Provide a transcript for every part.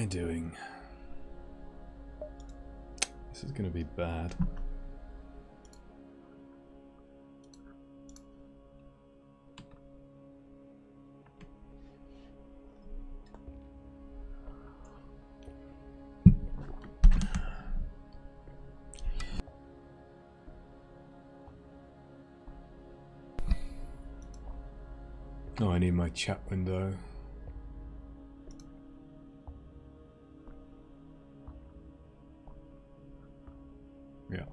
I doing? This is going to be bad. Oh, I need my chat window. Yeah.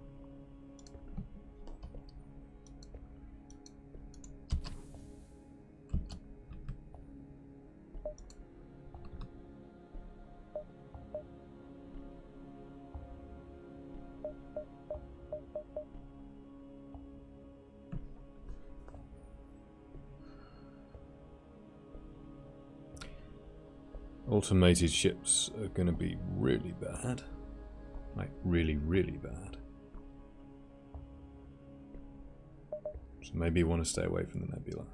Automated ships are going to be really bad. Like, really, really bad. So maybe you want to stay away from the nebula.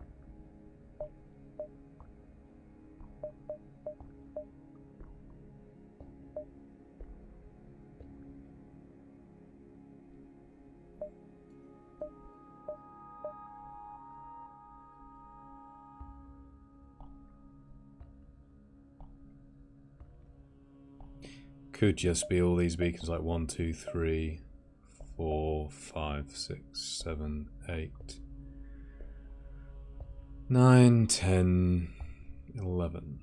Could just be all these beacons, like 1, 2, 3, 4, 5, 6, 7, 8, 9, 10, 11.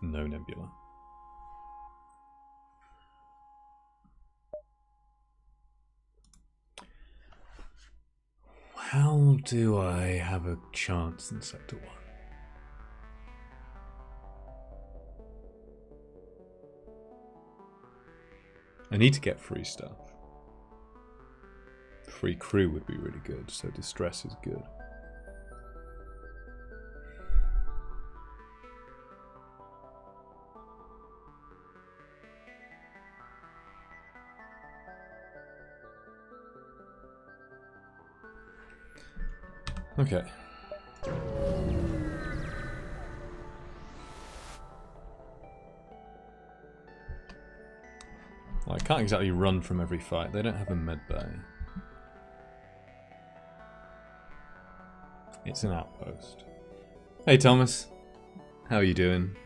No nebula. How do I have a chance in Sector 1? I need to get free stuff. Free crew would be really good, so distress is good. Okay. Well, I can't exactly run from every fight. They don't have a med bay. It's an outpost. Hey Thomas, how are you doing?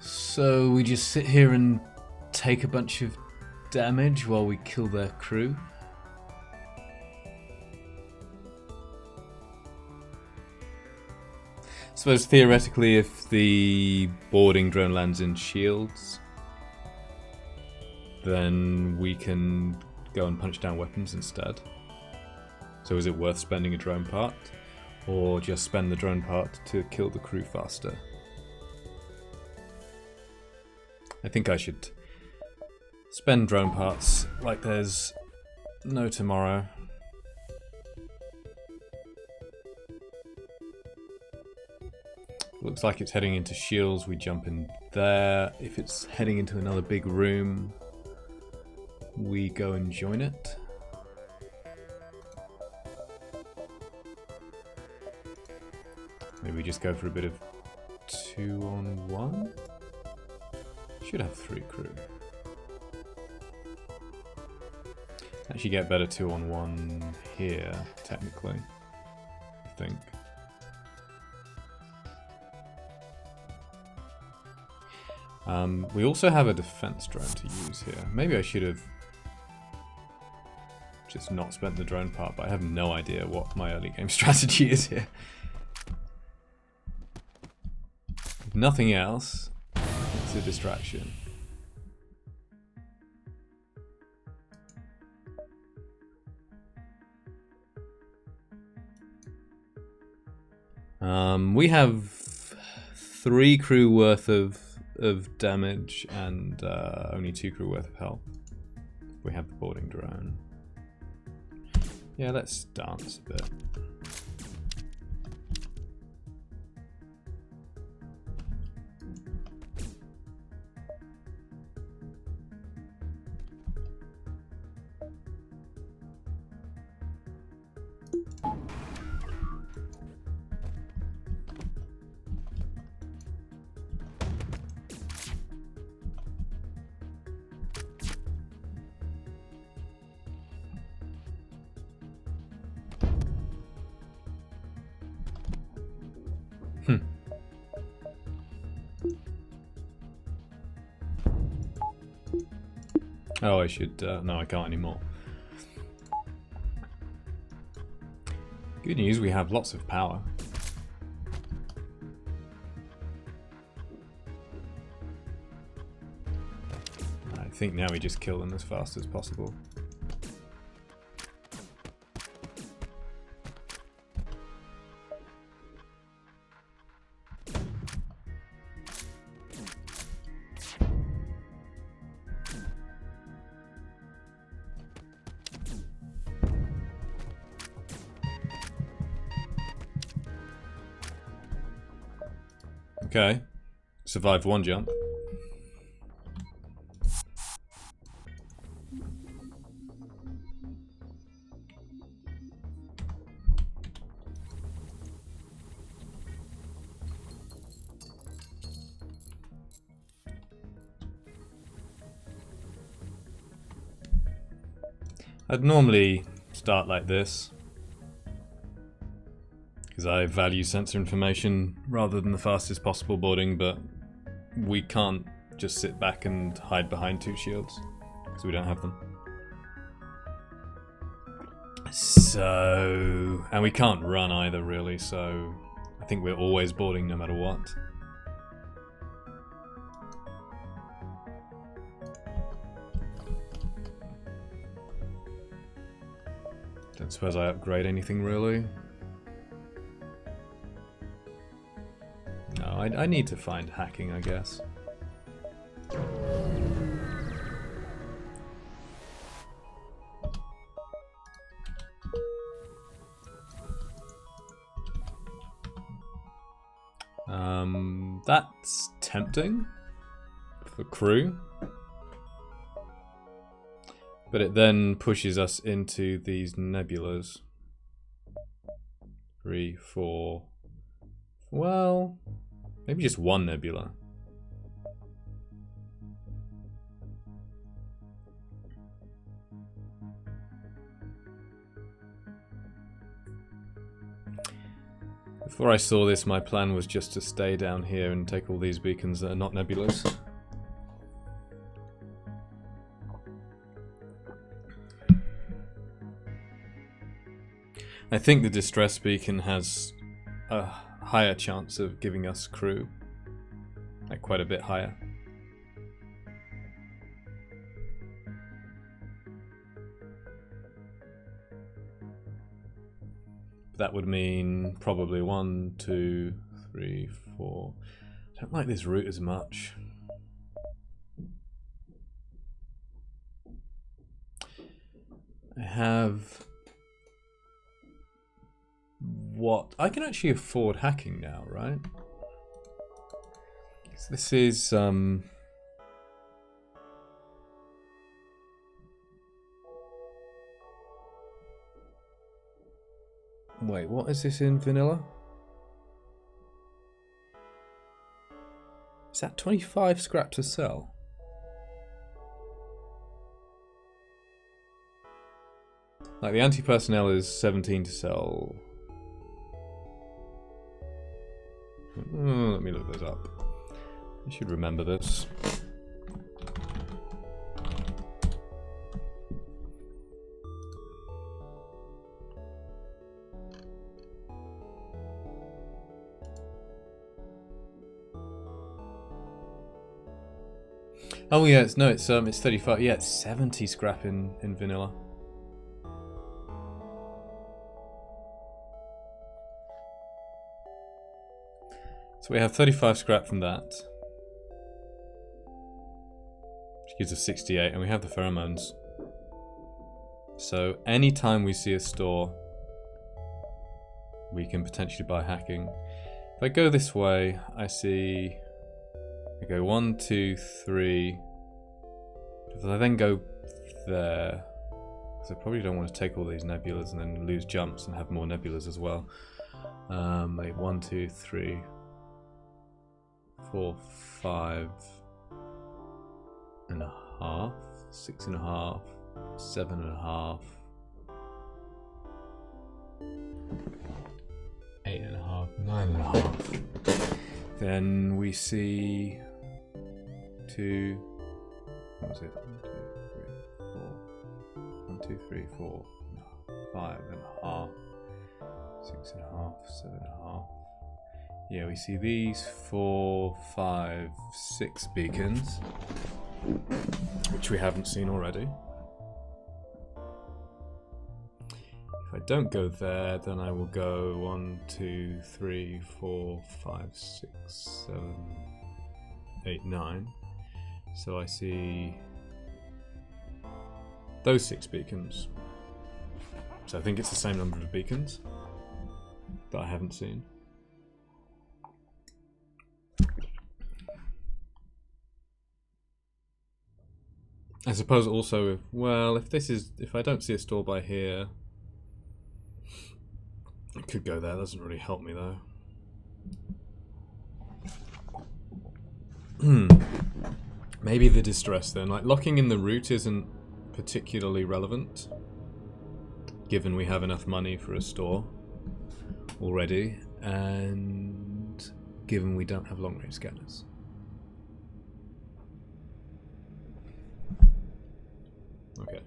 So we just sit here and take a bunch of damage while we kill their crew? I suppose theoretically if the boarding drone lands in shields, then we can go and punch down weapons instead. So is it worth spending a drone part? Or just spend the drone part to kill the crew faster? I think I should spend drone parts like there's no tomorrow. Looks like it's heading into shields, we jump in there. If it's heading into another big room, we go and join it. Maybe just go for a bit of 2-on-1? Should have 3 crew. Actually get better 2-on-1 here, technically, I think. We also have a defense drone to use here. Maybe I should have just not spent the drone part, but I have no idea what my early game strategy is here. If nothing else, it's a distraction. We have 3 crew worth of damage and only 2 crew worth of health. We have the boarding drone. Yeah, let's dance a bit. Oh, I should... no, I can't anymore. Good news, we have lots of power. I think now we just kill them as fast as possible. Okay, survived one jump. I'd normally start like this, because I value sensor information rather than the fastest possible boarding, but we can't just sit back and hide behind two shields, because we don't have them. So... and we can't run either, really, so I think we're always boarding no matter what. Don't suppose I upgrade anything, really. No, I need to find hacking, I guess. That's tempting for crew. But it then pushes us into these nebulas. 3, 4... well... maybe just one nebula. Before I saw this, my plan was just to stay down here and take all these beacons that are not nebulas. I think the distress beacon has a higher chance of giving us crew. Like quite a bit higher. That would mean probably 1, 2, 3, 4. I don't like this route as much. I have... what? I can actually afford hacking now, right? So this is... wait, what is this in vanilla? Is that 25 scrap to sell? Like the anti-personnel is 17 to sell. Let me look those up. I should remember this. Oh yeah, it's 35. Yeah, it's 70 scrap in vanilla. So we have 35 scrap from that, which gives us 68, and we have the pheromones. So anytime we see a store, we can potentially buy hacking. If I go this way, I see... I go 1, 2, 3. If I then go there, Because I probably don't want to take all these nebulas and then lose jumps and have more nebulas as well. Wait, 1, 2, 3, 4, 5 and a half, 6 and a half, 7 and a half, 8 and a half, 9 and a half. Then we see 2. What was it? 1, 2, 3, 4, 5 and a half, 6 and a half, 7 and a half. Yeah, we see these 4, 5, 6 beacons, which we haven't seen already. If I don't go there, then I will go 1, 2, 3, 4, 5, 6, 7, 8, 9. So I see those 6 beacons. So I think it's the same number of beacons that I haven't seen. I suppose also, if I don't see a store by here, I could go there. Doesn't really help me though. Maybe the distress then. Like, locking in the route isn't particularly relevant, given we have enough money for a store already, and given we don't have long-range scanners. Okay.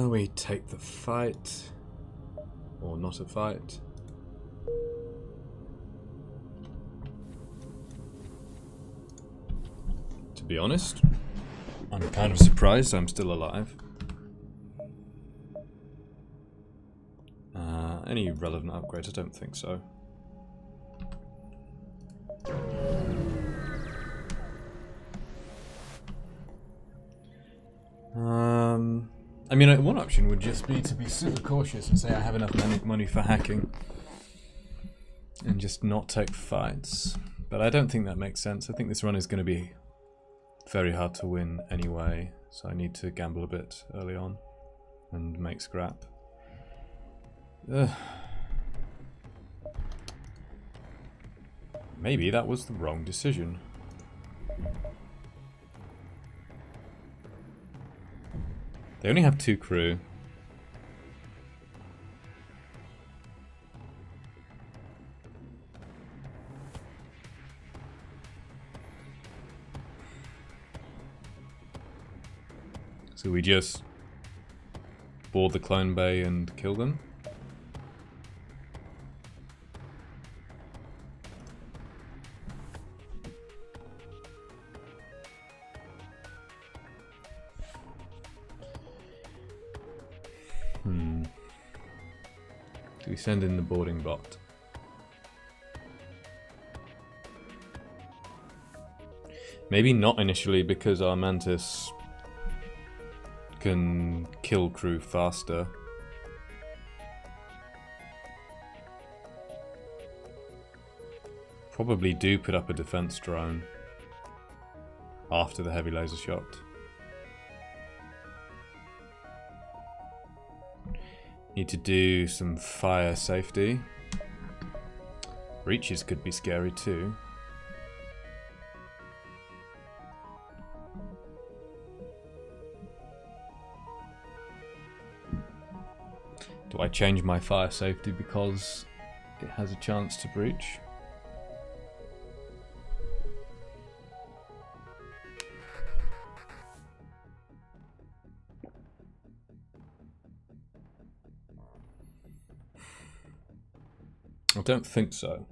We take the fight, or not a fight. To be honest, I'm kind of surprised I'm still alive. Any relevant upgrades? I don't think so. I mean, one option would just be to be super cautious and say I have enough money for hacking and just not take fights. But I don't think that makes sense. I think this run is going to be very hard to win anyway, so I need to gamble a bit early on and make scrap. Maybe that was the wrong decision. They only have 2 crew. So we just board the clone bay and kill them? Do we send in the boarding bot? Maybe not initially, because our Mantis can kill crew faster. Probably do put up a defense drone after the heavy laser shot. Need to do some fire safety. Breaches could be scary too. Do I change my fire safety because it has a chance to breach? I don't think so.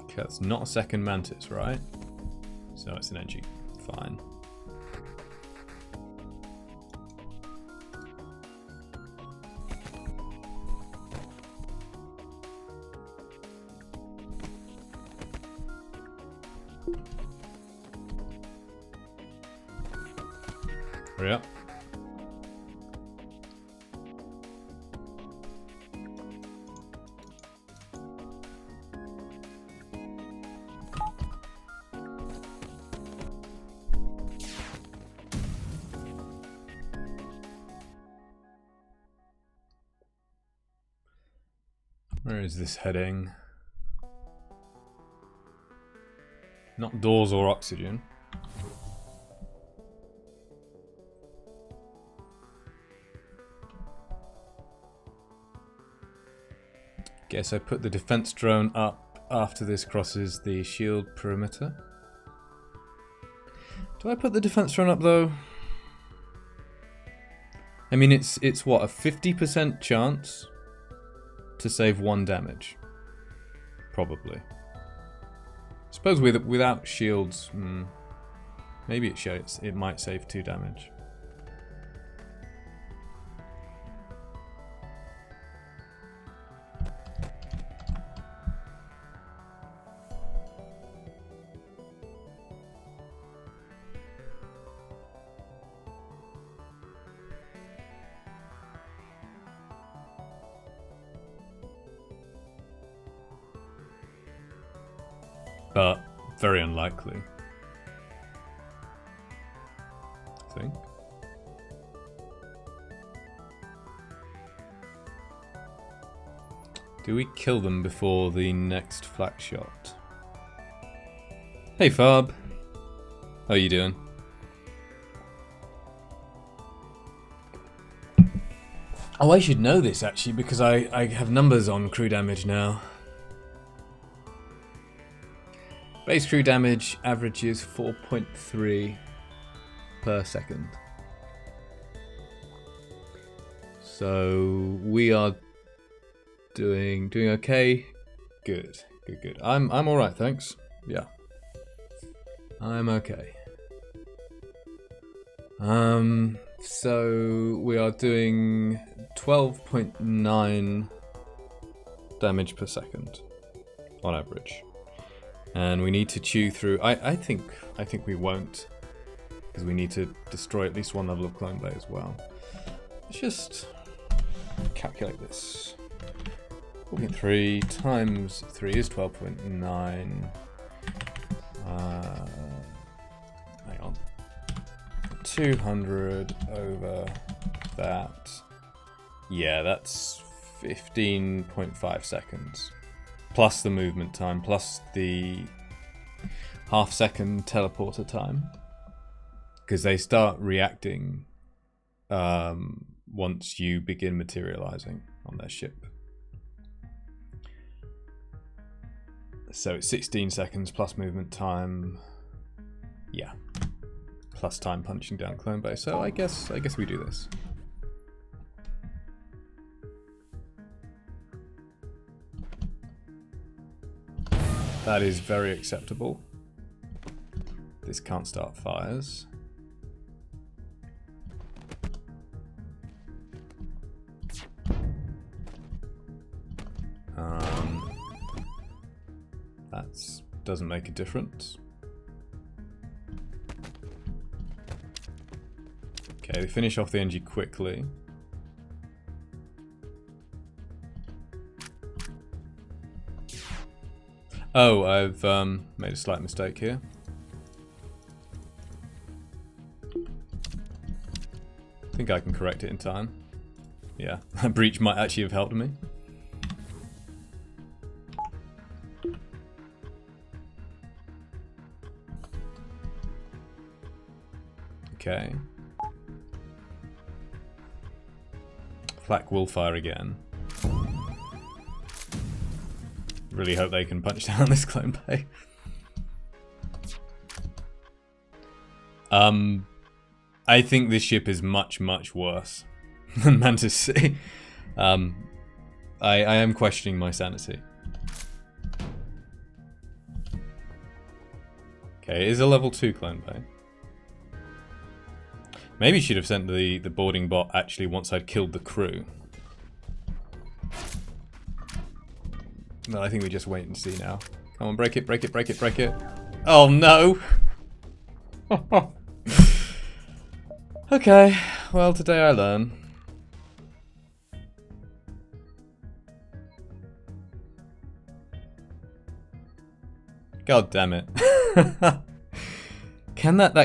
Okay, that's not a second Mantis, right? So it's an NG. Fine. Hurry up. Where is this heading? Not doors or oxygen. Guess I put the defense drone up after this crosses the shield perimeter. Do I put the defense drone up though? I mean, it's what, a 50% chance to save 1 damage? Probably. I suppose without shields, maybe it might save 2 damage. But very unlikely, I think. Do we kill them before the next flak shot? Hey Farb, how are you doing? Oh, I should know this actually because I have numbers on crew damage now. Base crew damage averages 4.3 per second. So we are doing okay. Good. I'm all right, thanks. Yeah, I'm okay. So we are doing 12.9 damage per second on average. And we need to chew through. I think we won't, because we need to destroy at least 1 level of Clone Bay as well. Let's just calculate this. 4.3 times 3 is 12.9. Hang on. 200 over that. Yeah, that's 15.5 seconds. Plus the movement time, plus the half-second teleporter time. Because they start reacting once you begin materializing on their ship. So it's 16 seconds plus movement time. Yeah. Plus time punching down Clone Bay. So I guess we do this. That is very acceptable. This can't start fires. That doesn't make a difference. Okay, they finish off the energy quickly. Oh, I've made a slight mistake here. I think I can correct it in time. Yeah, a breach might actually have helped me. Okay. Flak will fire again. Really hope they can punch down this Clone Bay. I think this ship is much worse than Mantis C. I am questioning my sanity. Okay, it is a level 2 Clone Bay. Maybe should have sent the boarding bot actually once I'd killed the crew. No, I think we just wait and see now. Come on, break it. Oh no! Okay, well, today I learn. God damn it. That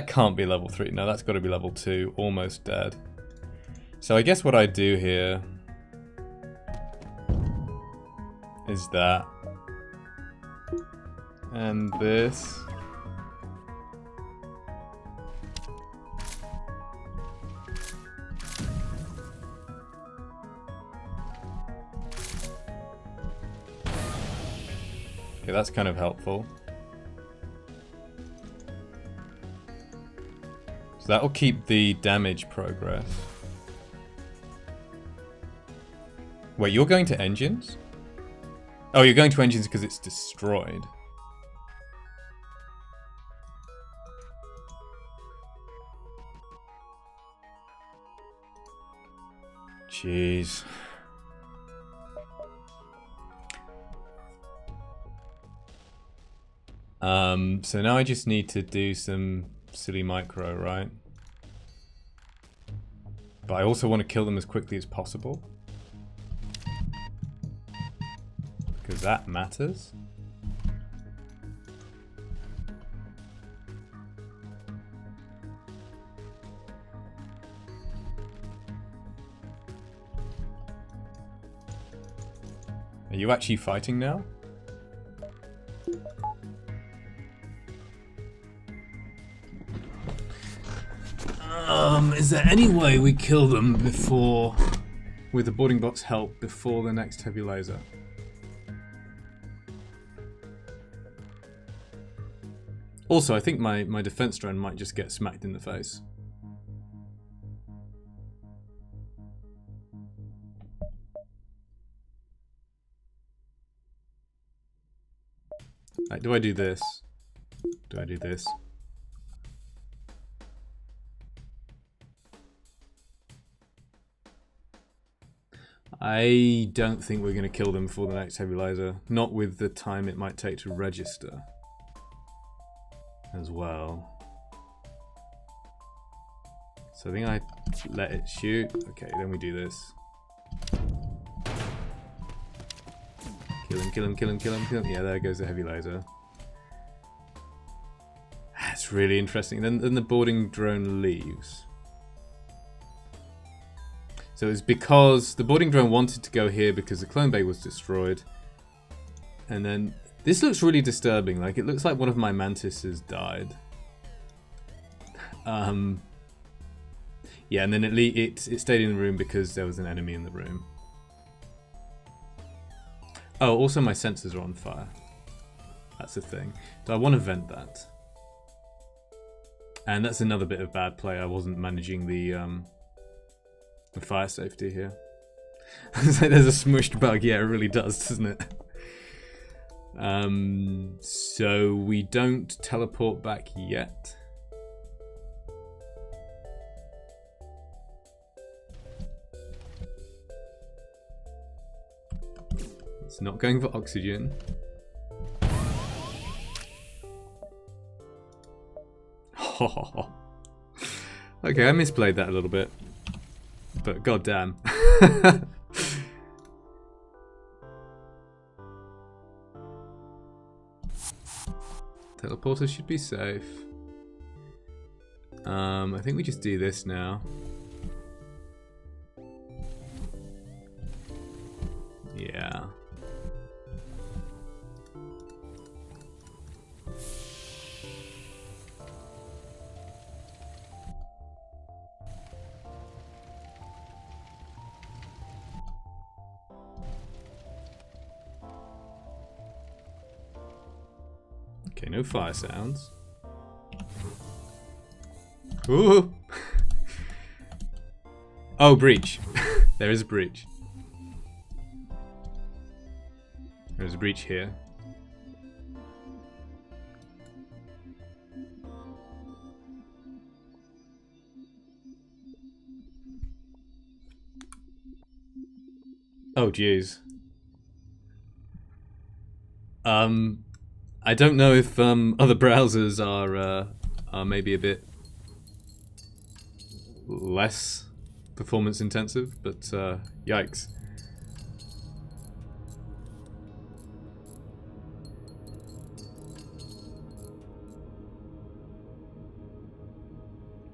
can't be level 3. No, that's got to be level 2. Almost dead. So I guess what I do here is that. And this. Okay, that's kind of helpful. So that will keep the damage progress. Wait, you're going to engines? Oh, you're going to engines because it's destroyed. Jeez. So now I just need to do some silly micro, right? But I also want to kill them as quickly as possible. Because that matters. Are you actually fighting now? Is there any way we kill them before, with the boarding box help, before the next heavy laser? Also, I think my defense drone might just get smacked in the face. Right, do I do this? Do I do this? I don't think we're going to kill them before the next heavy laser. Not with the time it might take to register. As well. So I think I let it shoot. Okay, then we do this. Kill him, kill him, kill him, kill him, kill him. Yeah, there goes the heavy laser. That's really interesting. Then the boarding drone leaves. So it's because the boarding drone wanted to go here because the clone bay was destroyed. And then this looks really disturbing. Like, it looks like one of my mantises died. Yeah, and then it stayed in the room because there was an enemy in the room. Oh, also my sensors are on fire. That's the thing. Do I want to vent that? And that's another bit of bad play. I wasn't managing the fire safety here. It's like there's a smushed bug. Yeah, it really does, doesn't it? So we don't teleport back yet. It's not going for oxygen. Okay, I misplayed that a little bit. But goddamn. Teleporter should be safe. I think we just do this now. Yeah. Okay, no fire sounds. Ooh! Oh, breach. There is a breach. There's a breach here. Oh, jeez. I don't know if other browsers are maybe a bit less performance intensive, but yikes.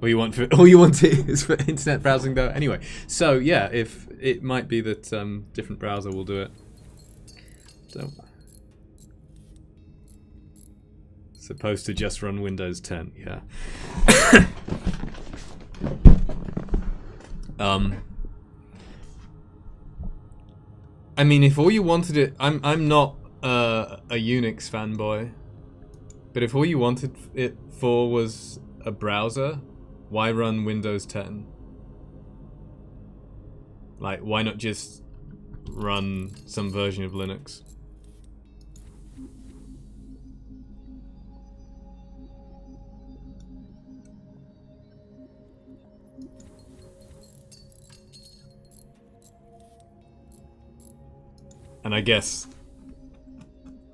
All you want is for internet browsing, though. Anyway, so yeah, if it might be that different browser will do it. So, supposed to just run Windows 10, yeah. I mean, if all you wanted it, I'm not a Unix fanboy, but if all you wanted it for was a browser, why run Windows 10? Like, why not just run some version of Linux? And I guess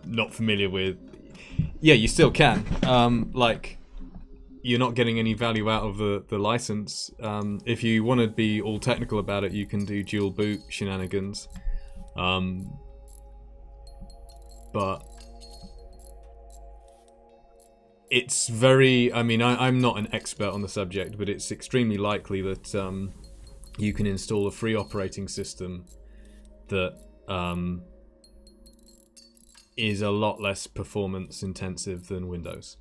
not familiar with... Yeah, you still can. Like, you're not getting any value out of the license. If you want to be all technical about it, you can do dual boot shenanigans. But it's very... I mean, I'm not an expert on the subject, but it's extremely likely that you can install a free operating system that is a lot less performance intensive than Windows.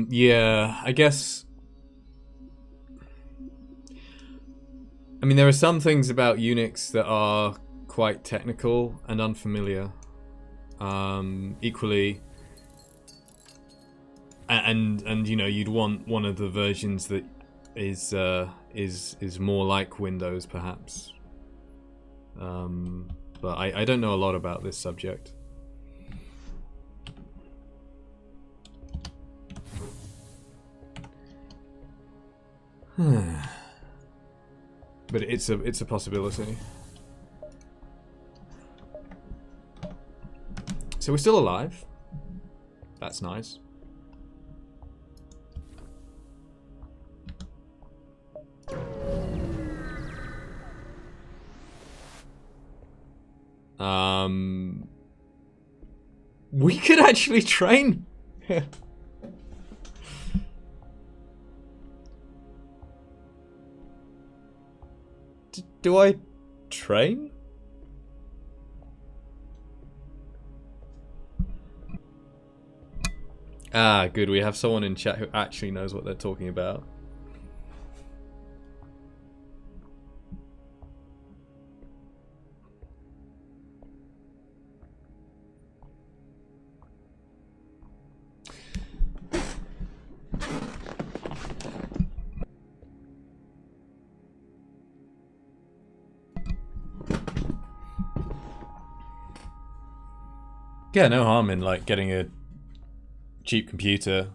Yeah, I guess... I mean, there are some things about Unix that are quite technical and unfamiliar. Equally... And you know, you'd want one of the versions that is more like Windows, perhaps. But I don't know a lot about this subject. But it's a possibility. So we're still alive. That's nice. We could actually train. Do I train? Ah, good. We have someone in chat who actually knows what they're talking about. Yeah, no harm in like getting a cheap computer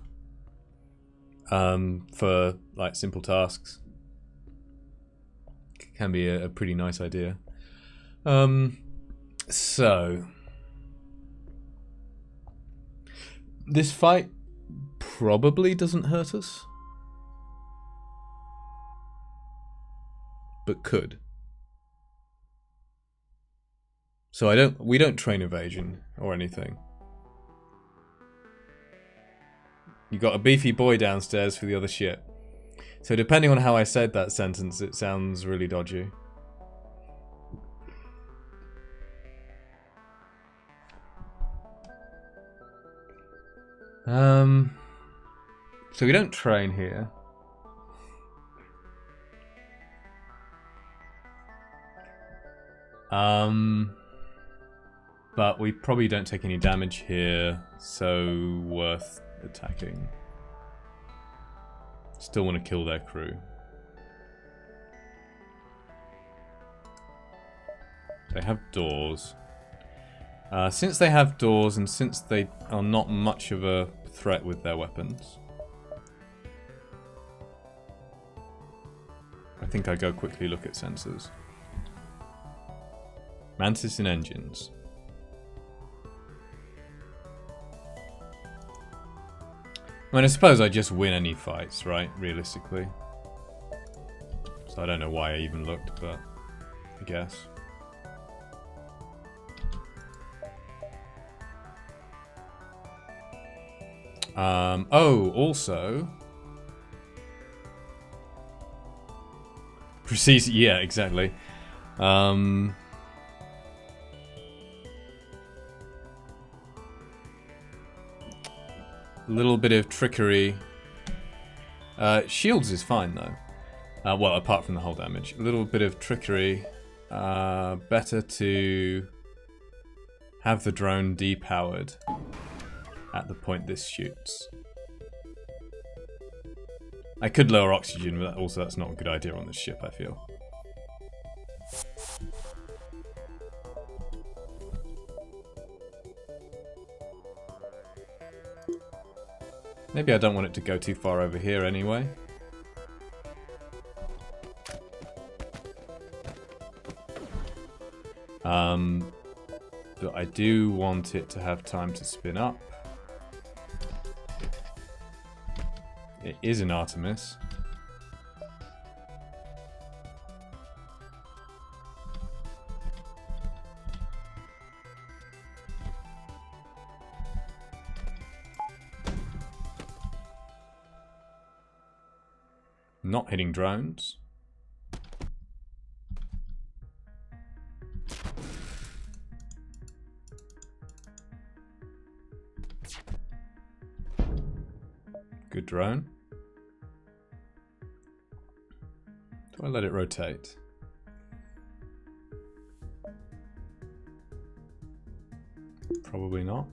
for like simple tasks. Can be a pretty nice idea. So this fight probably doesn't hurt us, but could. So we don't train evasion or anything. You got a beefy boy downstairs for the other shit. So depending on how I said that sentence, it sounds really dodgy. So we don't train here. But we probably don't take any damage here, so worth attacking. Still want to kill their crew. They have doors. Since they have doors and since they are not much of a threat with their weapons. I think I go quickly look at sensors. Mantis and engines. I mean, I suppose I just win any fights, right? Realistically. So I don't know why I even looked, but I guess. Oh, also... Precise, yeah, exactly. A little bit of trickery. Shields is fine though. Well, apart from the hull damage. A little bit of trickery. Better to have the drone depowered at the point this shoots. I could lower oxygen, but also that's not a good idea on this ship, I feel. Maybe I don't want it to go too far over here anyway. But I do want it to have time to spin up. It is an Artemis. Not hitting drones. Good drone. Do I let it rotate? Probably not.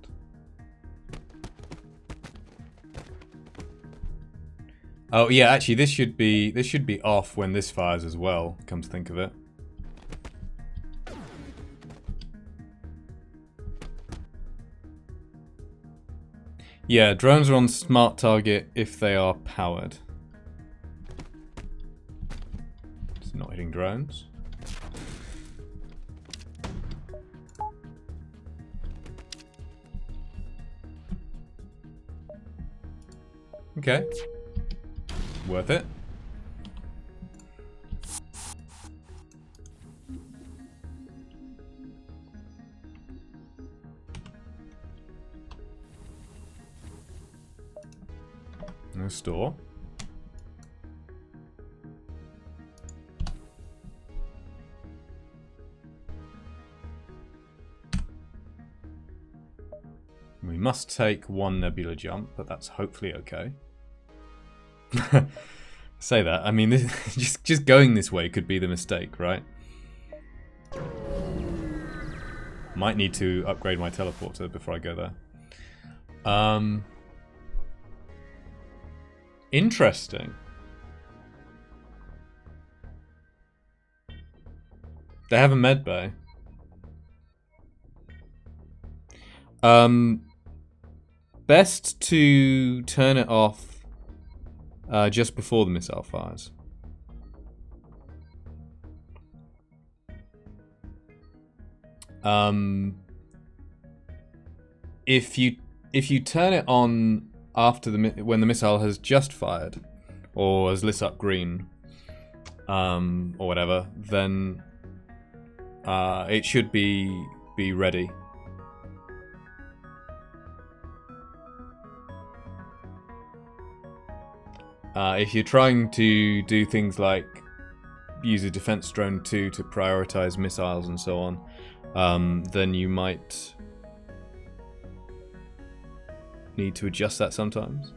Oh yeah, actually this should be off when this fires as well, come to think of it. Yeah, drones are on smart target if they are powered. It's not hitting drones. Okay. Worth it. No store. We must take one nebula jump, but that's hopefully okay. Say that. I mean, this, just going this way could be the mistake, right? Might need to upgrade my teleporter before I go there. Interesting. They have a med bay. Best to turn it off just before the missile fires. If you turn it on after when the missile has just fired or has lit up green, or whatever, then it should be ready. If you're trying to do things like use a defense drone 2 to prioritize missiles and so on, then you might need to adjust that sometimes.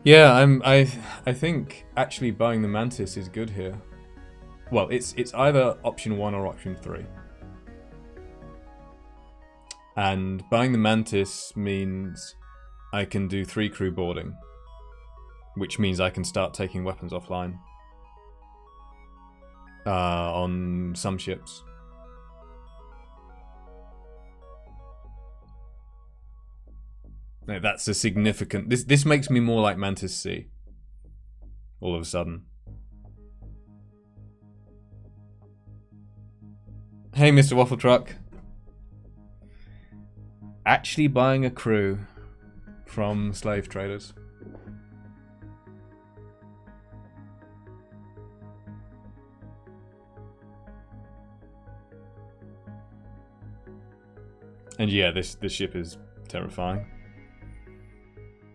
Yeah, I think actually buying the Mantis is good here. Well, it's either option 1 or option 3. And buying the Mantis means I can do 3 crew boarding, which means I can start taking weapons offline on some ships. No, that's a significant... This makes me more like Mantis C. All of a sudden. Hey, Mr. Waffle Truck. Actually buying a crew from slave traders. And yeah, this ship is terrifying.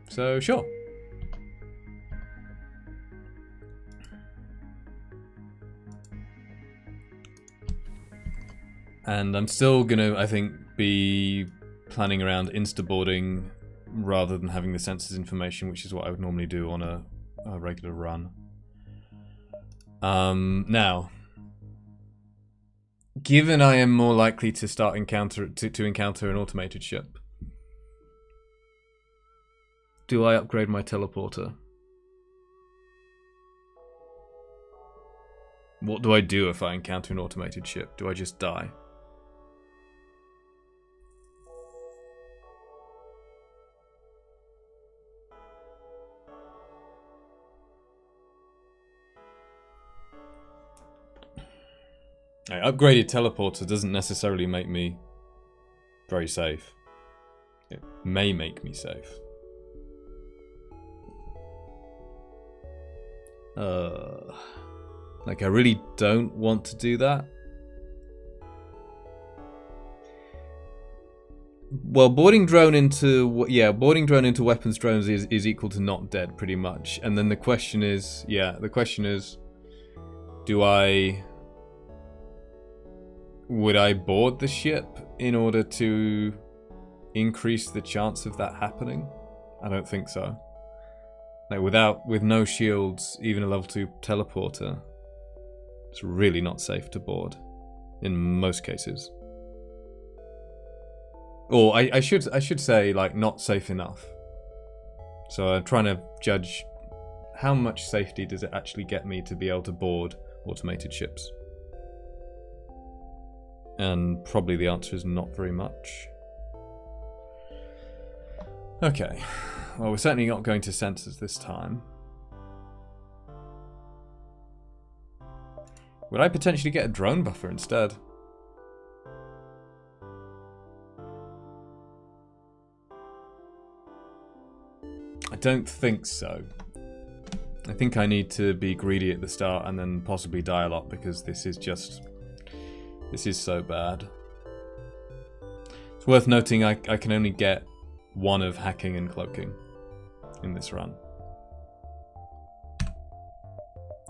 So, sure. And I'm still gonna, I think, be planning around insta-boarding rather than having the sensors information, which is what I would normally do on a regular run. Now, given I am more likely to start encounter an automated ship, do I upgrade my teleporter? What do I do if I encounter an automated ship? Do I just die? An upgraded teleporter doesn't necessarily make me very safe. It may make me safe. Like, I really don't want to do that. Well, boarding drone into weapons drones is equal to not dead, pretty much. And then the question is, would I board the ship in order to increase the chance of that happening? I don't think so. Like, with no shields, even a level 2 teleporter, it's really not safe to board in most cases. Or I should say, like, not safe enough. So I'm trying to judge how much safety does it actually get me to be able to board automated ships. And probably the answer is not very much. Okay. Well, we're certainly not going to sensors this time. Would I potentially get a drone buffer instead? I don't think so. I think I need to be greedy at the start and then possibly die a lot, because this is so bad. It's worth noting I can only get one of hacking and cloaking in this run.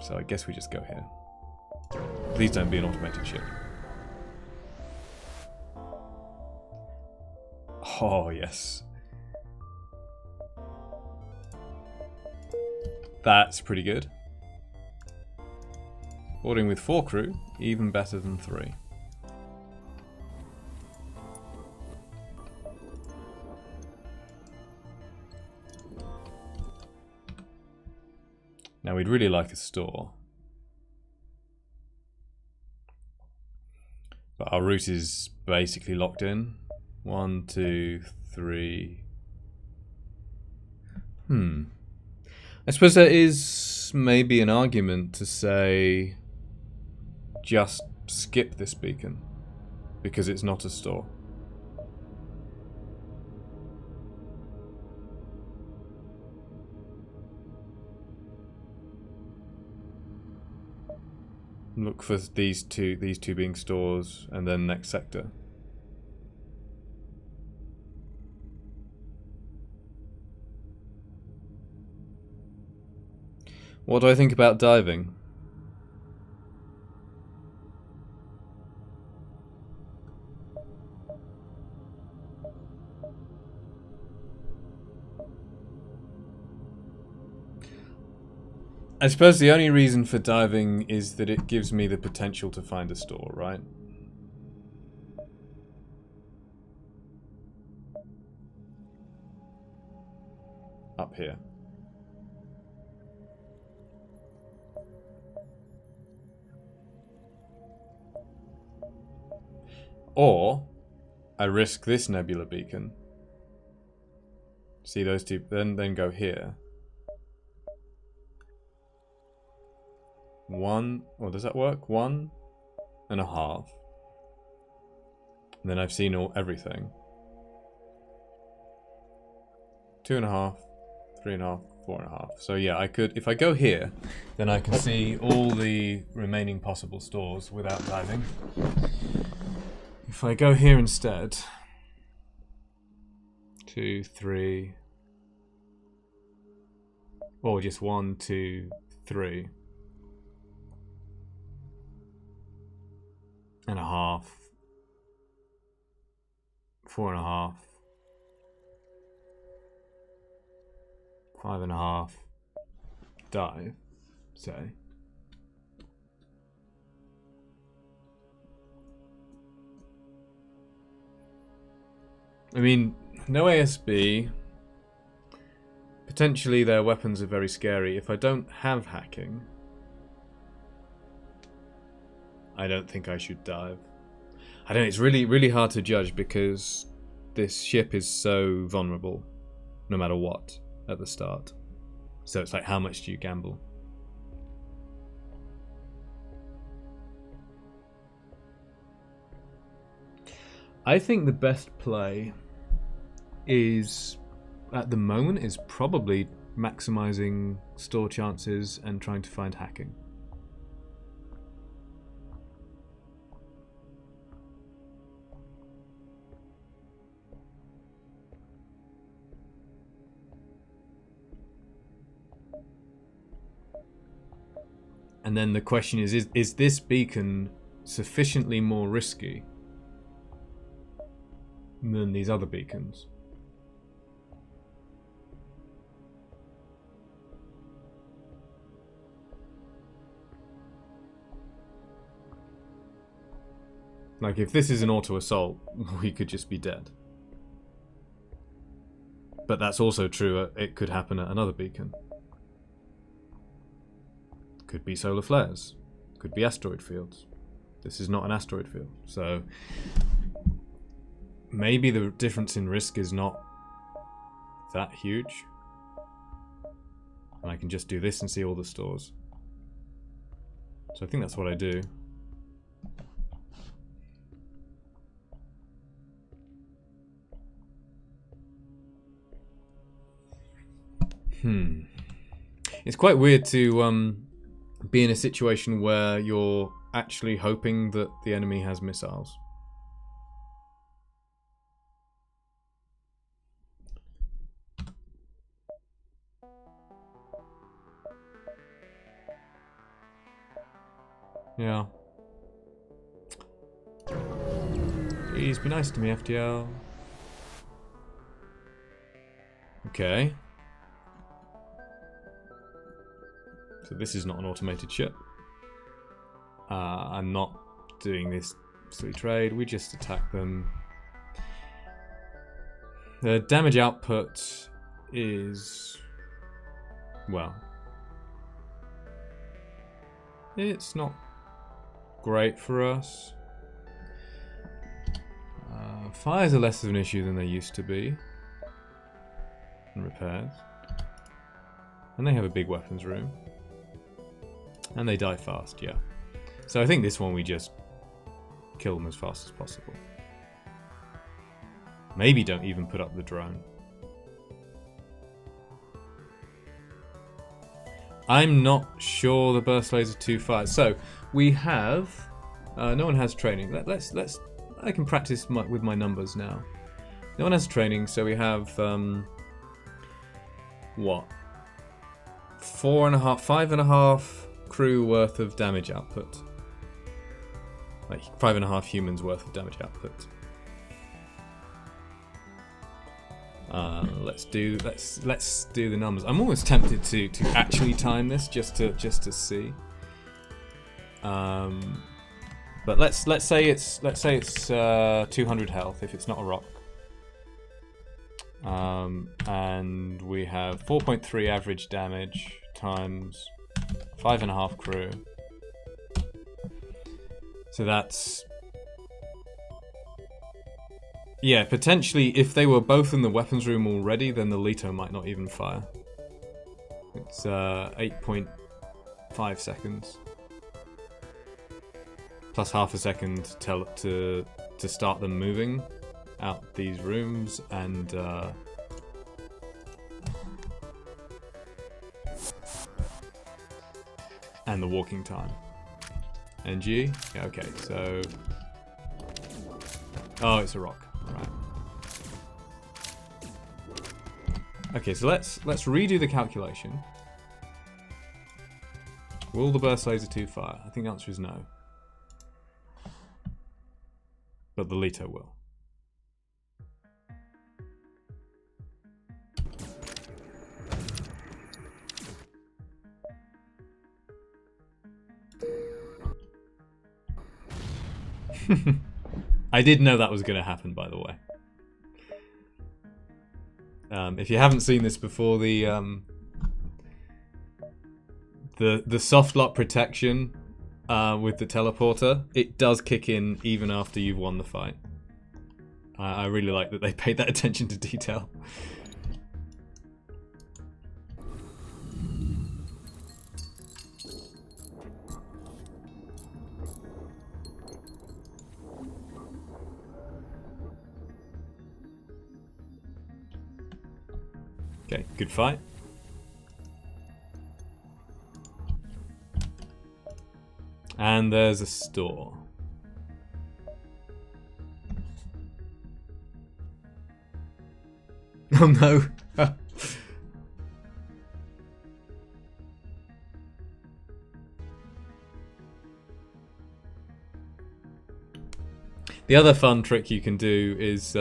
So I guess we just go here. Please don't be an automated ship. Oh, yes. That's pretty good. Boarding with 4 crew, even better than 3. Now we'd really like a store. But our route is basically locked in. 1, 2, 3. I suppose there is maybe an argument to say just skip this beacon because it's not a store. Look for these two being stores, and then next sector. What do I think about diving? I suppose the only reason for diving is that it gives me the potential to find a store, right? Up here. Or I risk this nebula beacon See those two, then go here. 1, or does that work? 1.5. And then I've seen everything. 2.5, 3.5, 4.5. So yeah, I could, if I go here, then I can see all the remaining possible stores without diving. If I go here instead, 2, 3, or just 1, 2, 3. And a half, 4.5, 5.5, dive, say. I mean, no ASB. Potentially their weapons are very scary. If I don't have hacking, I don't think I should dive. I don't know, it's really hard to judge because this ship is so vulnerable, no matter what, at the start. So it's like, how much do you gamble? I think the best play is, at the moment, is probably maximizing store chances and trying to find hacking. And then the question is this beacon sufficiently more risky than these other beacons? Like, if this is an auto assault, we could just be dead. But that's also true, it could happen at another beacon. Could be solar flares. Could be asteroid fields. This is not an asteroid field. So maybe the difference in risk is not that huge. And I can just do this and see all the stores. So I think that's what I do. It's quite weird to be in a situation where you're actually hoping that the enemy has missiles. Yeah. Please be nice to me, FTL. Okay. So this is not an automated ship. I'm not doing this silly trade. We just attack them. The damage output is, well, it's not great for us. Fires are less of an issue than they used to be. And repairs. And they have a big weapons room. And they die fast, yeah. So I think this one we just kill them as fast as possible. Maybe don't even put up the drone. I'm not sure the burst laser 2 fires. So we have no one has training. Let's I can practice with my numbers now. No one has training, so we have what? 4.5, 5.5 crew worth of damage output. Like 5.5 humans worth of damage output. Let's do the numbers. I'm almost tempted to actually time this just to see. But let's say it's 200 health if it's not a rock. And we have 4.3 average damage times 5.5 crew. So that's Yeah, potentially if they were both in the weapons room already, then the Leto might not even fire. It's 8.5 seconds. Plus half a second to start them moving out these rooms, and the walking time. NG? Yeah, okay, so... Oh, it's a rock. Right. Okay, so let's redo the calculation. Will the burst laser 2 fire? I think the answer is no. But the Leto will. I did know that was going to happen, by the way. If you haven't seen this before, the soft lock protection with the teleporter, it does kick in even after you've won the fight. I really like that they paid that attention to detail. Okay, good fight. And there's a store. Oh no. The other fun trick you can do is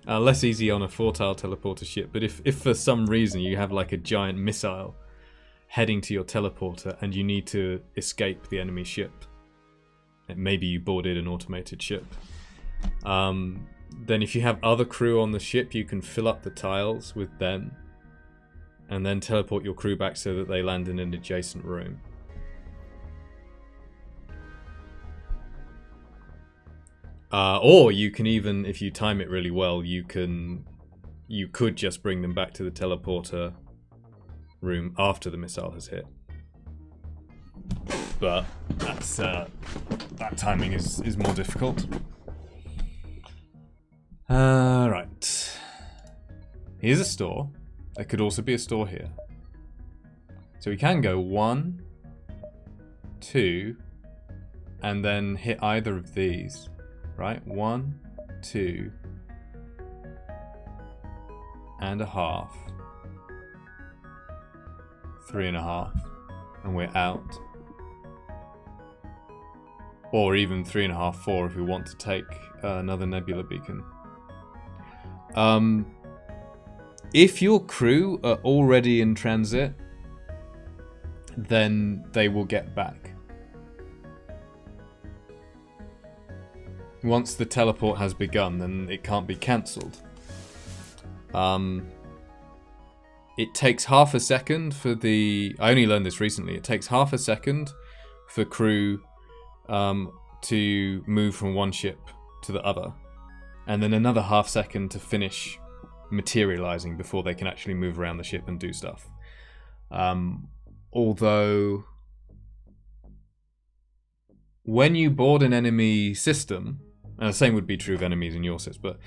less easy on a 4-tile teleporter ship, but if for some reason you have like a giant missile heading to your teleporter and you need to escape the enemy ship, maybe you boarded an automated ship, then if you have other crew on the ship, you can fill up the tiles with them and then teleport your crew back so that they land in an adjacent room. Or you can even, if you time it really well, you could just bring them back to the teleporter room after the missile has hit. But that's that timing is more difficult. Right. Here's a store. There could also be a store here. So we can go 1, 2, and then hit either of these. Right, 1, 2, and a half, 3.5, and we're out. Or even 3.5, 4 if we want to take another nebula beacon. If your crew are already in transit, then they will get back. Once the teleport has begun, then it can't be cancelled. It takes half a second for the... I only learned this recently. It takes half a second for crew to move from one ship to the other. And then another half second to finish materializing before they can actually move around the ship and do stuff. Although... when you board an enemy system, and the same would be true of enemies in your system, but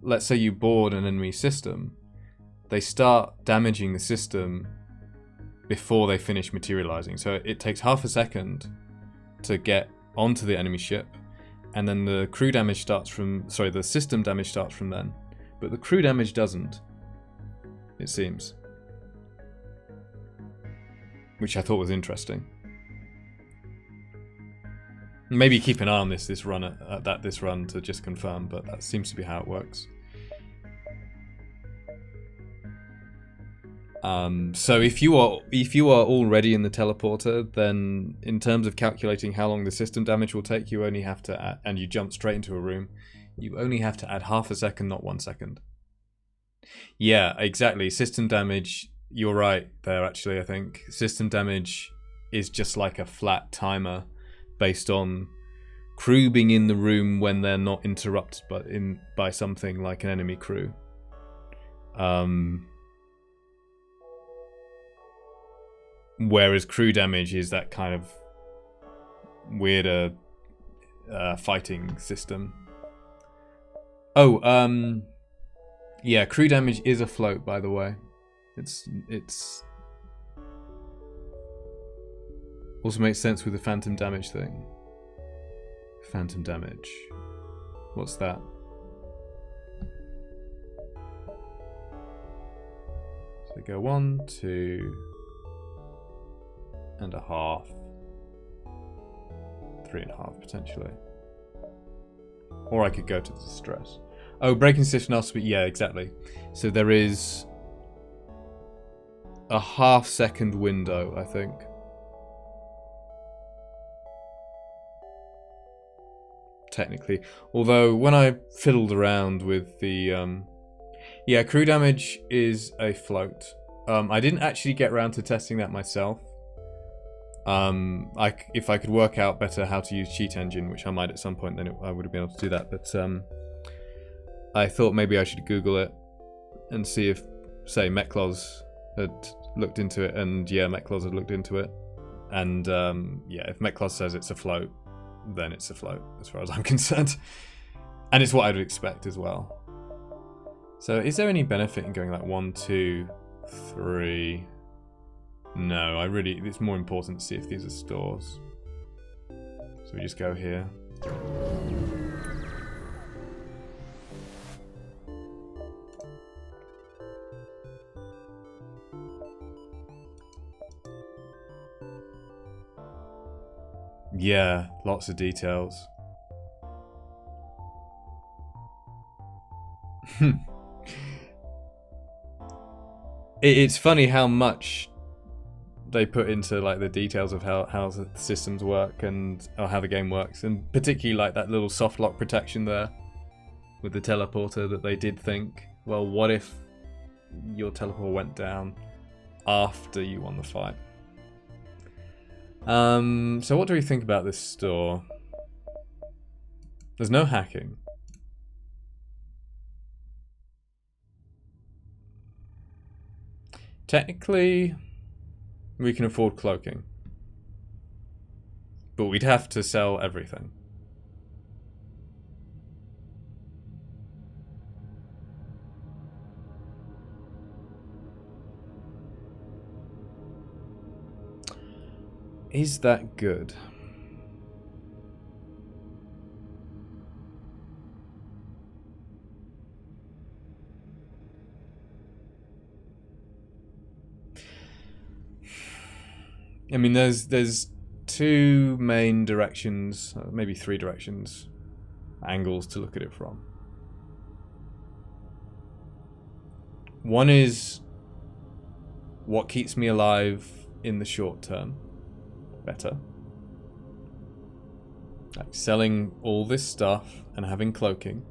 let's say you board an enemy system, they start damaging the system before they finish materializing. So it takes half a second to get onto the enemy ship, and then the crew damage starts from... sorry, the system damage starts from then. But the crew damage doesn't, it seems. Which I thought was interesting. Maybe keep an eye on this run this run to just confirm, but that seems to be how it works. So if you are already in the teleporter, then in terms of calculating how long the system damage will take, you only have to add, and you jump straight into a room, you only have to add half a second, not 1 second. Yeah, exactly. System damage, you're right there actually, I think. System damage is just like a flat timer based on crew being in the room when they're not interrupted by something like an enemy crew. Whereas crew damage is that kind of weirder fighting system. Oh, yeah, crew damage is a float, by the way. It's also makes sense with the phantom damage thing. Phantom damage. What's that? So go 1, 2 and a half. 3.5 potentially. Or I could go to the distress. Oh, breaking system also, yeah, exactly. So there is a half-second window, I think. Technically. Although, when I fiddled around with the... yeah, crew damage is a float. I didn't actually get around to testing that myself. If I could work out better how to use cheat engine, which I might at some point, then I would have been able to do that. But I thought maybe I should Google it and see if, say, Metclaws had looked into it, and yeah, Metclaws had looked into it, and yeah, if Metclaws says it's a float, then it's a float, as far as I'm concerned, and it's what I'd expect as well. So, is there any benefit in going like 1, 2, 3? No, it's more important to see if these are stores. So we just go here. Yeah, lots of details. It's funny how much they put into like the details of how the systems work and or how the game works, and particularly like that little soft lock protection there with the teleporter, that they did think, well, what if your teleport went down after you won the fight? So what do we think about this store? There's no hacking. Technically, we can afford cloaking, but we'd have to sell everything. Is that good? I mean, there's two main directions, maybe 3 directions, angles to look at it from. One is what keeps me alive in the short term better. Like selling all this stuff and having cloaking.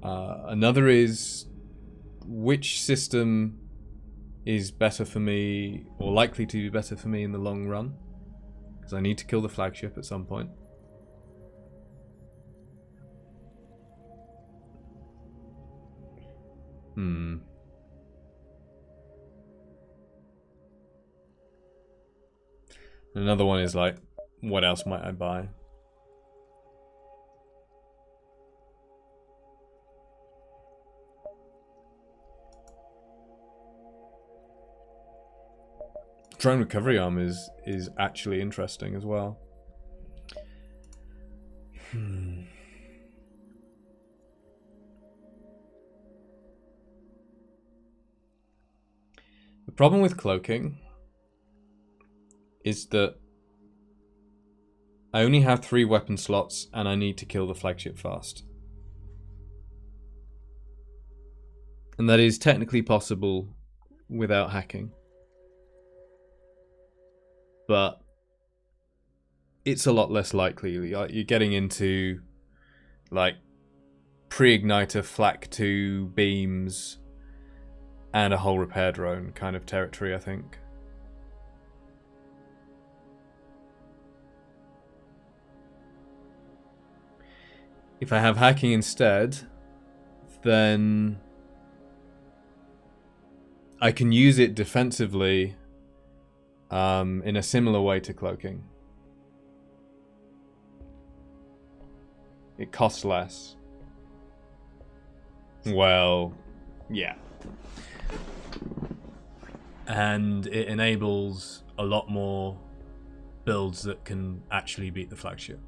Another is which system is better for me, or likely to be better for me in the long run, because I need to kill the flagship at some point. Another one is like, what else might I buy? Drone recovery arm is actually interesting as well. The problem with cloaking is that I only have 3 weapon slots and I need to kill the flagship fast. And that is technically possible without hacking. But it's a lot less likely. You're getting into like pre-igniter flak 2 beams and a whole repair drone kind of territory, I think. If I have hacking instead, then I can use it defensively in a similar way to cloaking. It costs less. Well, yeah. And it enables a lot more builds that can actually beat the flagship.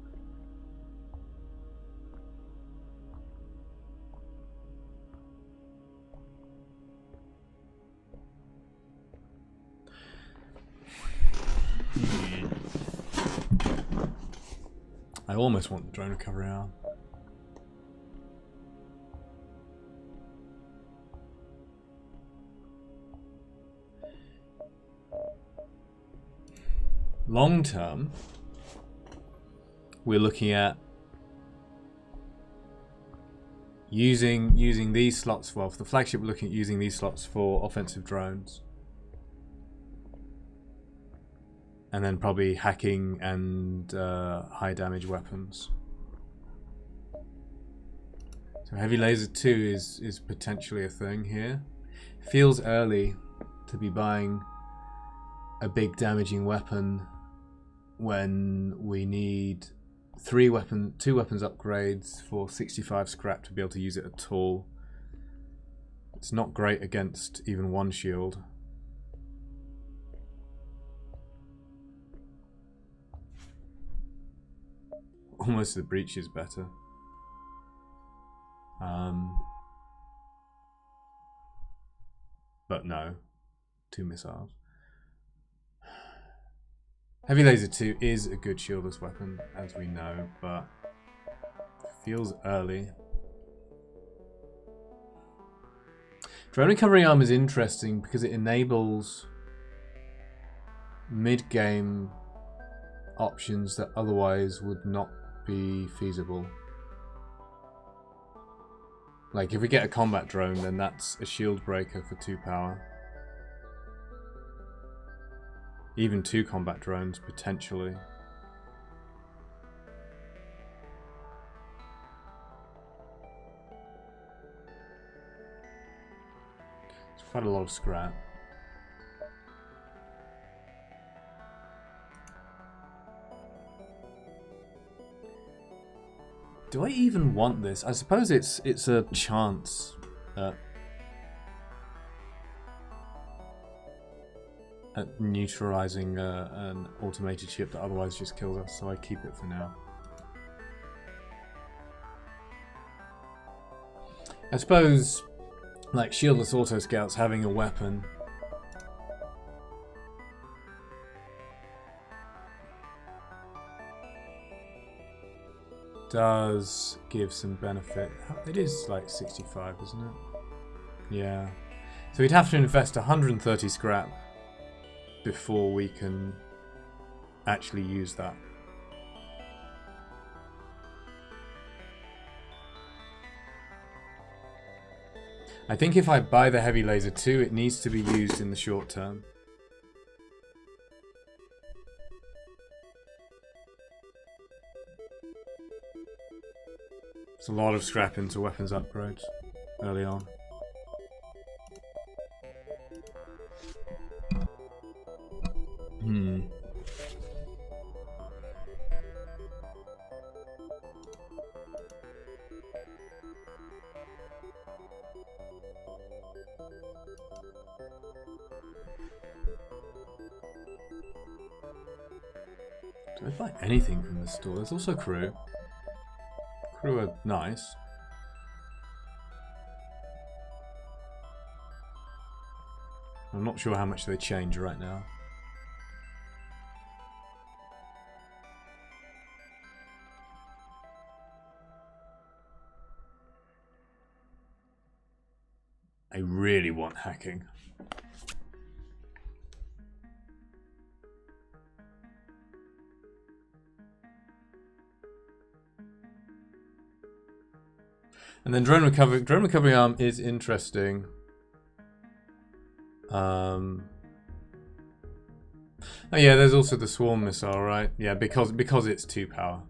I almost want the drone recovery arm. Long term, we're looking at using these slots. Well, for the flagship, we're looking at using these slots for offensive drones, and then probably hacking and high damage weapons. So heavy laser 2 is potentially a thing here. Feels early to be buying a big damaging weapon when we need two weapons upgrades for 65 scrap to be able to use it at all. It's not great against even one shield. Almost the breach is better. But no, 2 missiles. Heavy laser 2 is a good shieldless weapon, as we know, but feels early. Drone recovery arm is interesting because it enables mid-game options that otherwise would not be feasible. Like if we get a combat drone, then that's a shield breaker for 2 power. Even 2 combat drones, potentially. It's quite a lot of scrap. Do I even want this? I suppose it's a chance at neutralizing an automated ship that otherwise just kills us, so I keep it for now. I suppose, like shieldless auto scouts having a weapon does give some benefit. It is like 65, isn't it? Yeah. So we'd have to invest 130 scrap before we can actually use that. I think if I buy the heavy laser 2, it needs to be used in the short term. It's a lot of scrap into weapons upgrades early on. Do I buy anything from this store? There's also crew. Crew are nice. I'm not sure how much they change right now. I really want hacking. And then drone recovery arm is interesting. Oh yeah, there's also the swarm missile, right? Yeah, because it's 2 power.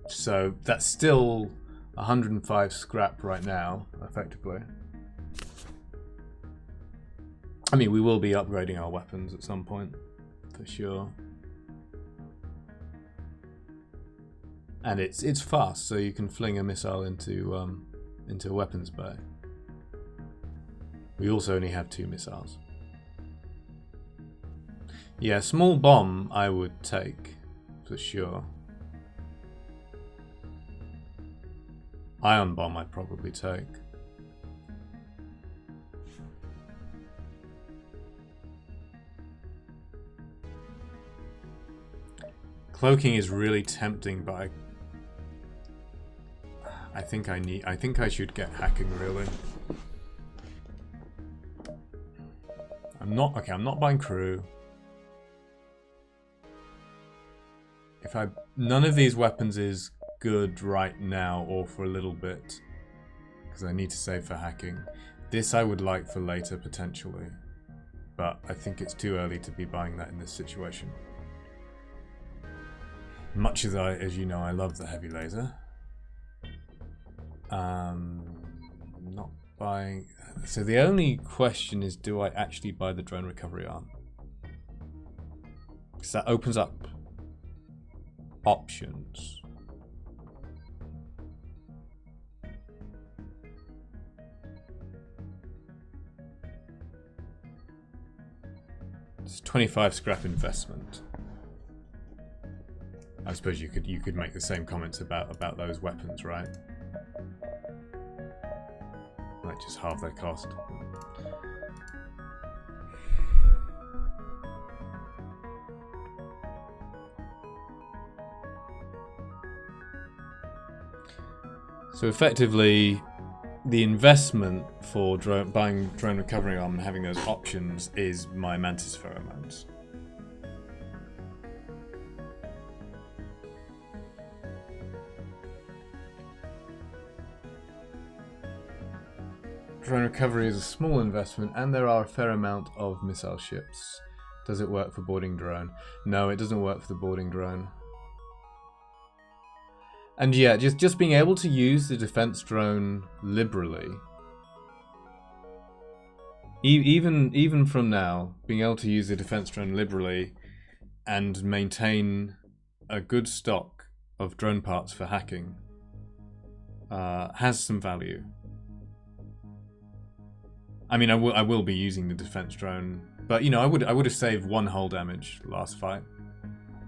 So that's still 105 scrap right now, effectively. I mean, we will be upgrading our weapons at some point, for sure. And it's fast, so you can fling a missile into a weapons bay. We also only have 2 missiles. Yeah, small bomb I would take, for sure. Ion bomb I'd probably take. Cloaking is really tempting, but I think I should get hacking, really. I'm not buying crew. None of these weapons is good right now or for a little bit, because I need to save for hacking. This I would like for later potentially, but I think it's too early to be buying that in this situation. Much as you know, I love the heavy laser. Not buying. So the only question is, do I actually buy the drone recovery arm? Because that opens up options. It's 25 scrap investment. I suppose you could make the same comments about those weapons, right? Like just half their cost. So effectively, the investment for buying drone recovery arm and having those options is my Mantis pheromones. Drone recovery is a small investment, and there are a fair amount of missile ships. Does it work for boarding drone? No, it doesn't work for the boarding drone. And yeah, just being able to use the defense drone liberally, even from now, being able to use the defense drone liberally and maintain a good stock of drone parts for hacking has some value. I mean, I will be using the defense drone, but you know, I would have saved 1 hull damage last fight.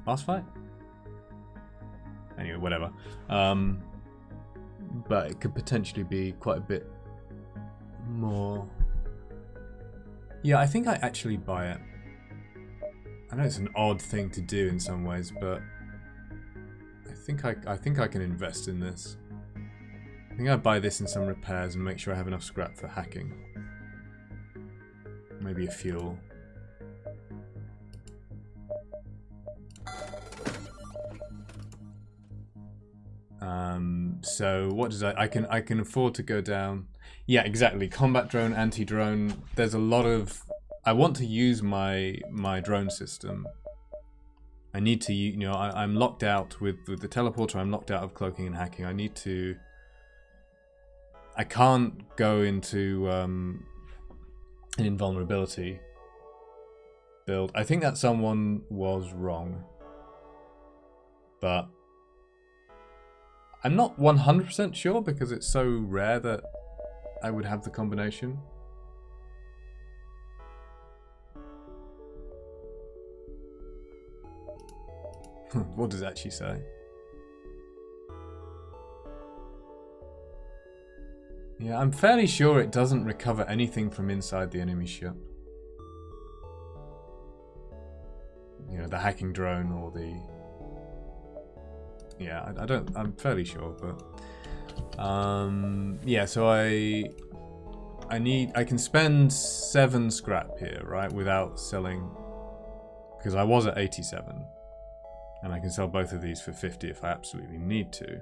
Last fight? Anyway, whatever. But it could potentially be quite a bit more. Yeah, I think I actually buy it. I know it's an odd thing to do in some ways, but I think I can invest in this. I think I buy this in some repairs and make sure I have enough scrap for hacking. Maybe a fuel. So what does I can afford to go down. Yeah, exactly. Combat drone, anti-drone. There's a lot of. I want to use my drone system. I need to, you know, I'm locked out with the teleporter. I'm locked out of cloaking and hacking. I need to. I can't go into an invulnerability build. I think that someone was wrong, but I'm not 100% sure because it's so rare that I would have the combination. What does that actually say? Yeah, I'm fairly sure it doesn't recover anything from inside the enemy ship. You know, the hacking drone or the... Yeah, I'm fairly sure, but... yeah, so I can spend 7 scrap here, right, without selling... Because I was at 87. And I can sell both of these for 50 if I absolutely need to.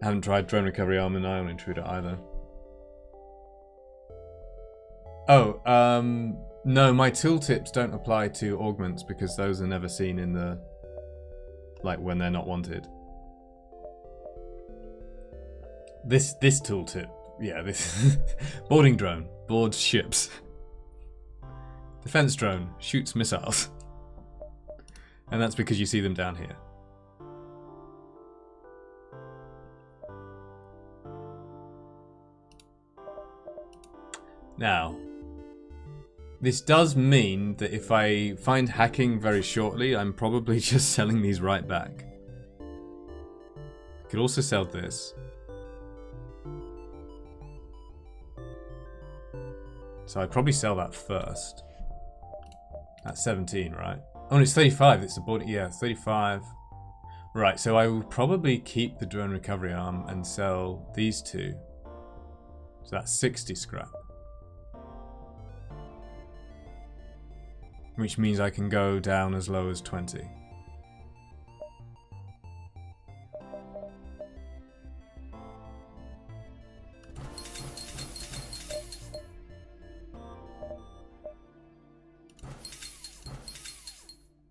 I haven't tried drone recovery arm and ion intruder either. Oh, no, my tooltips don't apply to augments because those are never seen in the, like, when they're not wanted. This tooltip, yeah, this boarding drone boards ships. Defense drone shoots missiles, and that's because you see them down here. Now, this does mean that if I find hacking very shortly, I'm probably just selling these right back. I could also sell this. So I'd probably sell that first. That's 17, right? Oh, and it's 35. It's the body. Yeah, 35. Right, so I will probably keep the drone recovery arm and sell these two. So that's 60 scrap. Which means I can go down as low as 20.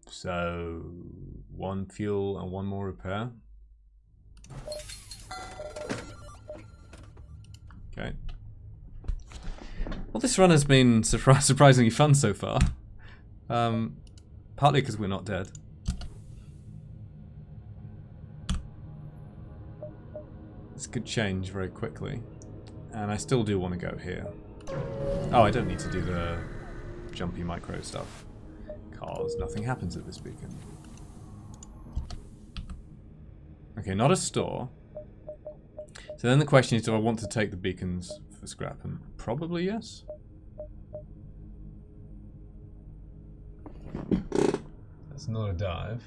So, 1 fuel and 1 more repair. Okay. Well, this run has been surprisingly fun so far. Partly because we're not dead. This could change very quickly. And I still do want to go here. Oh, I don't need to do the jumpy micro stuff. Because nothing happens at this beacon. Okay, not a store. So then the question is, do I want to take the beacons for scrap? And probably yes. That's not a dive.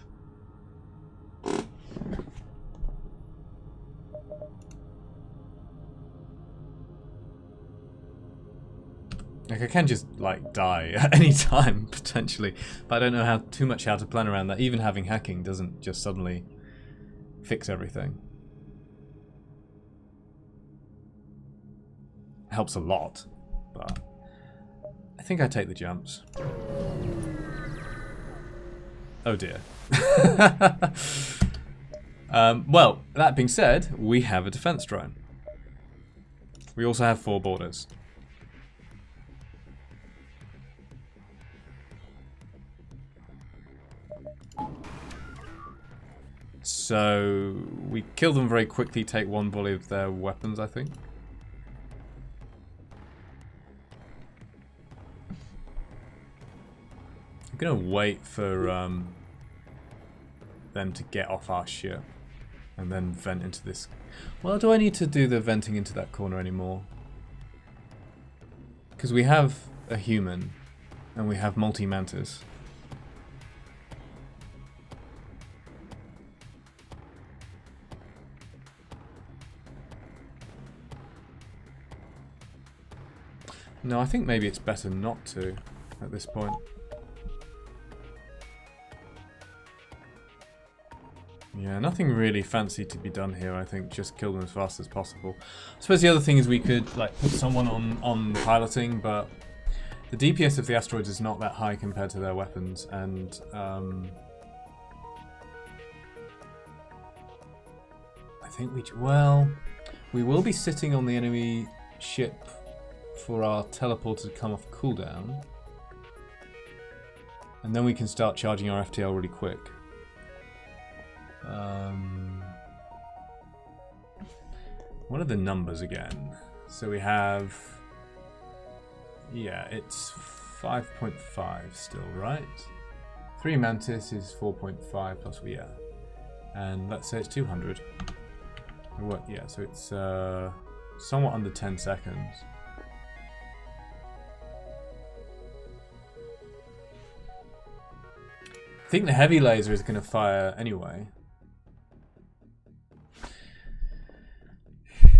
Like, I can just, like, die at any time, potentially. But I don't know too much how to plan around that. Even having hacking doesn't just suddenly fix everything. Helps a lot, but I think I take the jumps. Oh dear. Well, that being said, we have a defense drone. We also have 4 boarders. So we kill them very quickly, take 1 volley of their weapons, I think. I'm gonna wait for them to get off our ship and then vent into this. Well, do I need to do the venting into that corner anymore? Because we have a human and we have multi-mantis. No, I think maybe it's better not to at this point. Yeah, nothing really fancy to be done here, I think. Just kill them as fast as possible. I suppose the other thing is we could like put someone on piloting, but the DPS of the asteroids is not that high compared to their weapons, and I think we will be sitting on the enemy ship for our teleporter to come off cooldown, and then we can start charging our FTL really quick. What are the numbers again? So we have, yeah, it's 5.5 still, right? 3 Mantis is 4.5 plus, yeah, and let's say it's 200. What? Yeah, so it's somewhat under 10 seconds. I think the heavy laser is going to fire anyway.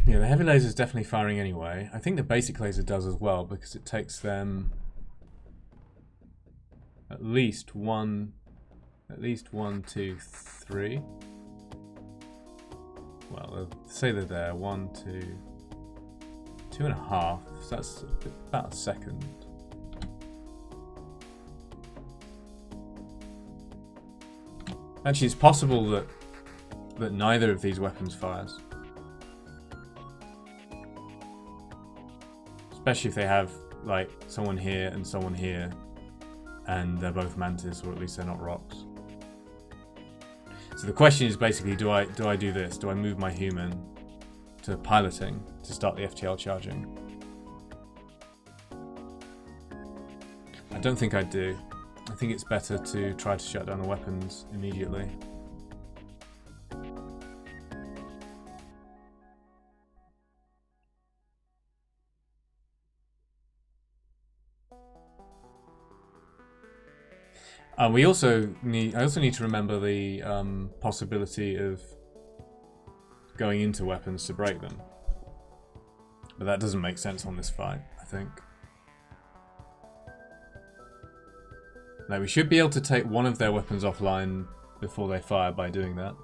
Yeah, the heavy laser is definitely firing anyway. I think the basic laser does as well because it takes them at least 1, 2, 3. Well, say they're there. 1, 2, 2.5, so that's about a second. Actually, it's possible that neither of these weapons fires. Especially if they have, like, someone here and someone here, and they're both Mantis, or at least they're not rocks. So the question is basically, do I do this? Do I move my human to piloting to start the FTL charging? I don't think I do. I think it's better to try to shut down the weapons immediately. I also need to remember the possibility of going into weapons to break them. But that doesn't make sense on this fight, I think. Now we should be able to take one of their weapons offline before they fire by doing that.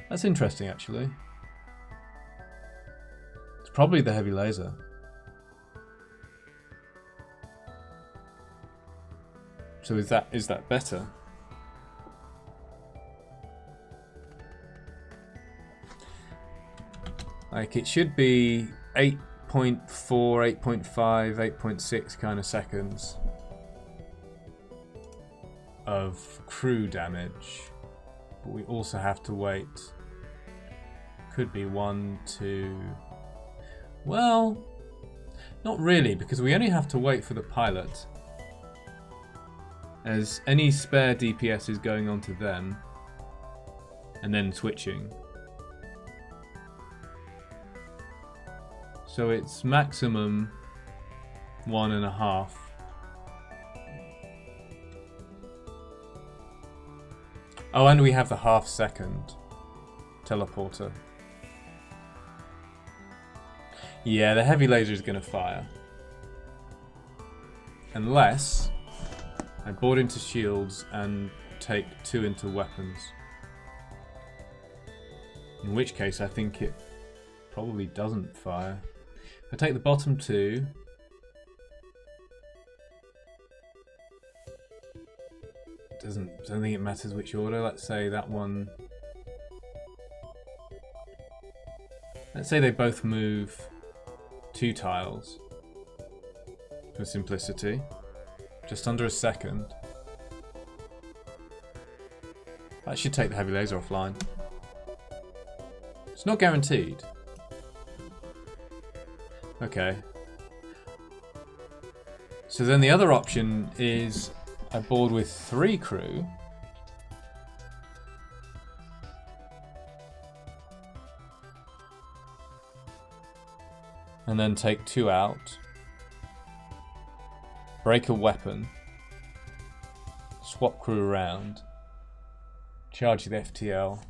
That's interesting, actually. It's probably the heavy laser. So is that better? Like, it should be 8.4, 8.5, 8.6 kind of seconds of crew damage. But we also have to wait. Could be 1, 2... Well, not really, because we only have to wait for the pilot. As any spare DPS is going on to them, and then switching. So it's maximum 1.5. Oh, and we have the half-second teleporter. Yeah, the heavy laser is going to fire. Unless I board into shields and take 2 into weapons. In which case I think it probably doesn't fire. If I take the bottom 2... I don't think it matters which order. Let's say that one... Let's say they both move 2 tiles. For simplicity. Just under a second. That should take the heavy laser offline. It's not guaranteed. Okay. So then the other option is I board with 3 crew. And then take 2 out. Break a weapon. Swap crew around. Charge the FTL.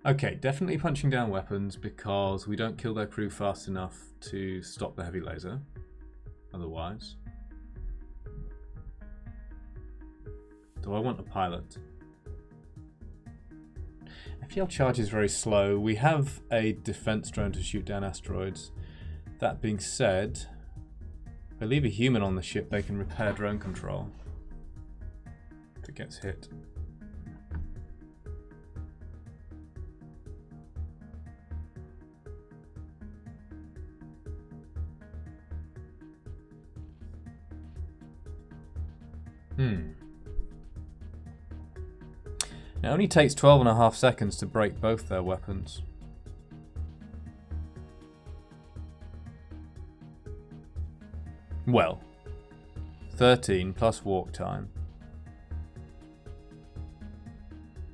Okay, definitely punching down weapons because we don't kill their crew fast enough to stop the heavy laser. Otherwise. Do I want a pilot? FTL charge is very slow. We have a defense drone to shoot down asteroids. That being said, if I leave a human on the ship, they can repair drone control if it gets hit. It only takes 12.5 seconds to break both their weapons. Well, 13 plus walk time.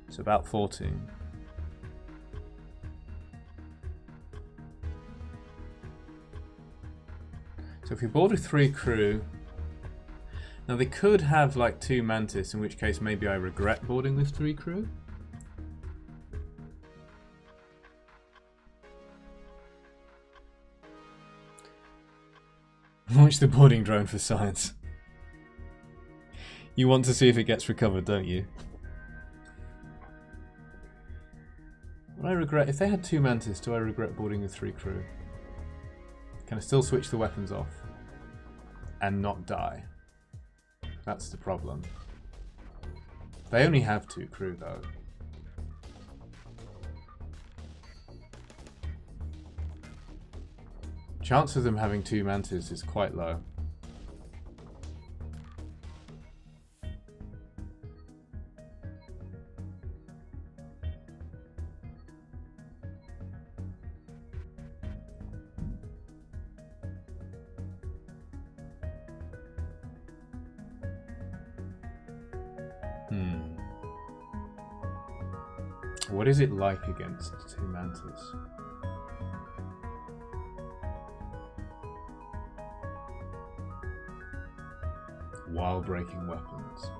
It's about 14. So if we board with 3 crew... Now they could have like 2 Mantis, in which case maybe I regret boarding with 3 crew. Launch the boarding drone for science. You want to see if it gets recovered, don't you? Would I regret... If they had 2 Mantis, do I regret boarding with 3 crew? Can I still switch the weapons off? And not die? That's the problem. They only have 2 crew, though. Chance of them having 2 Mantis is quite low. What is it like against 2 Mantis? While breaking weapons.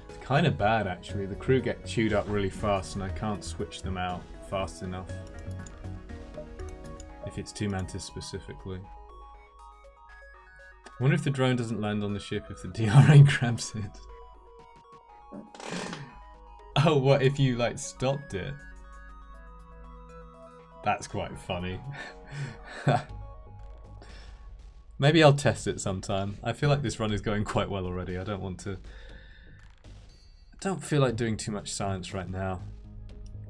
It's kind of bad actually. The crew get chewed up really fast and I can't switch them out fast enough. If it's 2 Mantis specifically. I wonder if the drone doesn't land on the ship if the DRA grabs it. Oh, what if you like stopped it? That's quite funny. Maybe I'll test it sometime. I feel like this run is going quite well already. I don't feel like doing too much science right now.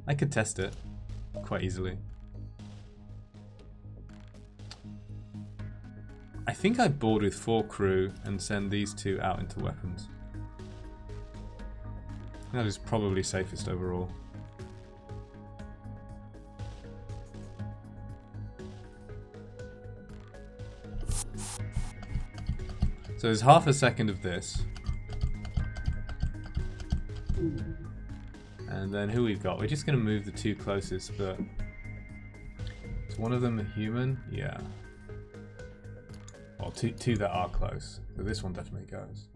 I could test it quite easily. I think I board with 4 crew and send these 2 out into weapons. That is probably safest overall. So there's half a second of this. And then who we've got? We're just going to move the 2 closest, but... Is one of them a human? Yeah. Well, two that are close. So this one definitely goes.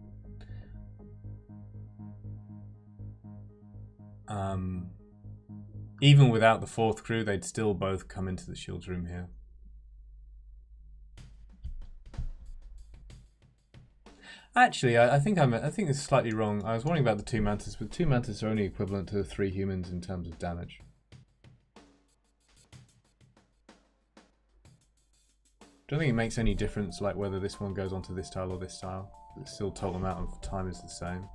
Even without the 4th crew, they'd still both come into the shields room here. Actually, I think it's slightly wrong. I was worrying about the 2 Mantis, but 2 Mantis are only equivalent to the 3 humans in terms of damage. I don't think it makes any difference, like whether this one goes onto this tile or this tile. The still total amount of time is the same.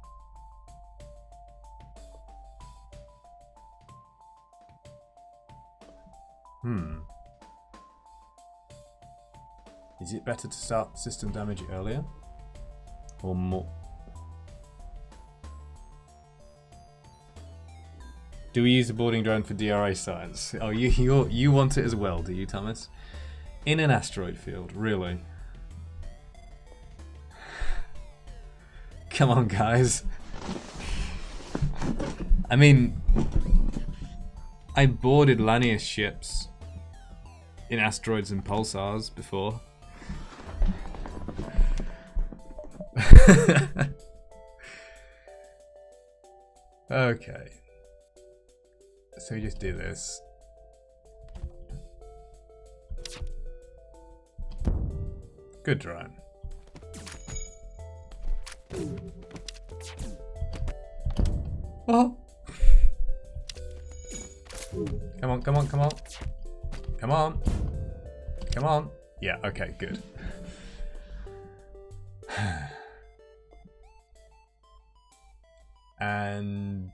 Is it better to start system damage earlier? Or more? Do we use the boarding drone for DRA science? Oh, you want it as well, do you, Thomas? In an asteroid field, really? Come on, guys. I mean, I boarded Lanius ships in asteroids and pulsars before. Okay. So we just do this. Good drone. Oh! Come on, come on, come on. Come on. Come on. Yeah, okay, good. And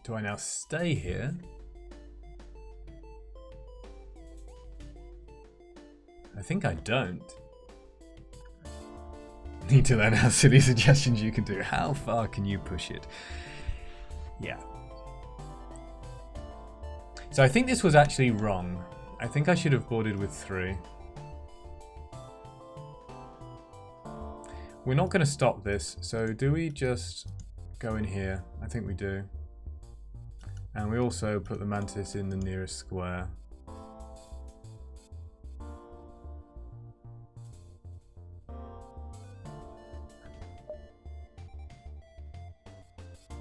do I now stay here? I think I don't. Need to learn how silly suggestions you can do. How far can you push it? Yeah. So I think this was actually wrong. I think I should have boarded with 3. We're not going to stop this, so do we just go in here? I think we do. And we also put the Mantis in the nearest square.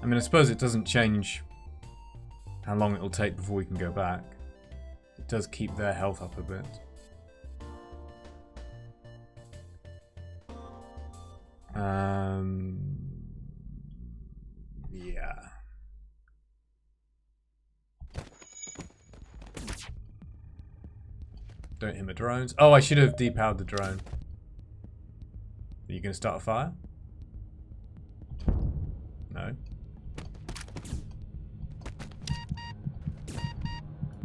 I mean, I suppose it doesn't change how long it'll take before we can go back. It does keep their health up a bit. Yeah. Don't hit my drones. Oh, I should have depowered the drone. Are you going to start a fire? No.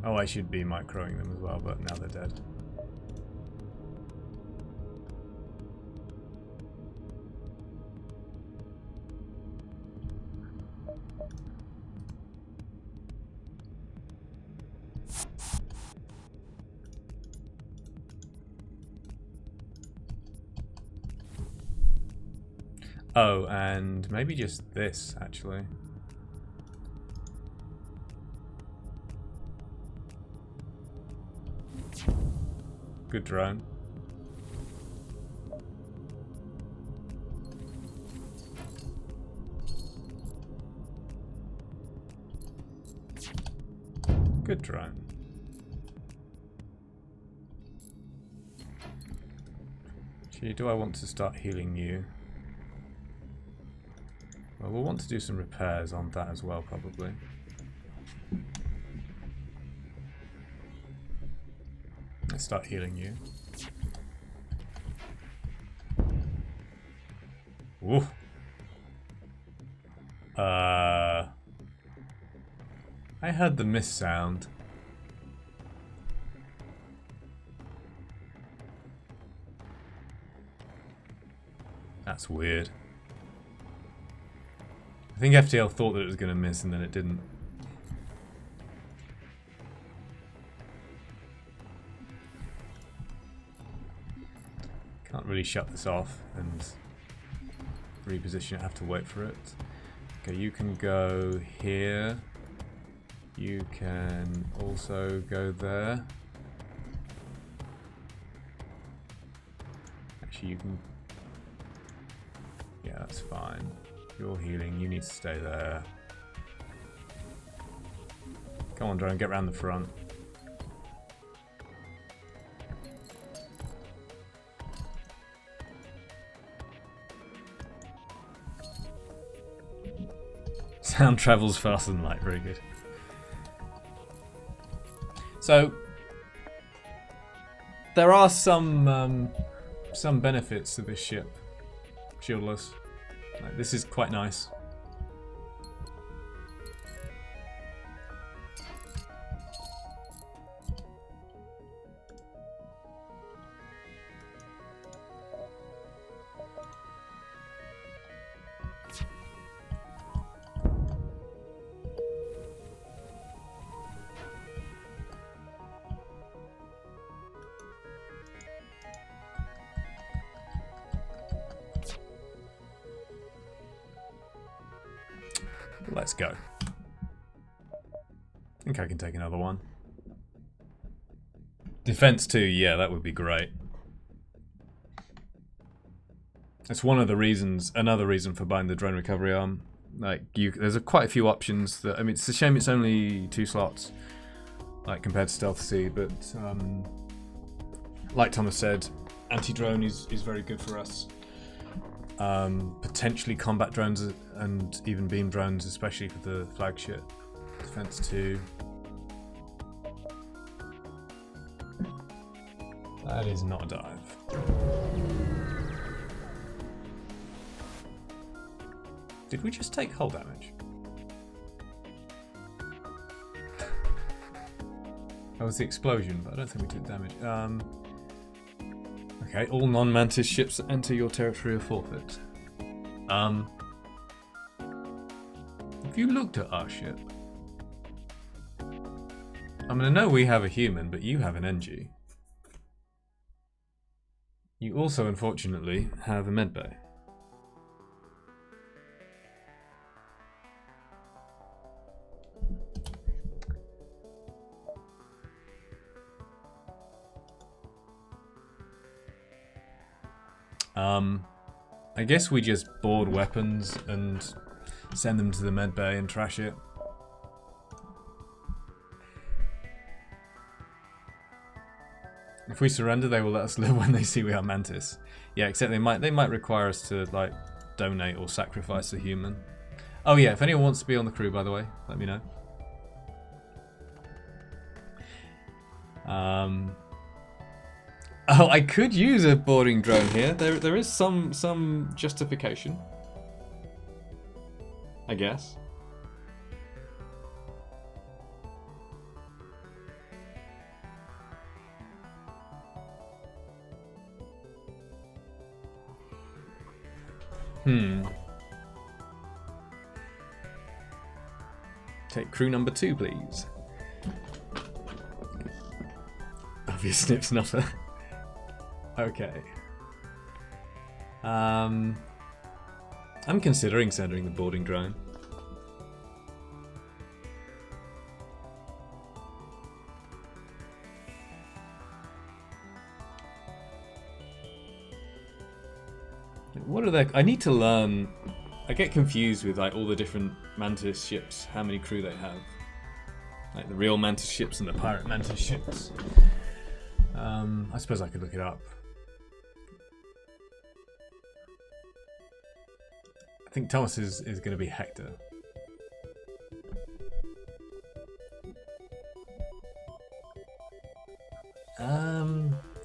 Oh, I should be microing them as well, but now they're dead. Oh, and maybe just this, actually. Good drone. Good drone. Gee, do I want to start healing you? Well, we'll want to do some repairs on that as well, probably. Let's start healing you. Ooh. I heard the miss sound. That's weird. I think FTL thought that it was going to miss and then it didn't. Can't really shut this off and reposition it, have to wait for it. Okay, you can go here. You can also go there. Actually, you can... Yeah, that's fine. You're healing, you need to stay there. Come on, drone, get round the front. Sound travels faster than light, very good. So, there are some benefits to this ship, shieldless. Like, this is quite nice. Let's go. I think I can take another one. Defense 2, yeah, that would be great. That's one of the reasons, another reason for buying the drone recovery arm. Like, there's quite a few options that, I mean, it's a shame it's only 2 slots, like, compared to Stealth C, but, like Thomas said, anti-drone is very good for us. Potentially combat drones and even beam drones, especially for the flagship. Defense 2. That is not a dive. Did we just take hull damage? That was the explosion, but I don't think we took damage. Okay, all non-Mantis ships that enter your territory are forfeit. Have you looked at our ship? I mean, I know we have a human, but you have an NG. You also, unfortunately, have a medbay. I guess we just board weapons and send them to the medbay and trash it. If we surrender, they will let us live when they see we are Mantis. Yeah, except they might require us to like donate or sacrifice a human. Oh yeah, if anyone wants to be on the crew, by the way, let me know. Oh, I could use a boarding drone here. There is some justification, I guess. Take crew number 2, please. Obvious snip snutter. Okay. I'm considering sending the boarding drone. What are they? I need to learn. I get confused with like all the different Mantis ships, how many crew they have. Like the real Mantis ships and the pirate Mantis ships. I suppose I could look it up. I think Thomas is going to be Hector.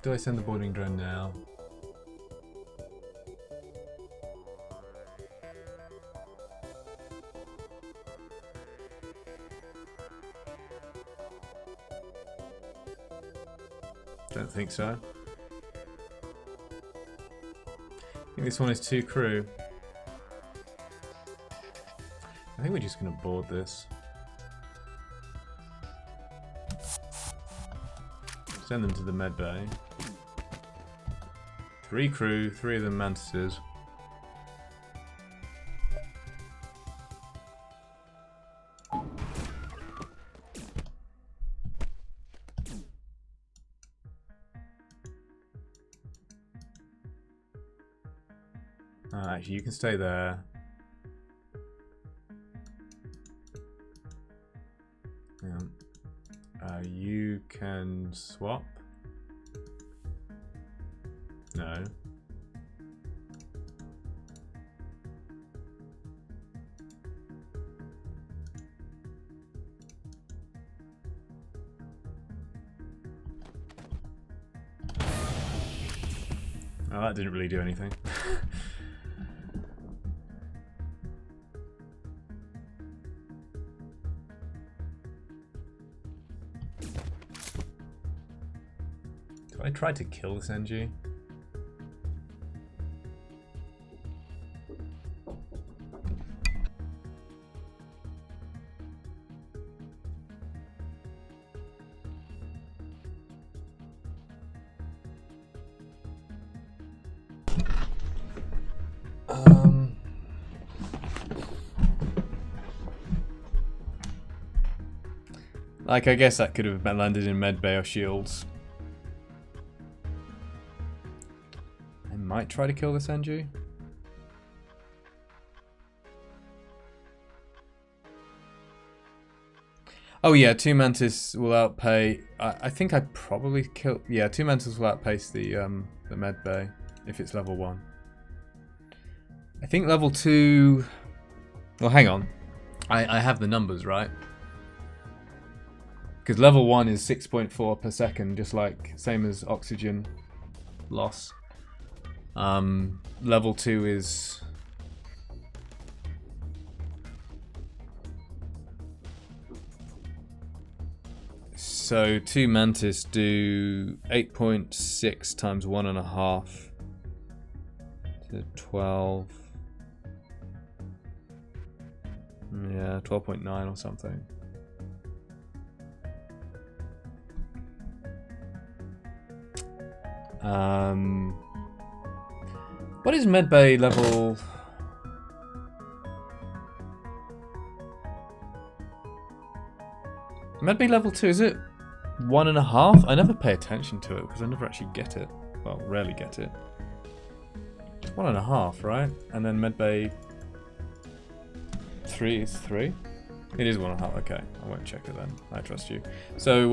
Do I send the boarding drone now? Don't think so. I think this one is 2 crew. I think we're just going to board this. Send them to the med bay. 3 crew, 3 of them mantises. Actually, you can stay there. You can swap. No. Oh, that didn't really do anything. Do I try to kill this NG? Like, I guess that could have landed in medbay or shields. I might try to kill this NG. Oh yeah, 2 Mantis will outpay. I think I probably kill. Yeah, 2 Mantis will outpace the medbay if it's level 1. I think level 2. Well, hang on. I have the numbers right. Because level 1 is 6.4 per second, just like same as oxygen loss. Level 2 is so 2 Mantis do 8.6 times 1.5 to 12. Yeah, 12.9 or something. What is medbay level? Medbay level 2, is it 1.5? I never pay attention to it because I never actually get it. Well, rarely get it. It's 1.5, right? And then medbay 3 is 3? It is 1.5, okay. I won't check it then. I trust you. So,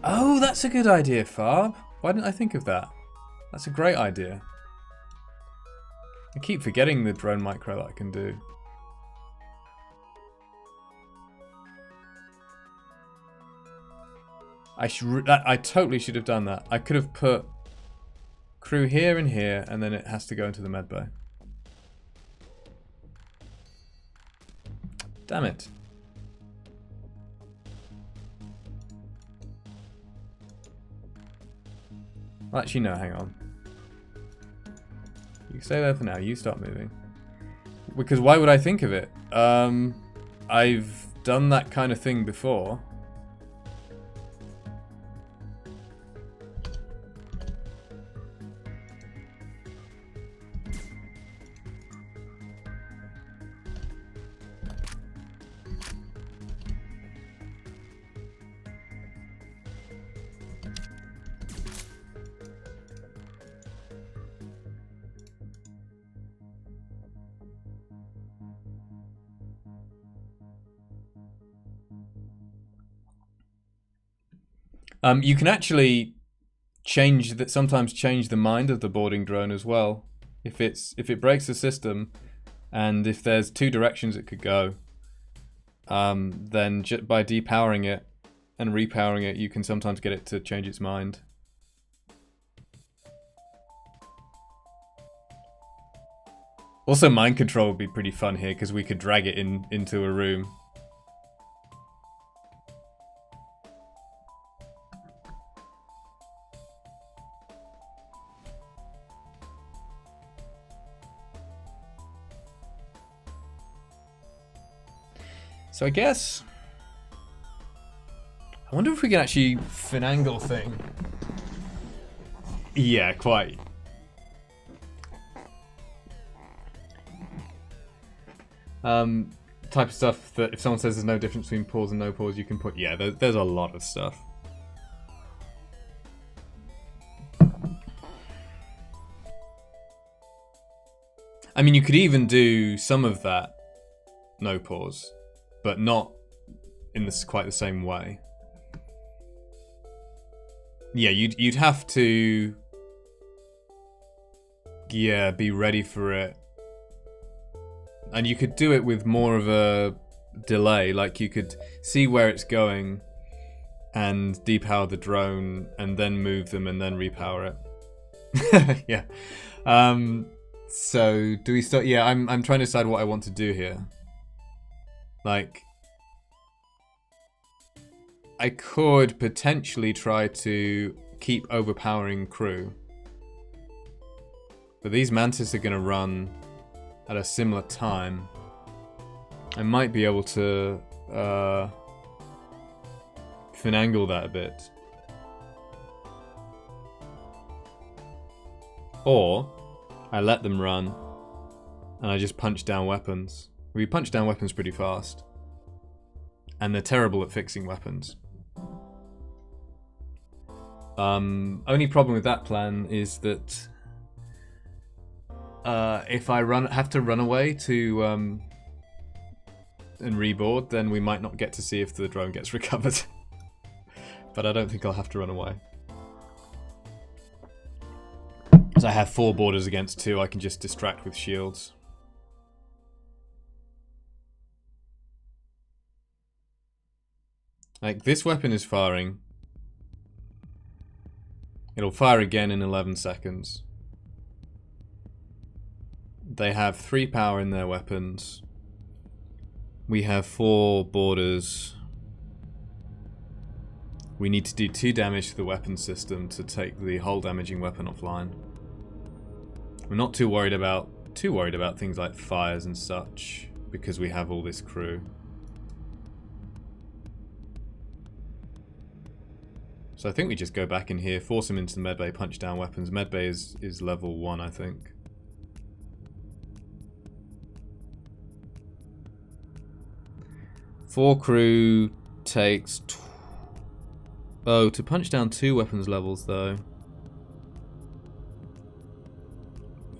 Oh, that's a good idea, Farb. Why didn't I think of that? That's a great idea. I keep forgetting the drone micro that I can do. I totally should have done that. I could have put crew here and here, and then it has to go into the med bay. Damn it. Well, actually, no, hang on. You stay there for now, you start moving. Because why would I think of it? I've done that kind of thing before. You can actually sometimes change the mind of the boarding drone as well. If it breaks the system, and if there's two directions it could go, then by depowering it and repowering it, you can sometimes get it to change its mind. Also, mind control would be pretty fun here because we could drag it into a room. So I guess... I wonder if we can actually finagle thing. Yeah, quite. Type of stuff that if someone says there's no difference between pause and no pause, you can put... Yeah, there's a lot of stuff. I mean, you could even do some of that no pause, but not in quite the same way. Yeah, you'd have to, yeah, be ready for it. And you could do it with more of a delay, like you could see where it's going and depower the drone and then move them and then repower it. Yeah. So do we start? Yeah, I'm trying to decide what I want to do here. Like, I could potentially try to keep overpowering crew. But these Mantis are going to run at a similar time. I might be able to finagle that a bit. Or I let them run and I just punch down weapons. We punch down weapons pretty fast. And they're terrible at fixing weapons. Only problem with that plan is that if I have to run away to and reboard, then we might not get to see if the drone gets recovered. But I don't think I'll have to run away. As I have 4 boarders against 2, I can just distract with shields. Like, this weapon is firing. It'll fire again in 11 seconds. They have 3 power in their weapons. We have 4 boarders. We need to do 2 damage to the weapon system to take the hull damaging weapon offline. We're not too worried about things like fires and such, because we have all this crew. So I think we just go back in here, force him into the medbay, punch down weapons. Medbay is level 1, I think. Four crew takes... Oh, to punch down 2 weapons levels though.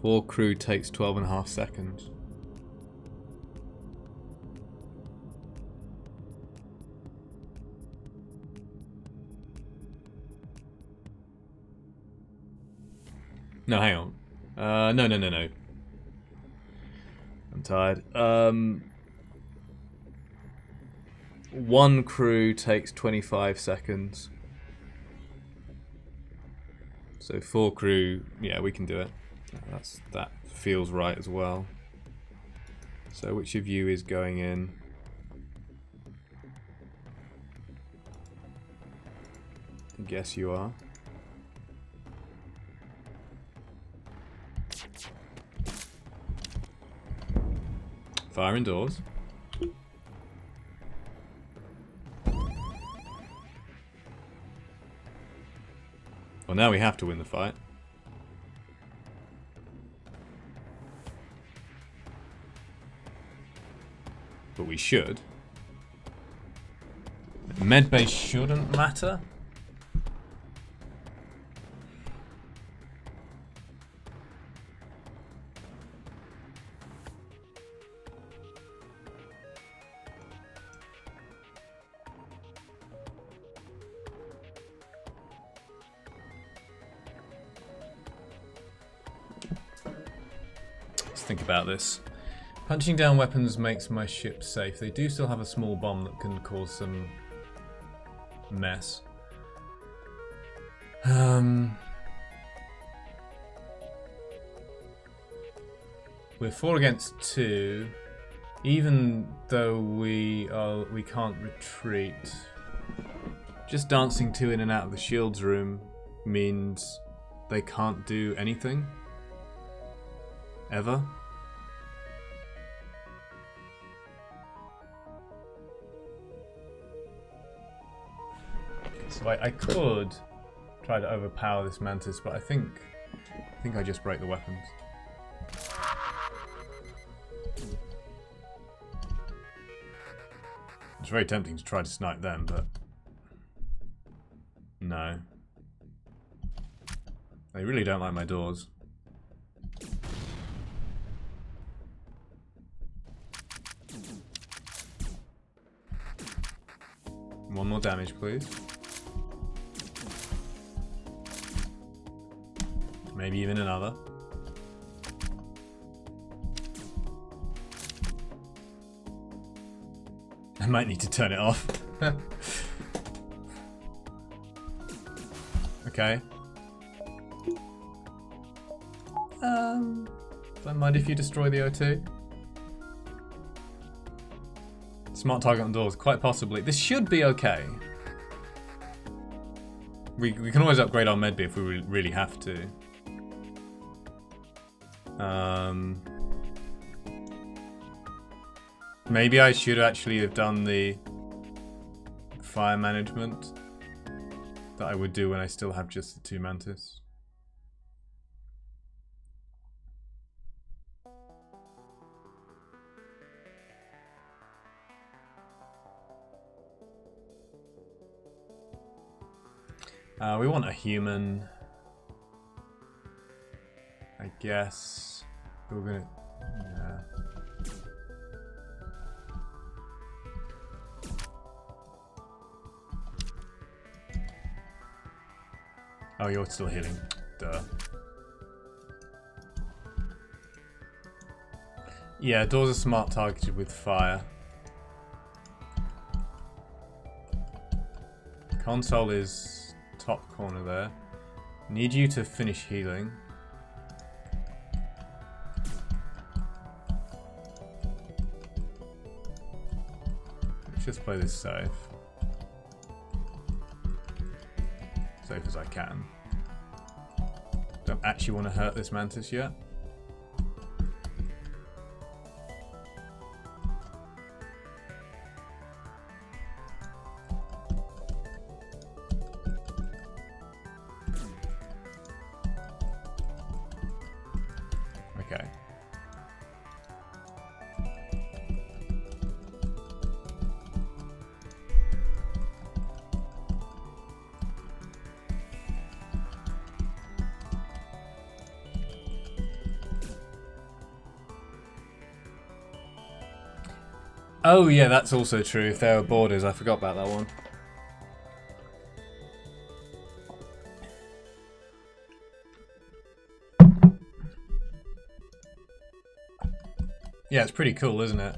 4 crew takes 12.5 seconds. No, hang on. No. I'm tired. One crew takes 25 seconds. So 4 crew, yeah, we can do it. That feels right as well. So which of you is going in? I guess you are. Fire indoors. Well, now we have to win the fight. But we should. Medbay shouldn't matter. Let's think about this. Punching down weapons makes my ship safe. They do still have a small bomb that can cause some mess. We're 4 against 2. Even though we can't retreat. Just dancing 2 in and out of the shields room means they can't do anything. Ever. So I could try to overpower this Mantis, but I think I just break the weapons. It's very tempting to try to snipe them, but no. They really don't like my doors. One more damage, please. Maybe even another. I might need to turn it off. Okay. Don't mind if you destroy the O2. Smart target on doors, quite possibly. This should be okay. We can always upgrade our Med B if we really have to. Maybe I should actually have done the fire management that I would do when I still have just the 2 Mantis. We want a human, I guess. We're gonna, yeah. Oh, you're still healing. Duh. Yeah, doors are smart targeted with fire. Console is top corner there. Need you to finish healing. Let's just play this safe. Safe as I can. Don't actually want to hurt this Mantis yet. Okay. Oh yeah, that's also true. If there are borders, I forgot about that one. Yeah, it's pretty cool, isn't it?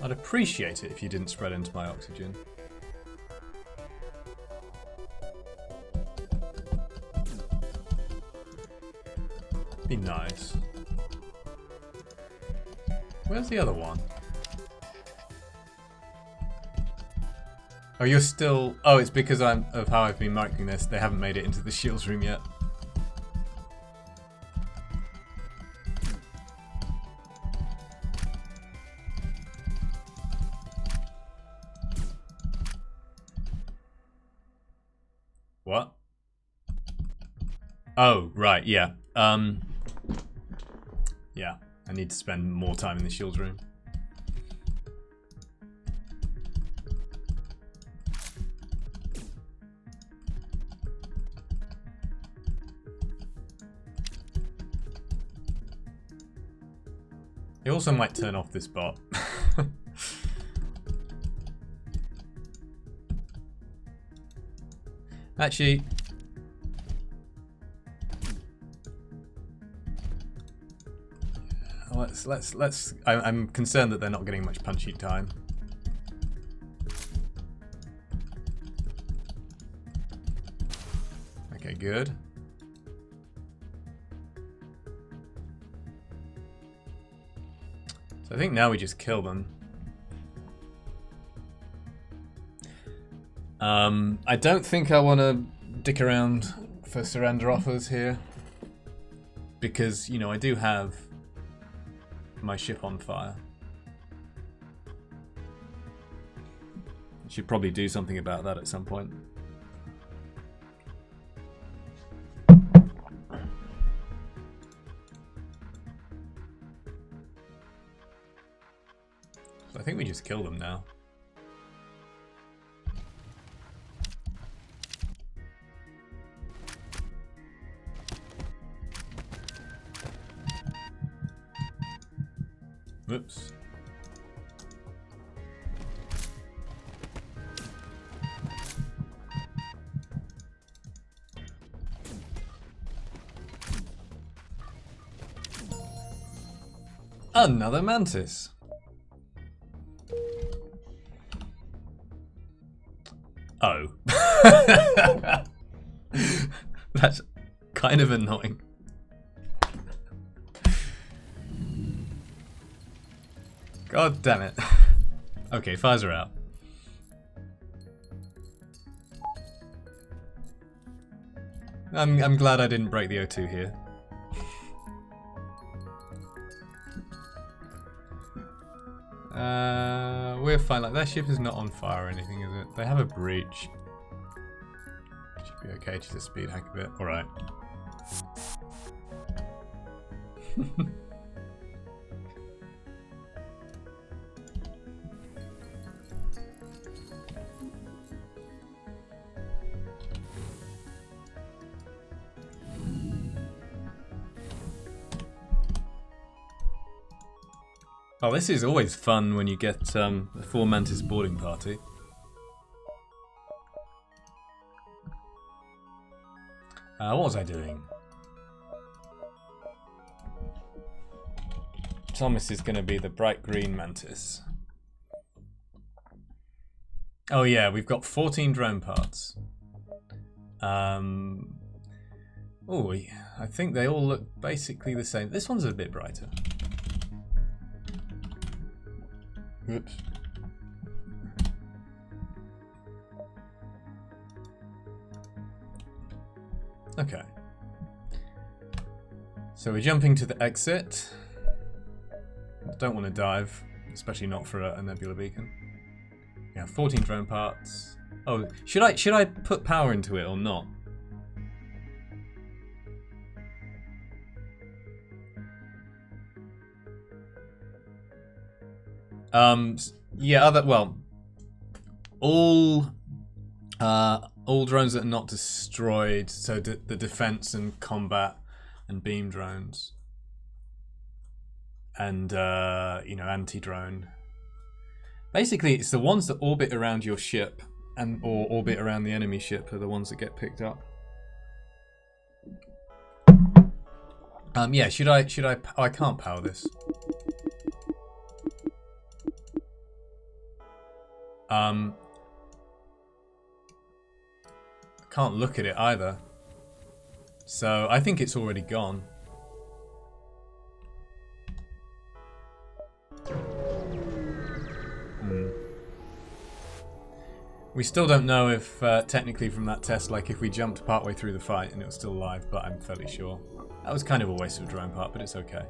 I'd appreciate it if you didn't spread into my oxygen. Be nice. Where's the other one? Oh, you're still... Oh, it's because of how I've been marking this. They haven't made it into the shields room yet. What? Oh, right, yeah. Yeah, I need to spend more time in the shields room. It also might turn off this bot. Actually, let's. I'm concerned that they're not getting much punchy time. Okay, good. So I think now we just kill them. I don't think I want to dick around for surrender offers here, because, you know, I do have my ship on fire. I should probably do something about that at some point. So I think we just kill them now. Whoops. Another mantis. Oh. That's kind of annoying. God damn it. Okay, fires are out. I'm glad I didn't break the O2 here. We're fine. Like, their ship is not on fire or anything, is it? They have a breach. Should be okay to just speed hack a bit. Alright. Oh, this is always fun when you get a 4 Mantis boarding party. What was I doing? Thomas is going to be the bright green Mantis. Oh yeah, we've got 14 drone parts. Oh, I think they all look basically the same. This one's a bit brighter. Oops. Okay. So we're jumping to the exit. Don't want to dive, especially not for a nebula beacon. Yeah, 14 drone parts. Oh, should I put power into it or not? Yeah, all drones that are not destroyed, so the defense and combat and beam drones, and you know, anti-drone. Basically, it's the ones that orbit around your ship or orbit around the enemy ship are the ones that get picked up. Yeah, should I? Oh, I can't power this. I can't look at it either. So I think it's already gone. We still don't know if, technically from that test, like if we jumped partway through the fight and it was still alive, but I'm fairly sure. That was kind of a waste of a drone part, but it's okay.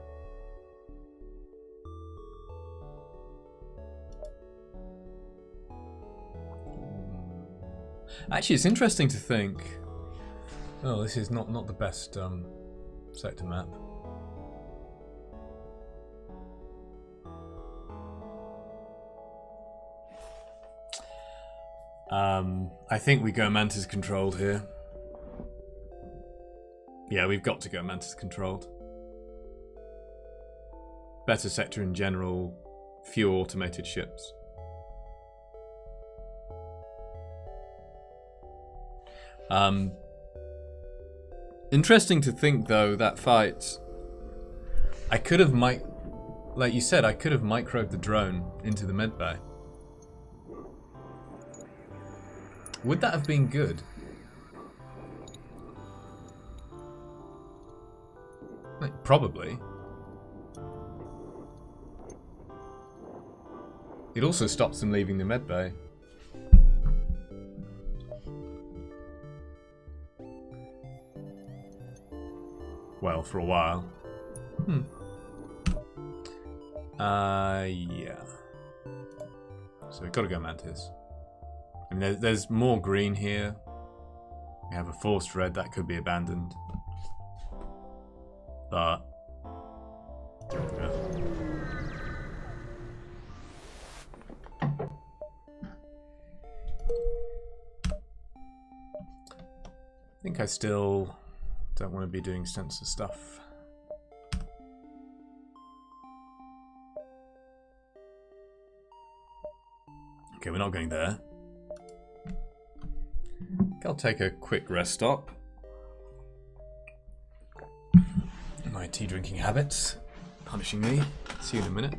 Actually, it's interesting to think... Oh, this is not the best sector map. I think we go Mantis controlled here. Yeah, we've got to go Mantis controlled. Better sector in general, fewer automated ships. Interesting to think though, that fight, I could have like you said, I could have microed the drone into the medbay. Would that have been good? Like, probably. It also stops them leaving the medbay. Well, for a while. Yeah. So we've got to go Mantis. I mean, there's more green here. We have a forced red that could be abandoned. But... yeah. I think I still don't want to be doing sensor stuff. Okay, we're not going there. I'll take a quick rest stop. My tea drinking habits punishing me. See you in a minute.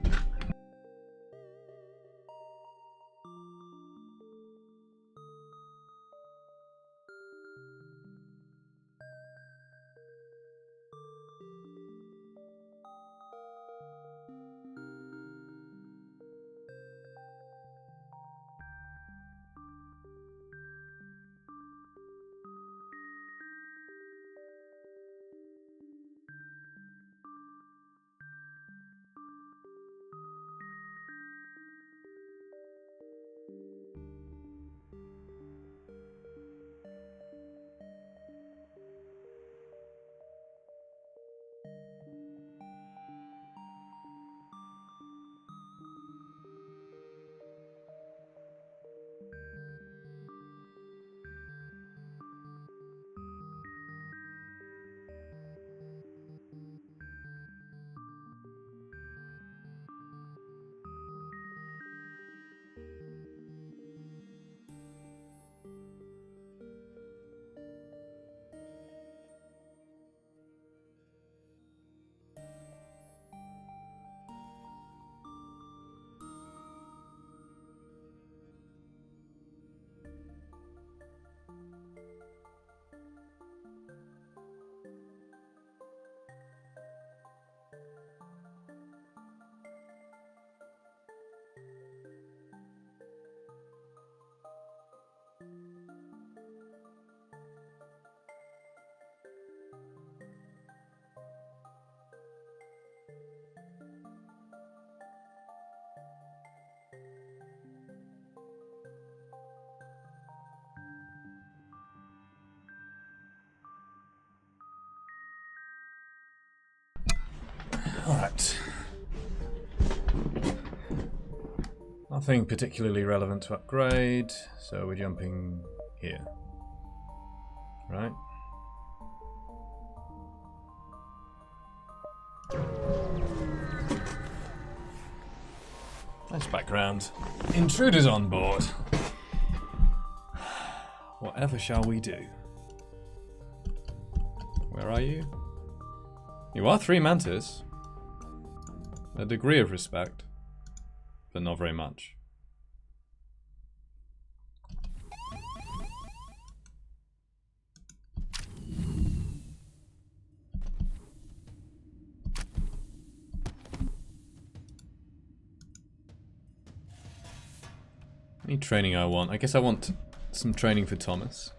Alright. Nothing particularly relevant to upgrade, so we're jumping here. Right? Nice background. Intruders on board. Whatever shall we do? Where are you? You are 3 mantis. A degree of respect, but not very much. Any training I want? I guess I want some training for Thomas.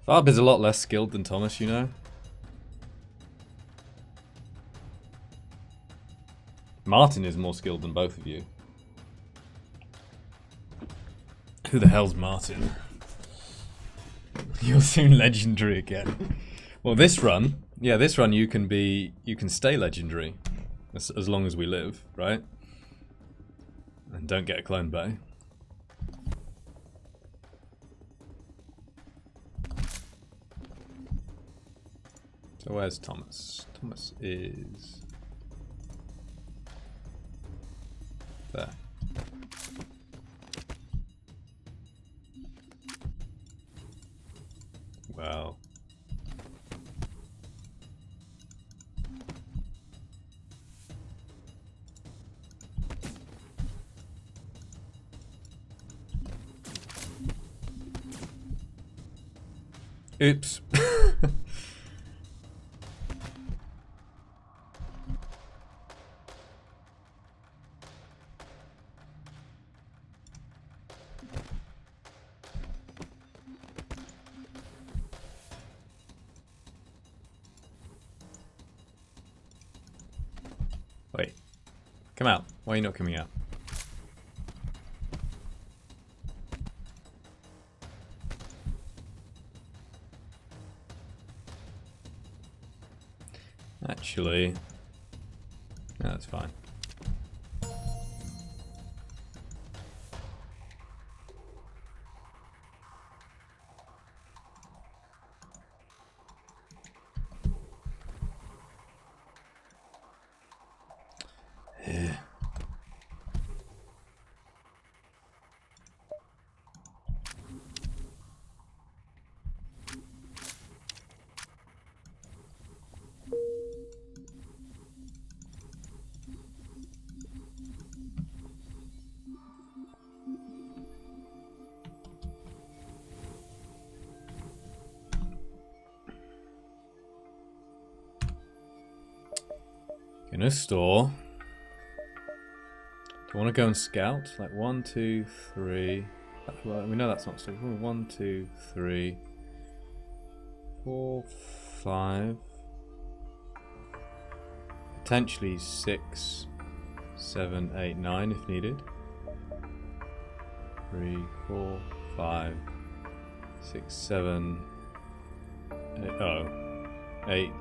Farb is a lot less skilled than Thomas, you know. Martin is more skilled than both of you. Who the hell's Martin? You're soon legendary again. Well, this run, yeah, this run you can stay legendary as long as we live, right? And don't get a clone bay. So where's Thomas? Thomas is there. Well. Oops. Wait. Come out. Why are you not coming out? Actually, no, that's fine. Yeah. In a store. Do I want to go and scout? Like 1, 2, 3. Well, we know that's not so. 1, 2, 3, 4, 5. Potentially 6, 7, 8, 9 if needed. 3, 4, 5, 6, 7, 8. Oh, 8.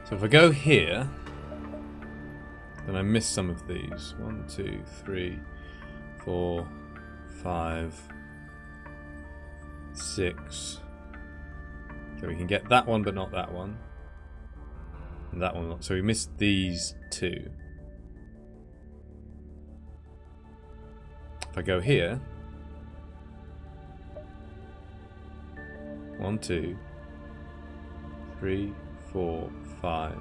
So if I go here, then I miss some of these. 1, 2, 3, 4, 5, 6. So we can get that one, but not that one. And that one. So we missed these 2. If I go here, 1, 2, 3, 4, 5,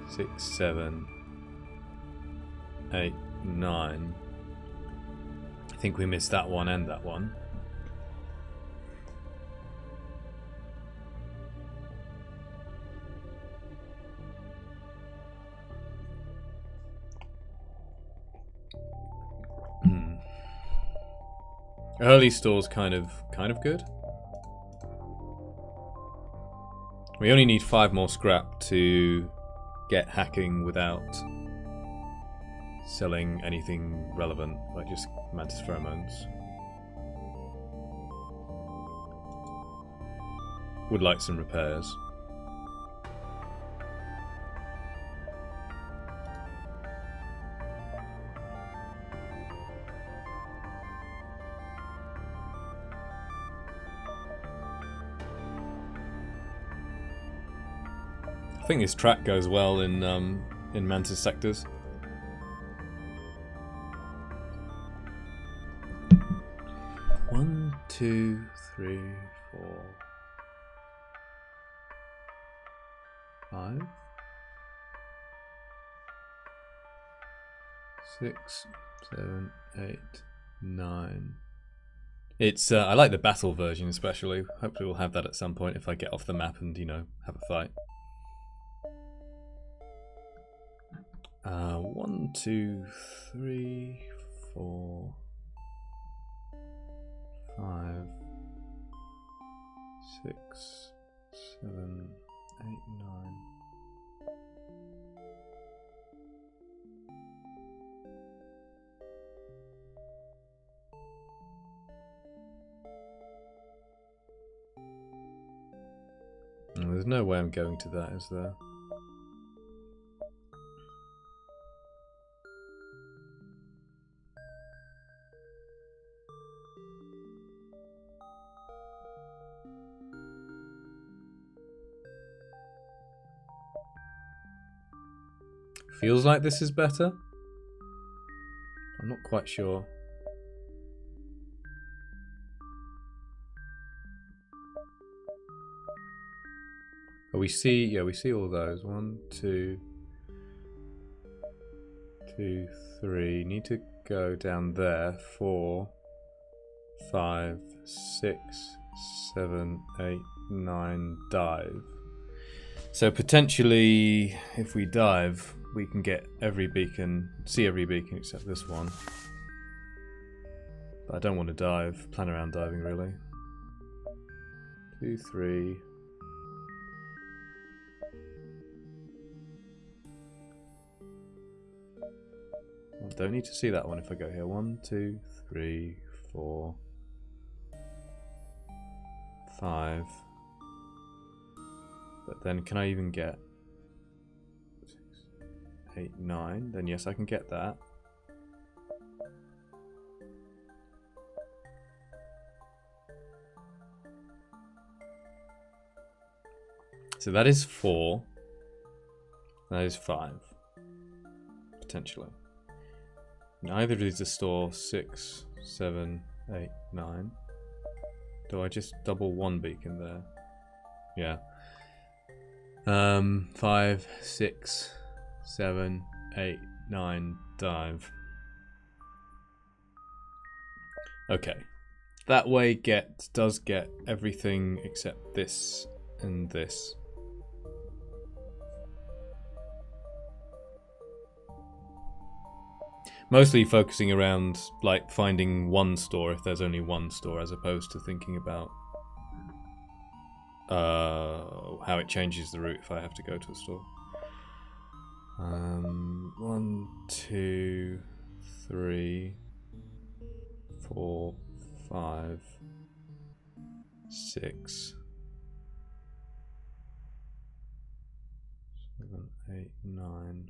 6, 7, 8, 9. I think we missed that one and that one. Early store's kind of good. We only need 5 more scrap to get hacking without selling anything relevant, like just Mantis pheromones. would like some repairs. I think this track goes well in Mantis sectors. One, two, three, four, 5, 6, 7, 8, 9. It's I like the battle version especially. Hopefully we'll have that at some point if I get off the map and, you know, have a fight. 1, 2, 3, 4, 5, 6, 7, 8, 9. There's no way I'm going to that, is there? Feels like this is better. I'm not quite sure. Oh, we see all those. 1, 2, 2, 3. Need to go down there. 4, 5, 6, 7, 8, 9. Dive. So potentially, if we dive, we can get every beacon, see every beacon except this one. But I don't want to dive, plan around diving really. 2, 3. I don't need to see that one if I go here. 1, 2, 3, 4, 5. But then can I even get 6, 8, 9? Then yes, I can get that. So that is 4. That is 5. Potentially. Neither of these to store 6, 7, 8, 9. Do I just double one beacon there? Yeah. 5, 6, 7, 8, 9, dive. Okay. That way does get everything except this and this. Mostly focusing around like finding one store if there's only one store, as opposed to thinking about how it changes the route if I have to go to a store. 1, 2, 3, 4, 5, 6, 7, 8, 9.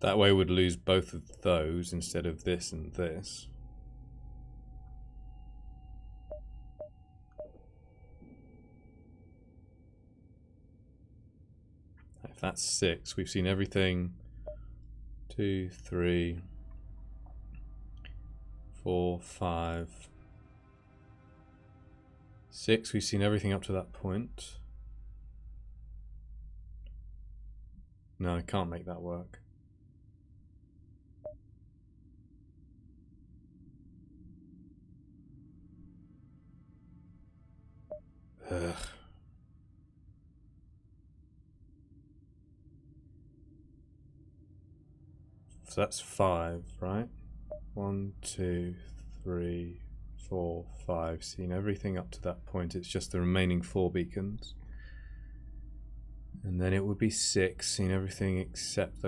That way would lose both of those instead of this and this. If that's 6, we've seen everything. 2, 3, 4, 5, 6. We've seen everything up to that point. No, I can't make that work. Ugh. So that's 5, right? 1, 2, 3, 4, 5. Seen everything up to that point. It's just the remaining 4 beacons. And then it would be 6. Seen everything except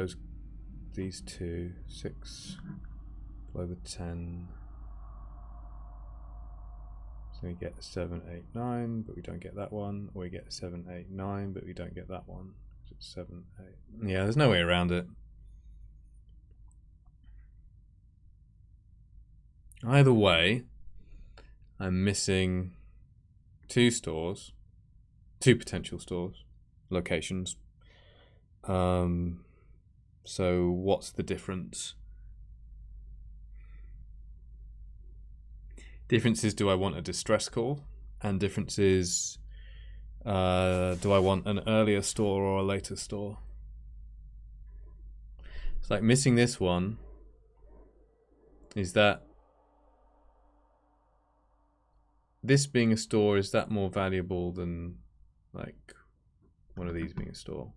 these 2. 6 below the 10. So we get 7, 8, 9, but we don't get that one. Or we get 7, 8, 9, but we don't get that one. So it's 7, 8. Yeah, there's no way around it. Either way, I'm missing 2 stores, 2 potential stores, locations. So what's the difference? Difference is, do I want a distress call? And difference is, do I want an earlier store or a later store? It's like missing this one. Is that this being a store, is that more valuable than like one of these being a store?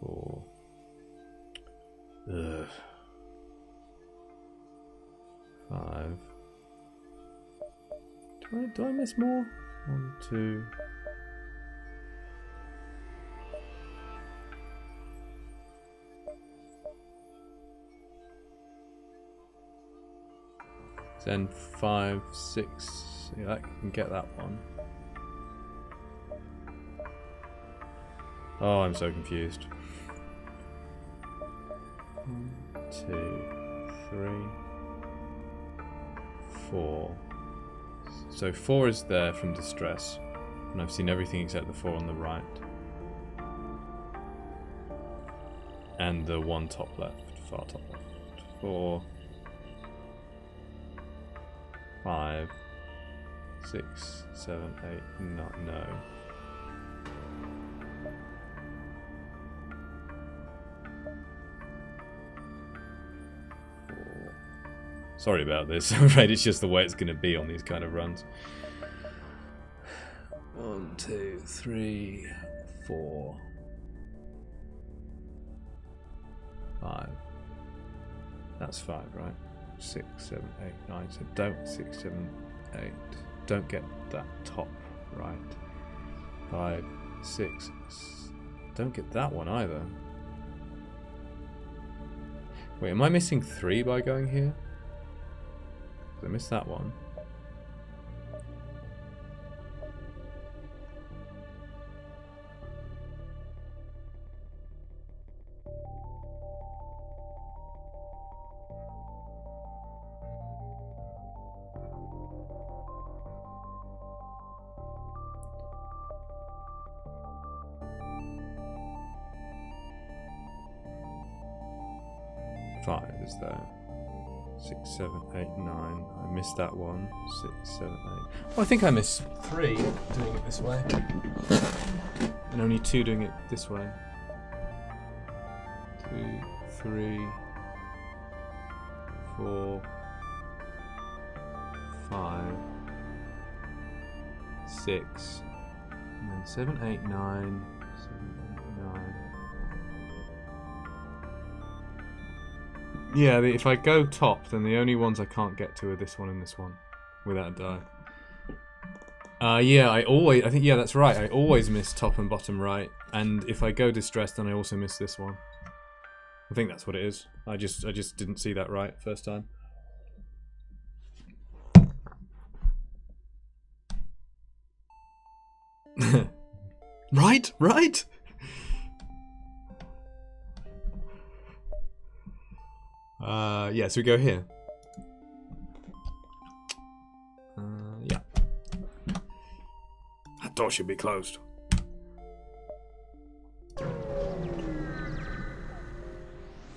Four. Ugh. 5. Do I miss more? 1, 2. Then 5, 6. Yeah, I can get that one. Oh, I'm so confused. 1, 2, 3, 4. So 4 is there from distress, and I've seen everything except the 4 on the right. And the 1 top left, far top left. 4, 5, 6, 7, 8, no. Sorry about this. I'm afraid it's just the way it's going to be on these kind of runs. 1, 2, 3, 4, 5. That's 5, right? 6, 7, 8, 9. So don't 6, 7, 8. Don't get that top right. 5, 6. Don't get that one either. Wait, am I missing 3 by going here? I missed that one. Five is there. 6, 7, 8, 9. I missed that one. 6, 7, 8. Well, I think I missed 3 doing it this way. And only 2 doing it this way. 2, 3, 4, 5, 6, and then 7, 8, 9. 7, 8, 9. Yeah, if I go top, then the only ones I can't get to are this one and this one, without a die. Yeah, I think, yeah, that's right. I always miss top and bottom right, and if I go distressed, then I also miss this one. I think that's what it is. I just didn't see that right first time. Right. Yeah, so we go here. Yeah. That door should be closed.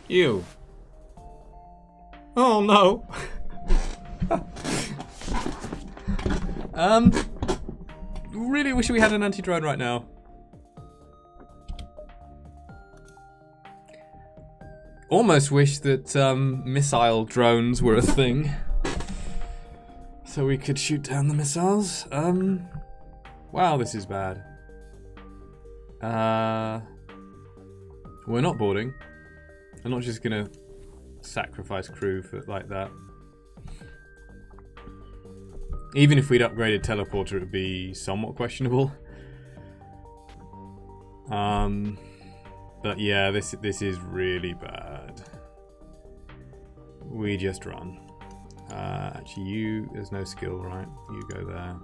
You. Oh no. Really wish we had an anti-drone right now. almost wish that missile drones were a thing. So we could shoot down the missiles. Wow, this is bad. We're not boarding. I'm not just gonna sacrifice crew for like that. Even if we'd upgraded teleporter, it would be somewhat questionable. But yeah, this is really bad. We just run. Actually, there's no skill, right? You go there.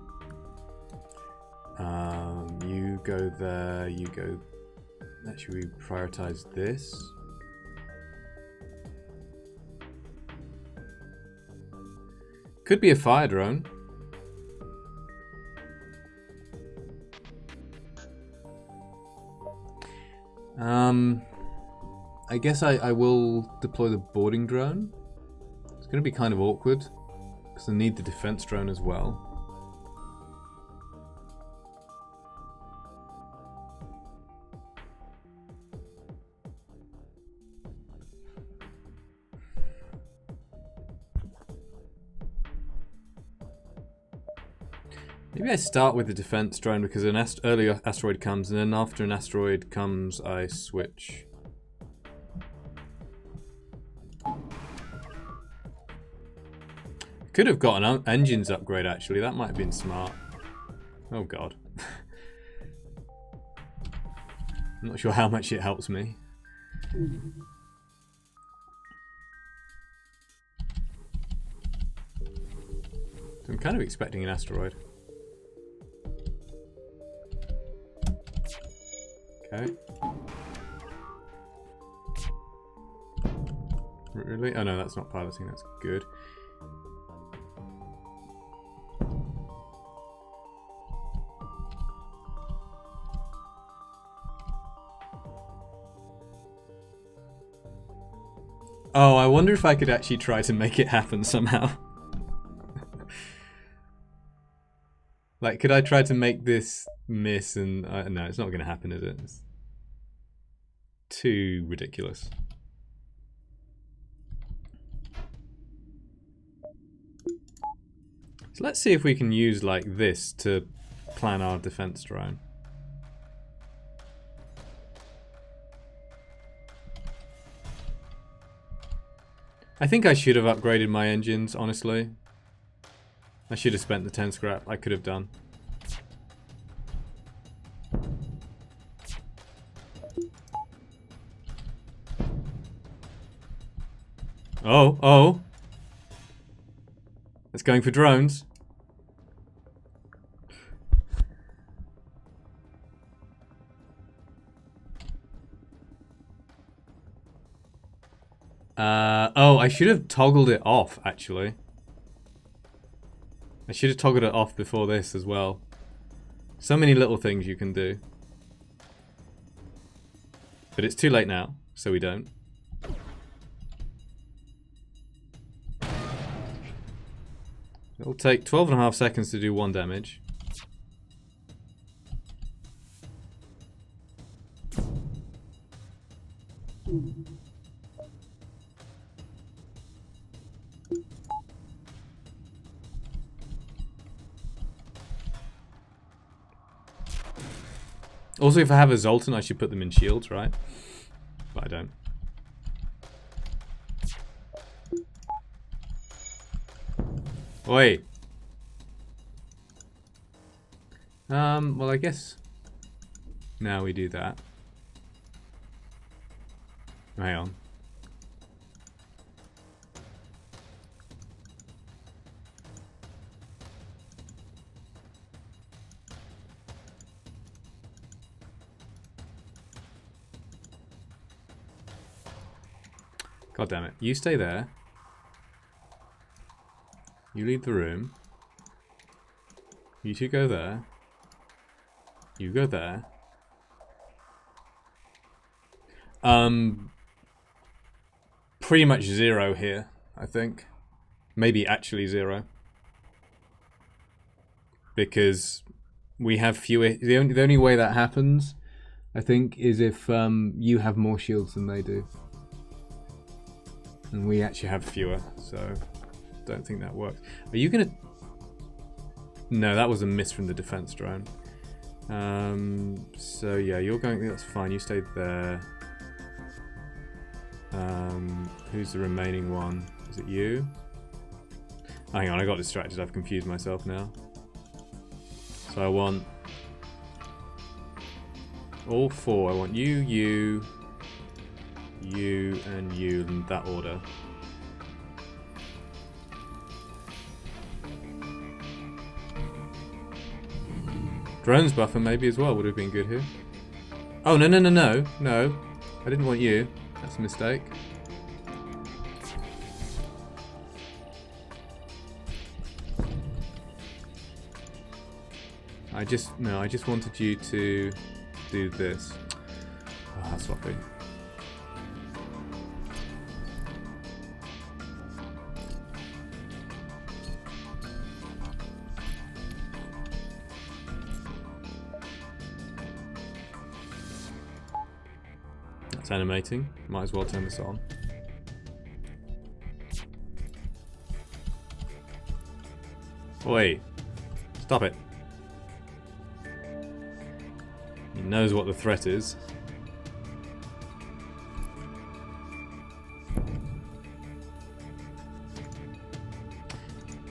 You go there. You go. Actually, we prioritize this. Could be a fire drone. I guess I will deploy the boarding drone. It's going to be kind of awkward because I need the defense drone as well. Maybe I start with the defense drone because an early asteroid comes, and then after an asteroid comes, I switch. Could have got an engines upgrade actually, that might have been smart. Oh god. I'm not sure how much it helps me. So I'm kind of expecting an asteroid. Okay. Really? Oh no, that's not piloting, that's good. Oh, I wonder if I could actually try to make it happen somehow. Like, could I try to make this miss and... no, it's not going to happen, is it? It's too ridiculous. So let's see if we can use, like, this to plan our defense drone. I think I should have upgraded my engines, honestly. I should have spent the 10 scrap. I could have done. Oh, oh. It's going for drones. Oh, I should have toggled it off, actually. I should have toggled it off before this as well. So many little things you can do. But it's too late now, so we don't. It'll take 12.5 seconds to do 1 damage. Also, if I have a Zoltan, I should put them in shields, right? But I don't. Oi! Well, I guess now we do that. Hang on. God damn it. You stay there. You leave the room. You two go there. You go there. Pretty much 0 here, I think. Maybe actually 0. Because we have fewer... The only way that happens, I think, is if you have more shields than they do. And we actually have fewer, so don't think that works. Are you gonna... No, that was a miss from the defense drone. So yeah, you're going... That's fine, you stayed there. Who's the remaining one? Is it you? Oh, hang on, I got distracted. I've confused myself now. So I want... all four. I want you, you, you, and you in that order. Drones buffer maybe as well would have been good here. Oh, no, no, no, no. No. I didn't want you. That's a mistake. I just wanted you to do this. Ah, oh, sloppy. That's animating. Might as well turn this on. Oi! Stop it. He knows what the threat is. I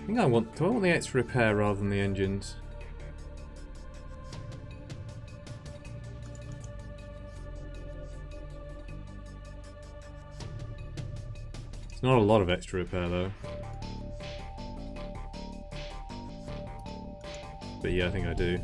think I want... Do I want the extra repair rather than the engines? It's not a lot of extra repair though. But yeah, I think I do.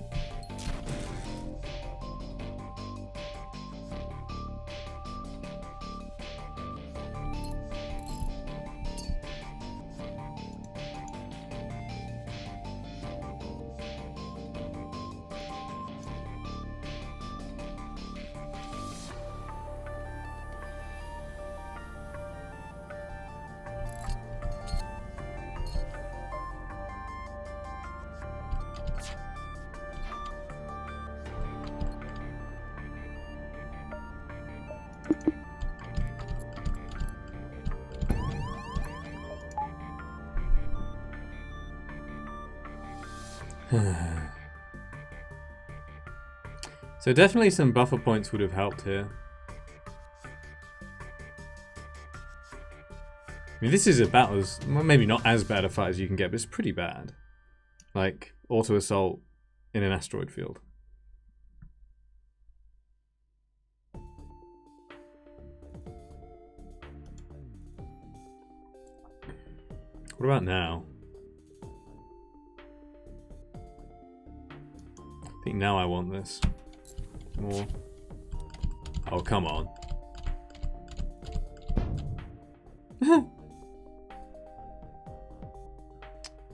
So definitely some buffer points would have helped here. I mean, this is about as, well, maybe not as bad a fight as you can get, but it's pretty bad. Like, auto assault in an asteroid field. What about now? I think now I want this. More. Oh, come on.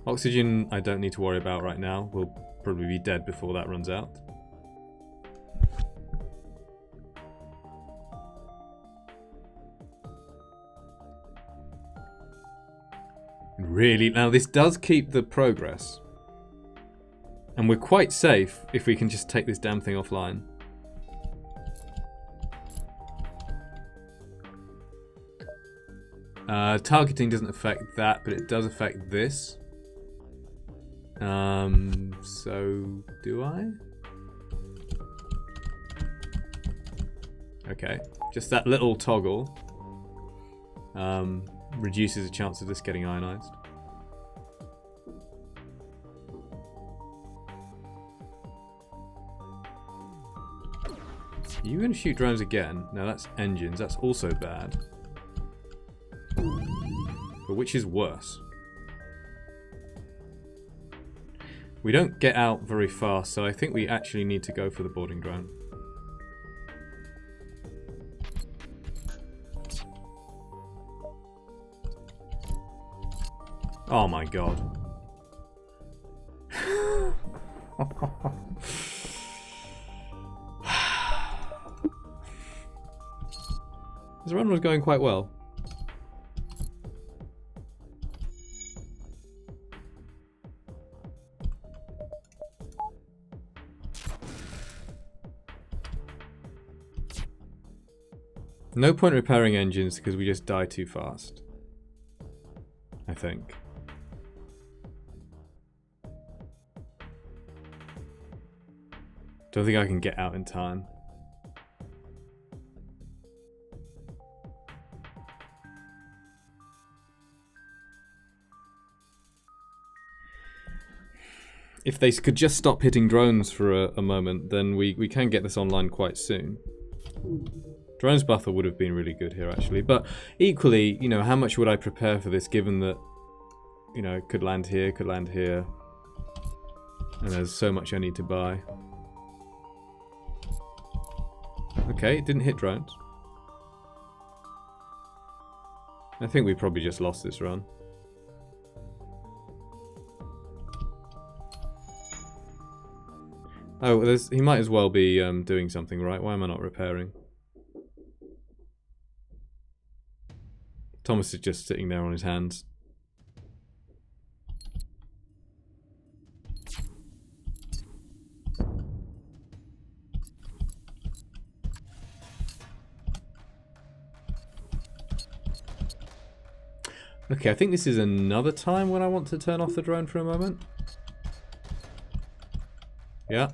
Oxygen I don't need to worry about right now. We'll probably be dead before that runs out. Really? Now this does keep the progress. And we're quite safe if we can just take this damn thing offline. Targeting doesn't affect that, but it does affect this. So do I? Okay, just that little toggle reduces the chance of this getting ionized. Are you going to shoot drones again? No, that's engines. That's also bad. But which is worse? We don't get out very fast, so I think we actually need to go for the boarding drone. Oh my god. This run was going quite well. No point repairing engines because we just die too fast. think. Don't think I can get out in time. If they could just stop hitting drones for a moment, then we can get this online quite soon. Drones buffer would have been really good here, actually. But equally, you know, how much would I prepare for this, given that, you know, it could land here, and there's so much I need to buy. Okay, it didn't hit drones. I think we probably just lost this run. Oh, he might as well be doing something, right? Why am I not repairing? Thomas is just sitting there on his hands. Okay, I think this is another time when I want to turn off the drone for a moment. Yeah.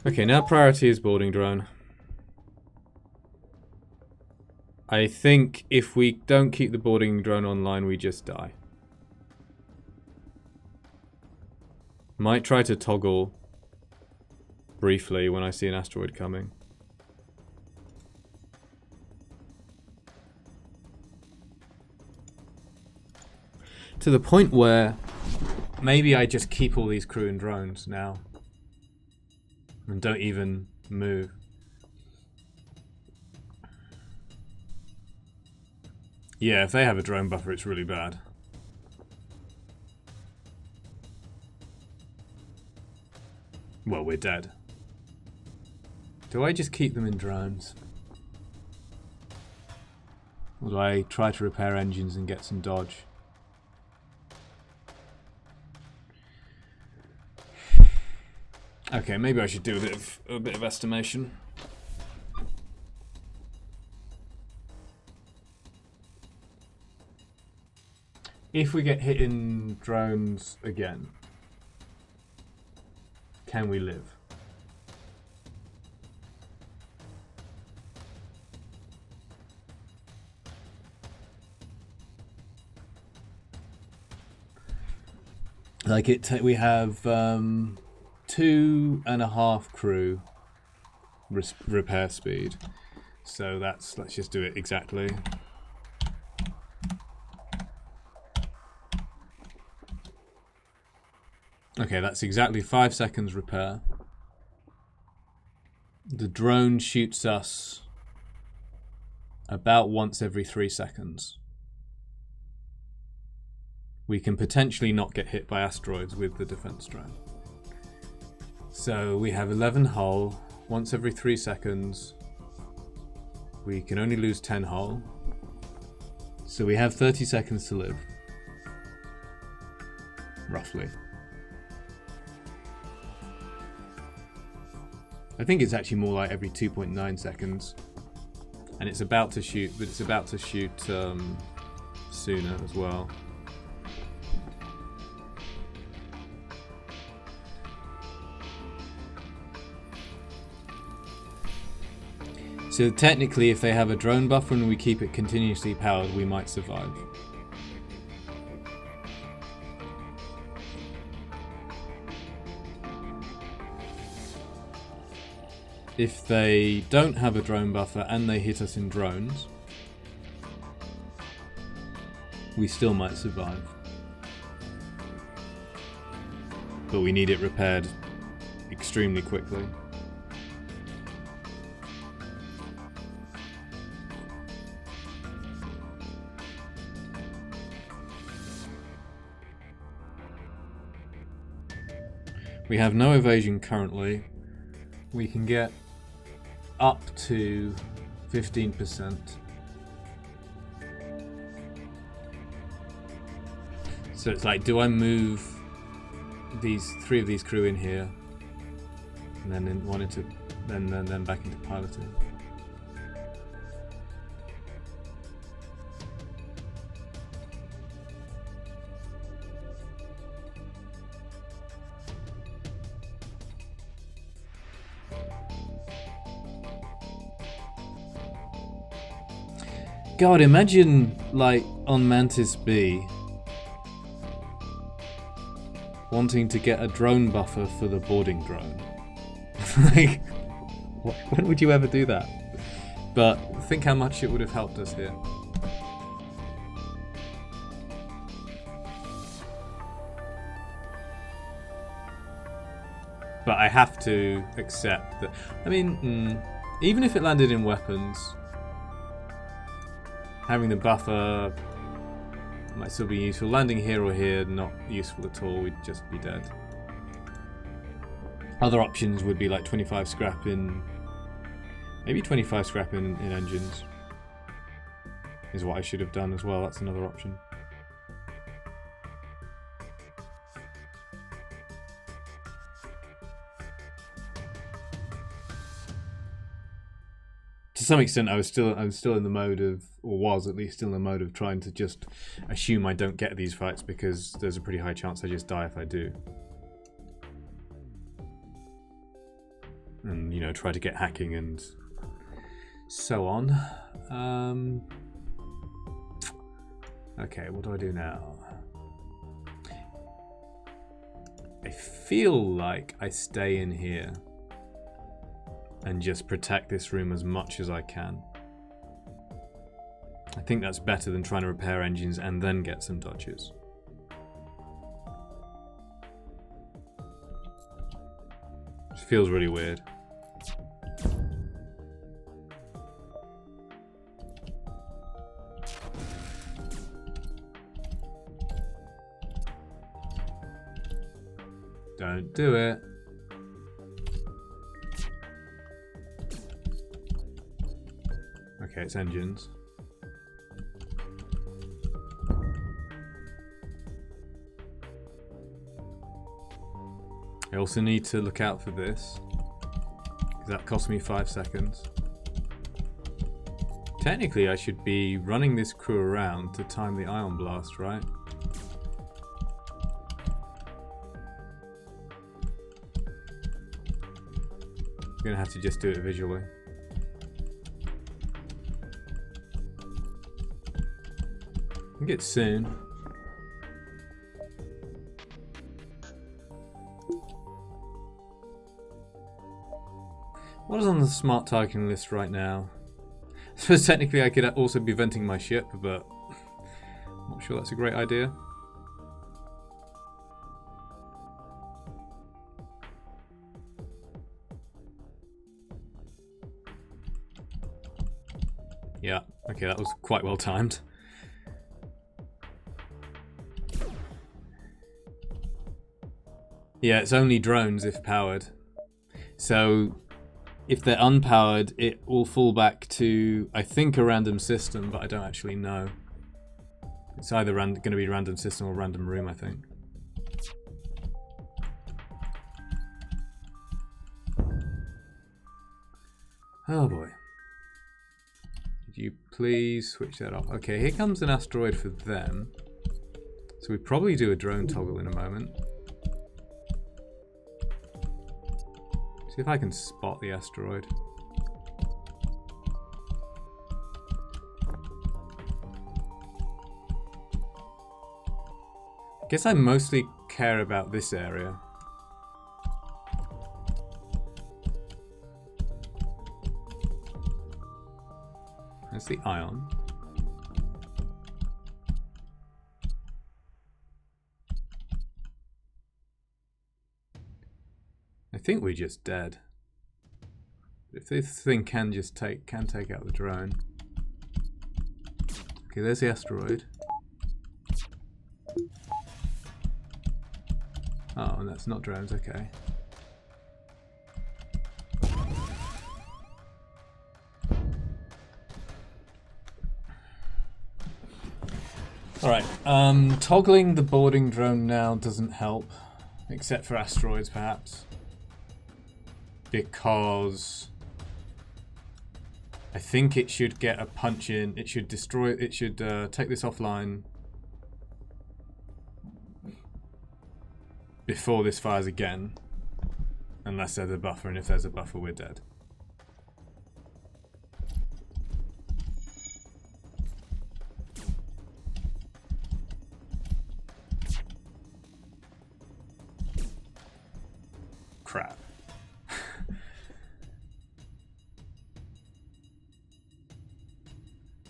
Okay, now priority is boarding drone. I think if we don't keep the boarding drone online, we just die. Might try to toggle briefly when I see an asteroid coming. To the point where maybe I just keep all these crew and drones now. And don't even move. Yeah, if they have a drone buffer, it's really bad. Well, we're dead. Do I just keep them in drones? Or do I try to repair engines and get some dodge? Okay, maybe I should do a bit of estimation. If we get hit in drones again, can we live? Like we have 2.5 crew repair speed, so let's just do it exactly. Okay, that's exactly 5 seconds repair. The drone shoots us about once every 3 seconds. We can potentially not get hit by asteroids with the defense drone. So we have 11 hull, once every 3 seconds. We can only lose 10 hull. So we have 30 seconds to live. Roughly. I think it's actually more like every 2.9 seconds. And it's about to shoot, but it's about to shoot sooner as well. So technically, if they have a drone buffer and we keep it continuously powered, we might survive. If they don't have a drone buffer and they hit us in drones, we still might survive. But we need it repaired extremely quickly. We have no evasion currently. We can get up to 15%. So it's like, do I move three of these crew in here, and then one into then back into piloting. God, imagine, like, on Mantis B, wanting to get a drone buffer for the boarding drone. Like, when would you ever do that? But think how much it would have helped us here. But I have to accept that, I mean, even if it landed in weapons, having the buffer might still be useful. Landing here or here, not useful at all, we'd just be dead. Other options would be like 25 scrap in... Maybe 25 scrap in engines is what I should have done as well. That's another option. To some extent, I was still in the mode of, or was at least still in the mode of trying to just assume I don't get these fights because there's a pretty high chance I just die if I do. And, you know, try to get hacking and so on. Okay, what do I do now? I feel like I stay in here and just protect this room as much as I can. I think that's better than trying to repair engines and then get some dodges. It feels really weird. Don't do it. Okay, it's engines. I also need to look out for this, because that cost me 5 seconds. Technically, I should be running this crew around to time the ion blast, right? I'm gonna have to just do it visually. I think it's soon. What is on the smart targeting list right now? I suppose technically I could also be venting my ship, but I'm not sure that's a great idea. Yeah, okay, that was quite well timed. Yeah, it's only drones if powered. So if they're unpowered, it will fall back to, I think, a random system, but I don't actually know. It's either going to be random system or random room, I think. Oh boy. Could you please switch that off? Okay, here comes an asteroid for them. So we probably do a drone toggle in a moment. See if I can spot the asteroid. Guess I mostly care about this area. That's the ion. I think we're just dead. If this thing can take out the drone. Okay, there's the asteroid. Oh, and that's not drones, okay. Alright, toggling the boarding drone now doesn't help. Except for asteroids, perhaps. Because I think it should get a punch in. It should destroy. It should take this offline before this fires again. Unless there's a buffer, and if there's a buffer, we're dead. Crap.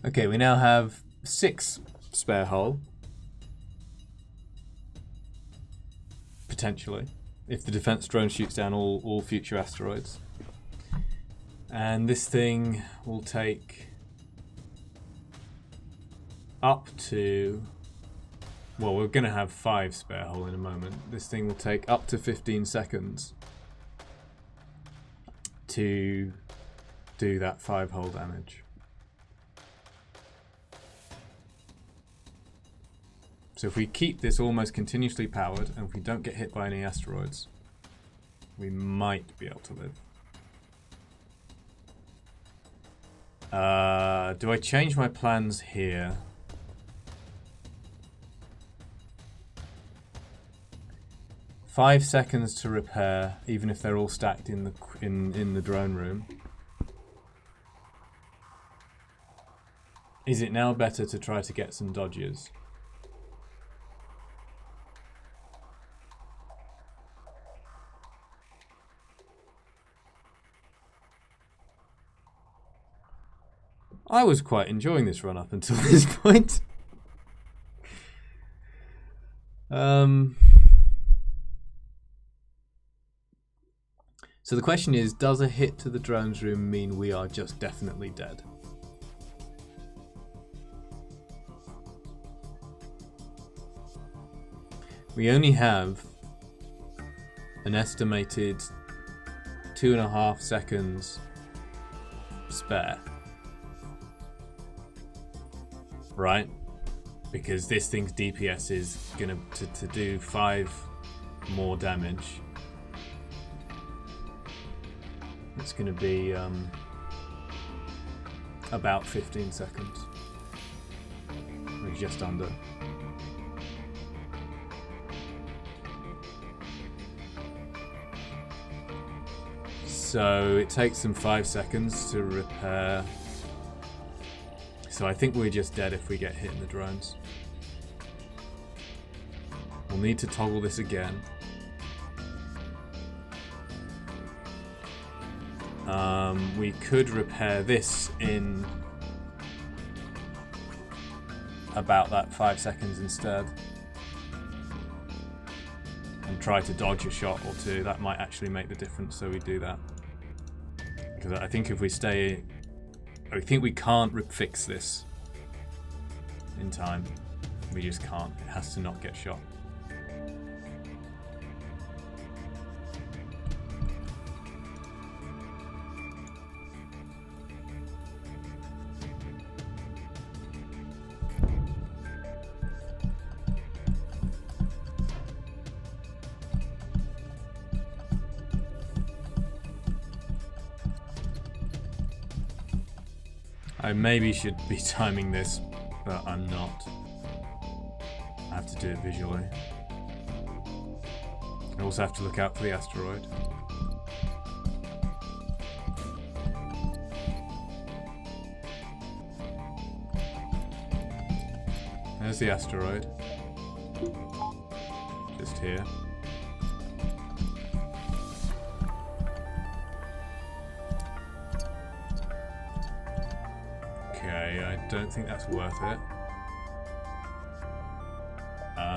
Okay, we now have 6 spare hull. Potentially. If the defense drone shoots down all future asteroids. And this thing will take up to... Well, we're going to have 5 spare hull in a moment. This thing will take up to 15 seconds to do that 5 hull damage. So if we keep this almost continuously powered, and if we don't get hit by any asteroids, we might be able to live. Do I change my plans here? Five seconds to repair, even if they're all stacked in the drone room. Is it now better to try to get some dodges? I was quite enjoying this run up until this point. So the question is, does a hit to the drones room mean we are just definitely dead? We only have an estimated 2.5 seconds spare. Right? Because this thing's DPS is gonna to do 5 more damage. It's gonna be about 15 seconds. Or just under. So it takes them 5 seconds to repair. So I think we're just dead if we get hit in the drones. We'll need to toggle this again. We could repair this in about that 5 seconds instead. And try to dodge a shot or two. That might actually make the difference, so we do that. Because I think if we stay... I think we can't fix this in time. We just can't. It has to not get shot. I maybe should be timing this, but I'm not. I have to do it visually. I also have to look out for the asteroid. There's the asteroid. Just here. I don't think that's worth it.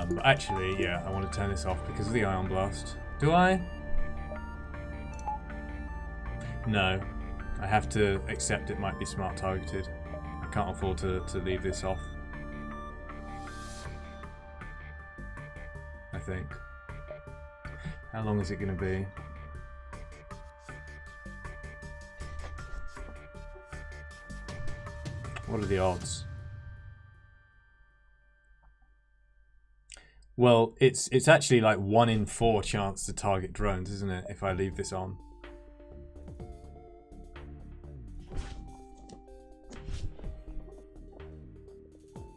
But actually, yeah, I want to turn this off because of the ion blast. Do I? No. I have to accept it might be smart targeted. I can't afford to leave this off. I think. How long is it going to be? What are the odds? Well, it's actually like 1 in 4 chance to target drones, isn't it, if I leave this on?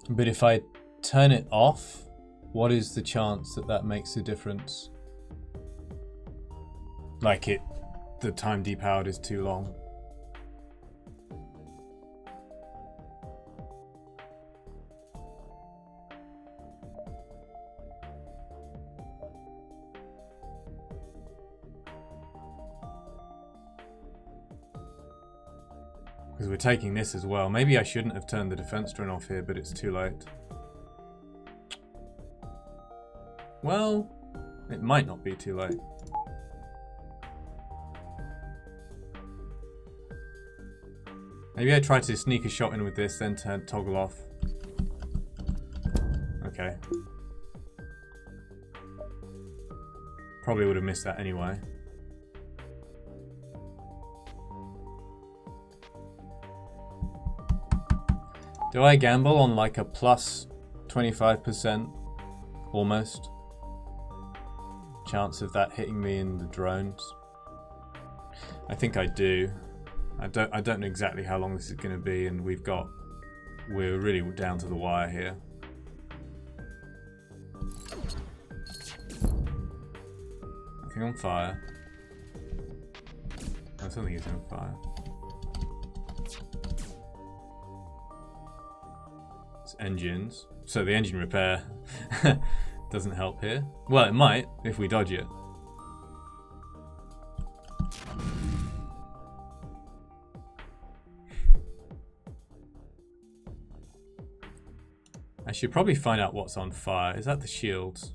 But if I turn it off, what is the chance that that makes a difference? Like the time depowered is too long. Because we're taking this as well. Maybe I shouldn't have turned the defense drone off here, but it's too late. Well, it might not be too late. Maybe I try to sneak a shot in with this, then toggle off. Okay. Probably would have missed that anyway. Do I gamble on like a plus 25% almost chance of that hitting me in the drones? I think I do. I don't know exactly how long this is going to be, and we're really down to the wire here. Nothing on fire. No, something is on fire. Engines. So the engine repair doesn't help here. Well, it might if we dodge it. I should probably find out what's on fire. Is that the shields?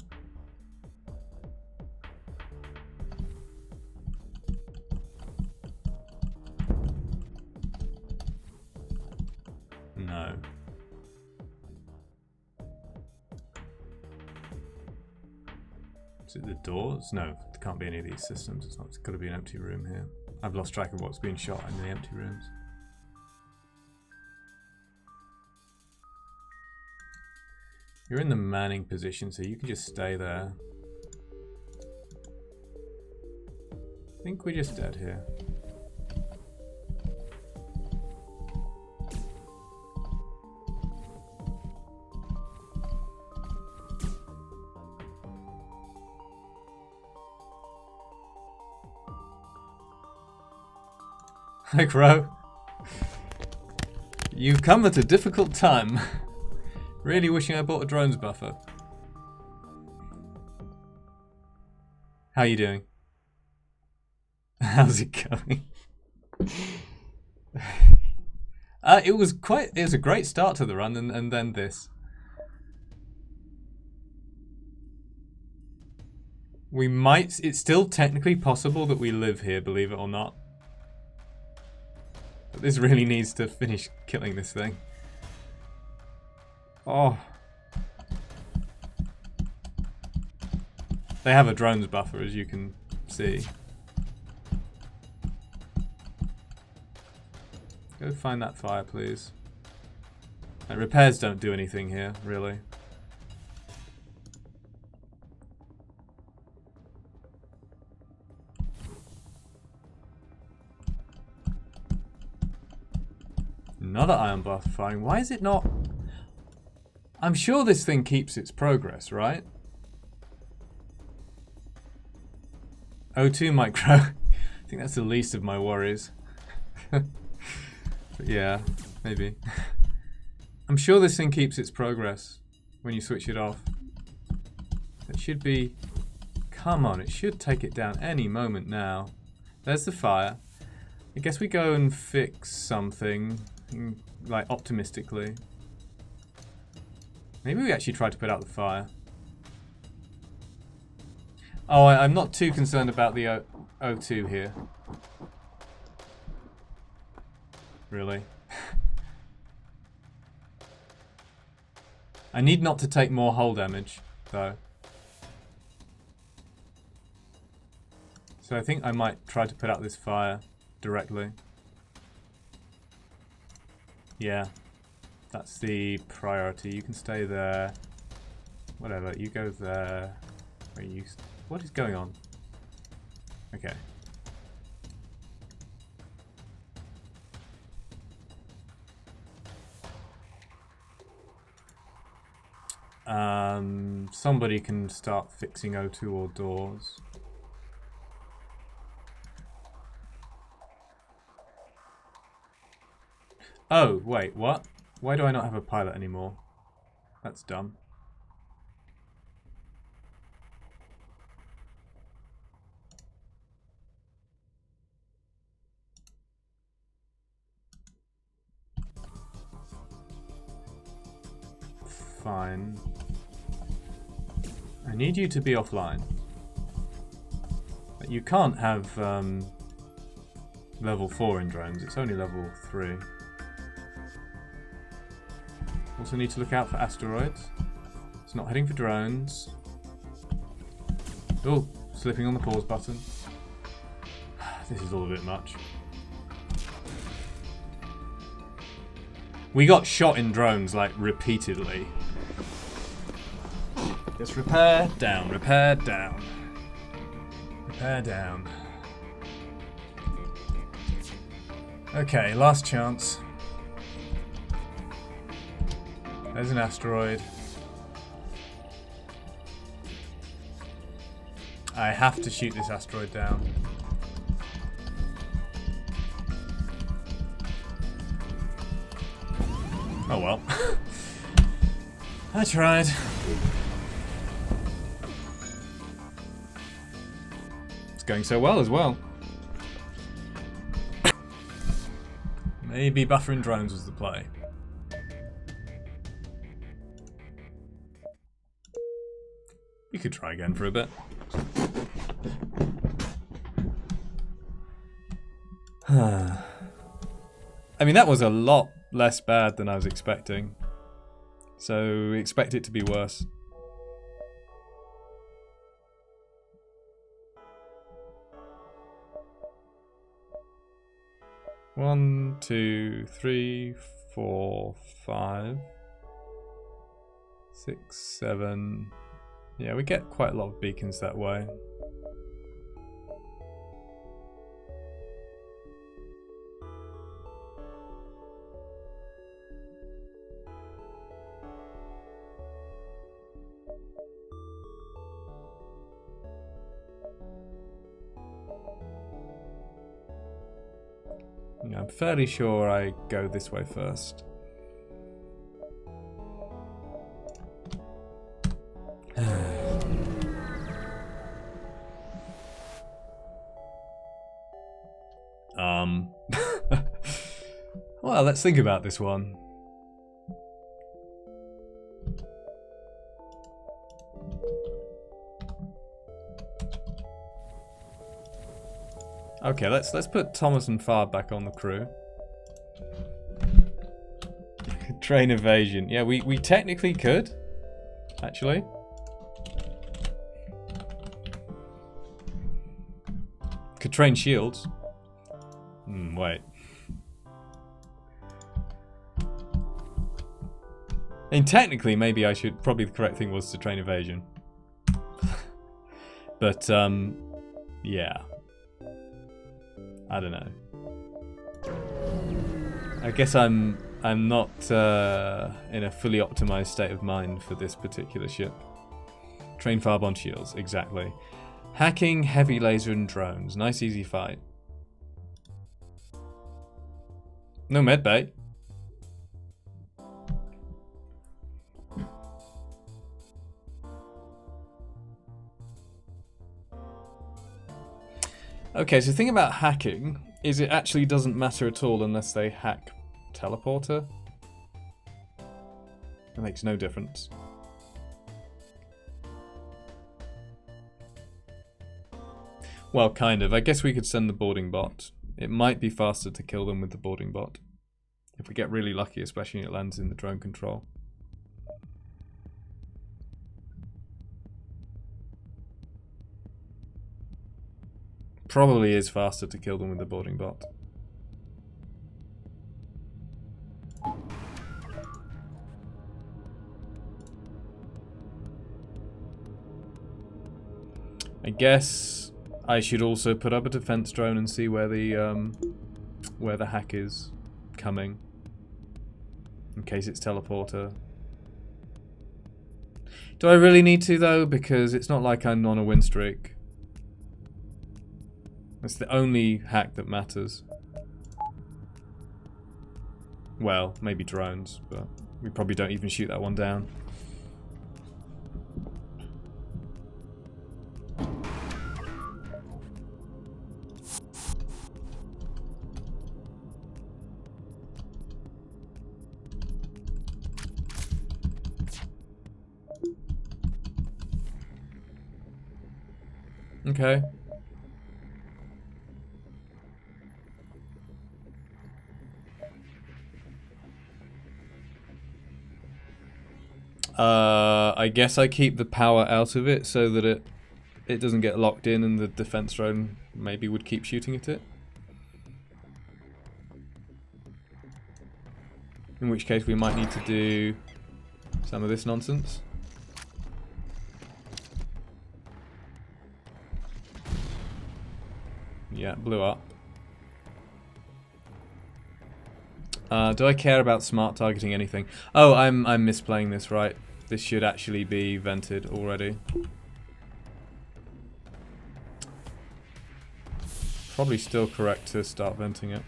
No. Is it the doors? No, there can't be any of these systems. It's got to be an empty room here. I've lost track of what's being shot in the empty rooms. You're in the manning position, so you can just stay there. I think we're just dead here. Hi, Crow. You've come at a difficult time. Really wishing I bought a drones buffer. How are you doing? How's it going? It was a great start to the run, and then this. It's still technically possible that we live here, believe it or not. But this really needs to finish killing this thing. Oh. They have a drones buffer, as you can see. Go find that fire, please. Like, repairs don't do anything here, really. Another iron buff firing. Why is it not? I'm sure this thing keeps its progress, right? O2 micro. I think that's the least of my worries. But yeah, maybe. I'm sure this thing keeps its progress when you switch it off. It should be... Come on, it should take it down any moment now. There's the fire. I guess we go and fix something, like optimistically. Maybe we actually try to put out the fire. Oh, I'm not too concerned about the O2 here. Really. I need not to take more hull damage, though. So I think I might try to put out this fire directly. Yeah. That's the priority. You can stay there. Whatever, you go there. Where you... What is going on? Okay. Somebody can start fixing O2 or doors. Oh, wait, what? Why do I not have a pilot anymore? That's dumb. Fine. I need you to be offline. You can't have level 4 in drones, it's only level 3. Also need to look out for asteroids. It's not heading for drones. Oh, slipping on the pause button. This is all a bit much. We got shot in drones like repeatedly. Just repair, down, repair, down. Repair, down. Okay, last chance. There's an asteroid. I have to shoot this asteroid down. Oh well. I tried. It's going so well as well. Maybe buffering drones was the play. We could try again for a bit. I mean, that was a lot less bad than I was expecting. So, expect it to be worse. One, 2, 3, 4, 5, 6, 7. Yeah, we get quite a lot of beacons that way. Yeah, I'm fairly sure I go this way first. Well, let's think about this one. Okay, let's put Thomas and Farr back on the crew. Train evasion. Yeah, we technically could, actually. Could train shields. Wait. I mean, technically, maybe I should. Probably the correct thing was to train evasion. But yeah. I don't know. I guess I'm not in a fully optimized state of mind for this particular ship. Train Farbond shields, exactly. Hacking, heavy laser, and drones. Nice, easy fight. No medbay. Okay, so the thing about hacking is it actually doesn't matter at all unless they hack teleporter. It makes no difference. Well, kind of. I guess we could send the boarding bot. It might be faster to kill them with the boarding bot. If we get really lucky, especially when it lands in the drone control. Probably is faster to kill them with the boarding bot. I guess I should also put up a defense drone and see where the hack is coming, in case it's teleporter. Do I really need to though? Because it's not like I'm on a win streak. It's the only hack that matters. Well, maybe drones, but we probably don't even shoot that one down. Okay. I guess I keep the power out of it so that it doesn't get locked in and the defense drone maybe would keep shooting at it. In which case we might need to do some of this nonsense. Yeah, blew up. Do I care about smart targeting anything? Oh, I'm misplaying this, right? This should actually be vented already. Probably still correct to start venting it.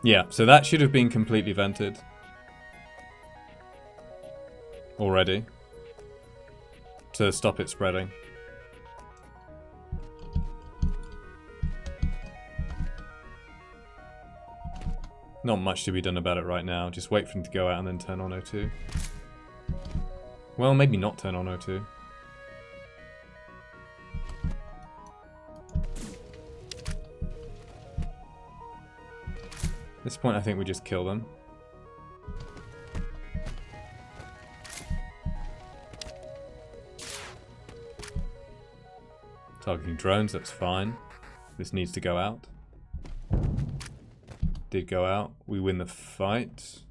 Yeah, so that should have been completely vented already to stop it spreading. Not much to be done about it right now. Just wait for him to go out and then turn on O2. Well, maybe not turn on O2. At this point, I think we just kill them. Targeting drones, that's fine. This needs to go out. Did go out. We win the fight.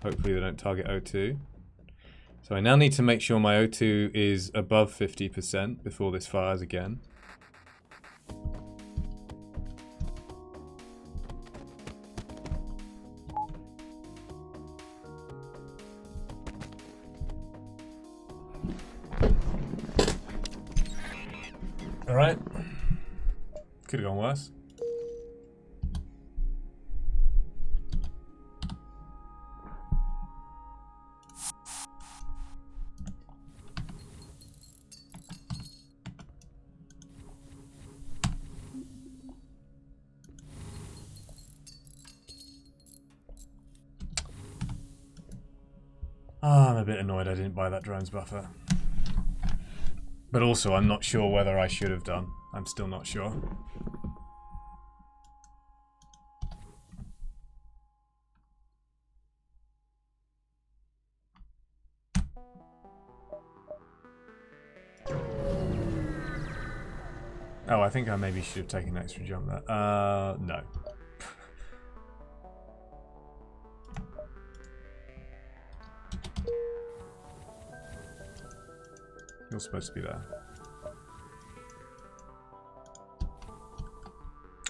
Hopefully they don't target O2. So I now need to make sure my O2 is above 50% before this fires again. Alright. Could have gone worse. I'm a bit annoyed I didn't buy that drones buffer. But also, I'm not sure whether I should have done. I'm still not sure. Oh, I think I maybe should have taken an extra jump there. No. You're supposed to be there.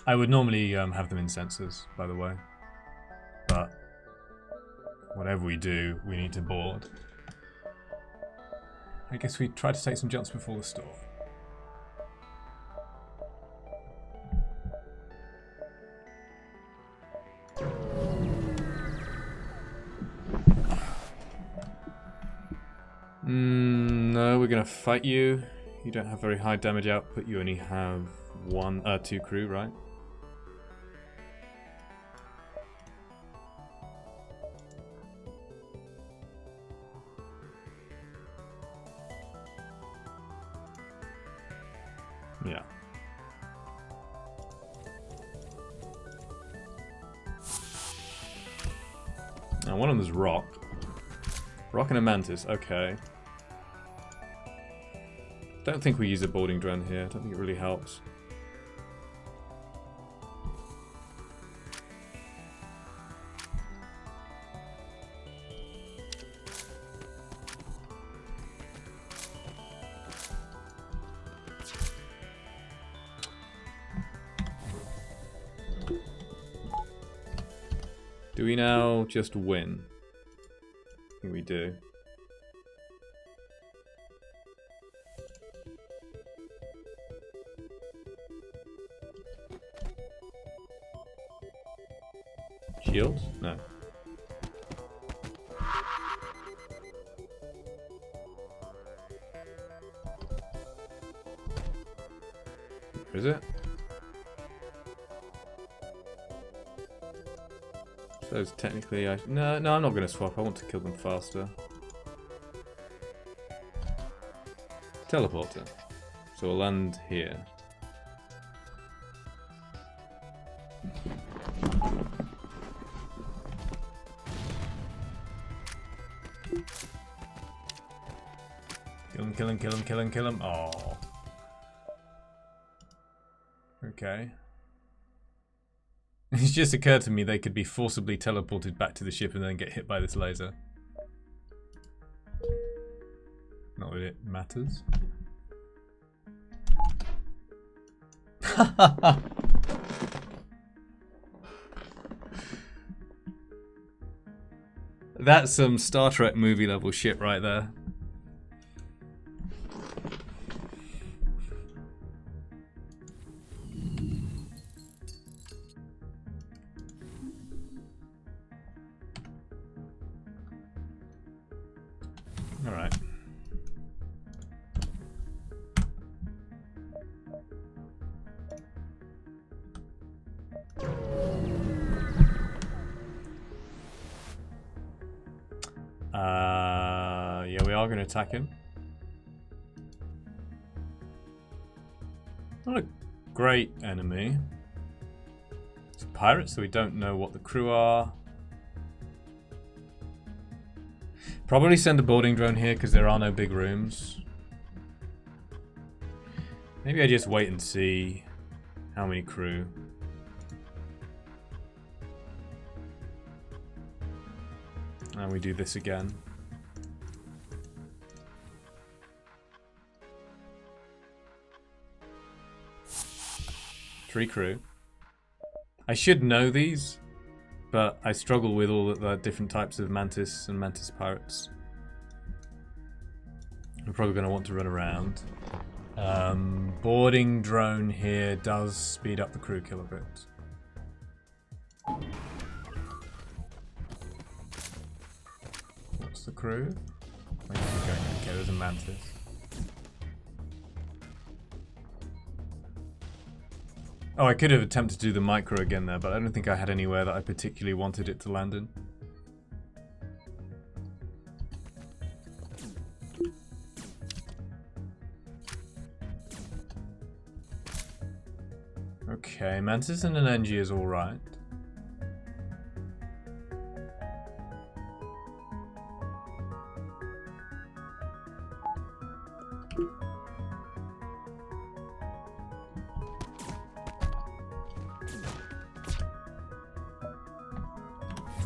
I would normally have them in sensors, by the way. But whatever we do, we need to board. I guess we try to take some jumps before the storm. No, we're gonna fight you. You don't have very high damage output. You only have two crew, right? Now, one of them's rock. Rock and a mantis, okay. Don't think we use a boarding drone here. Don't think it really helps. Do we now just win? I think we do. Shields? No. Is it? So technically I... No, I'm not going to swap. I want to kill them faster. Teleporter. So we'll land here. Kill him. Oh. Okay. It's just occurred to me they could be forcibly teleported back to the ship and then get hit by this laser. Not that it matters. That's some Star Trek movie level shit right there. Alright. Yeah, we are going to attack him. Not a great enemy. It's a pirate, so we don't know what the crew are. Probably send a boarding drone here because there are no big rooms. Maybe I just wait and see how many crew. And we do this again. Three crew. I should know these, but I struggle with all the different types of mantis and mantis pirates. I'm probably going to want to run around. Boarding drone here does speed up the crew kill a bit. What's the crew? Where's it going? Okay, there's a mantis. Oh, I could have attempted to do the micro again there, but I don't think I had anywhere that I particularly wanted it to land in. Okay, Mantis and an NG is alright.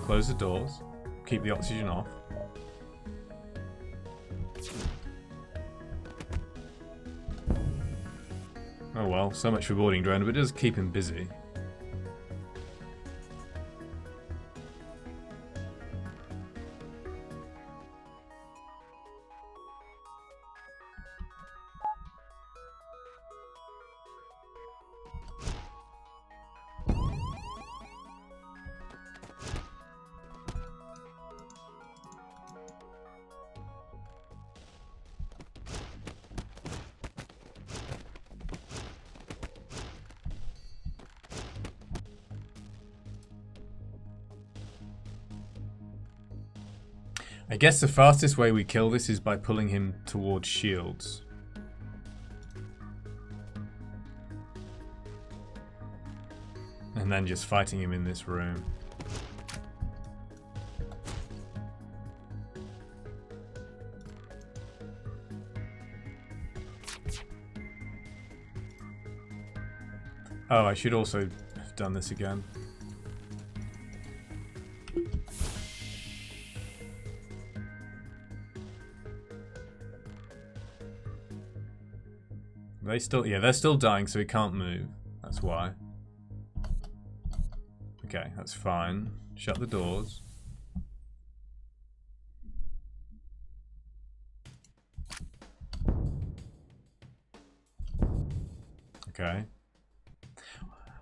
Close the doors. Keep the oxygen off. Oh well, so much for boarding drone, but it does keep him busy. I guess the fastest way we kill this is by pulling him towards shields. And then just fighting him in this room. Oh, I should also have done this again. They still, yeah, they're still dying, so he can't move. That's why. Okay, that's fine. Shut the doors. Okay.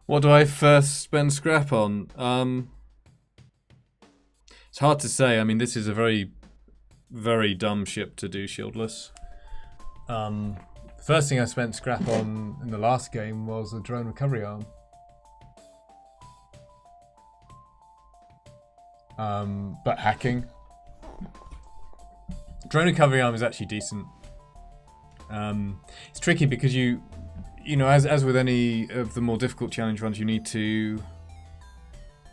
What do I first spend scrap on? It's hard to say. I mean, this is a very, very dumb ship to do shieldless. The first thing I spent scrap on in the last game was a drone recovery arm. But hacking. Drone recovery arm is actually decent. It's tricky because you know, as with any of the more difficult challenge runs, you need to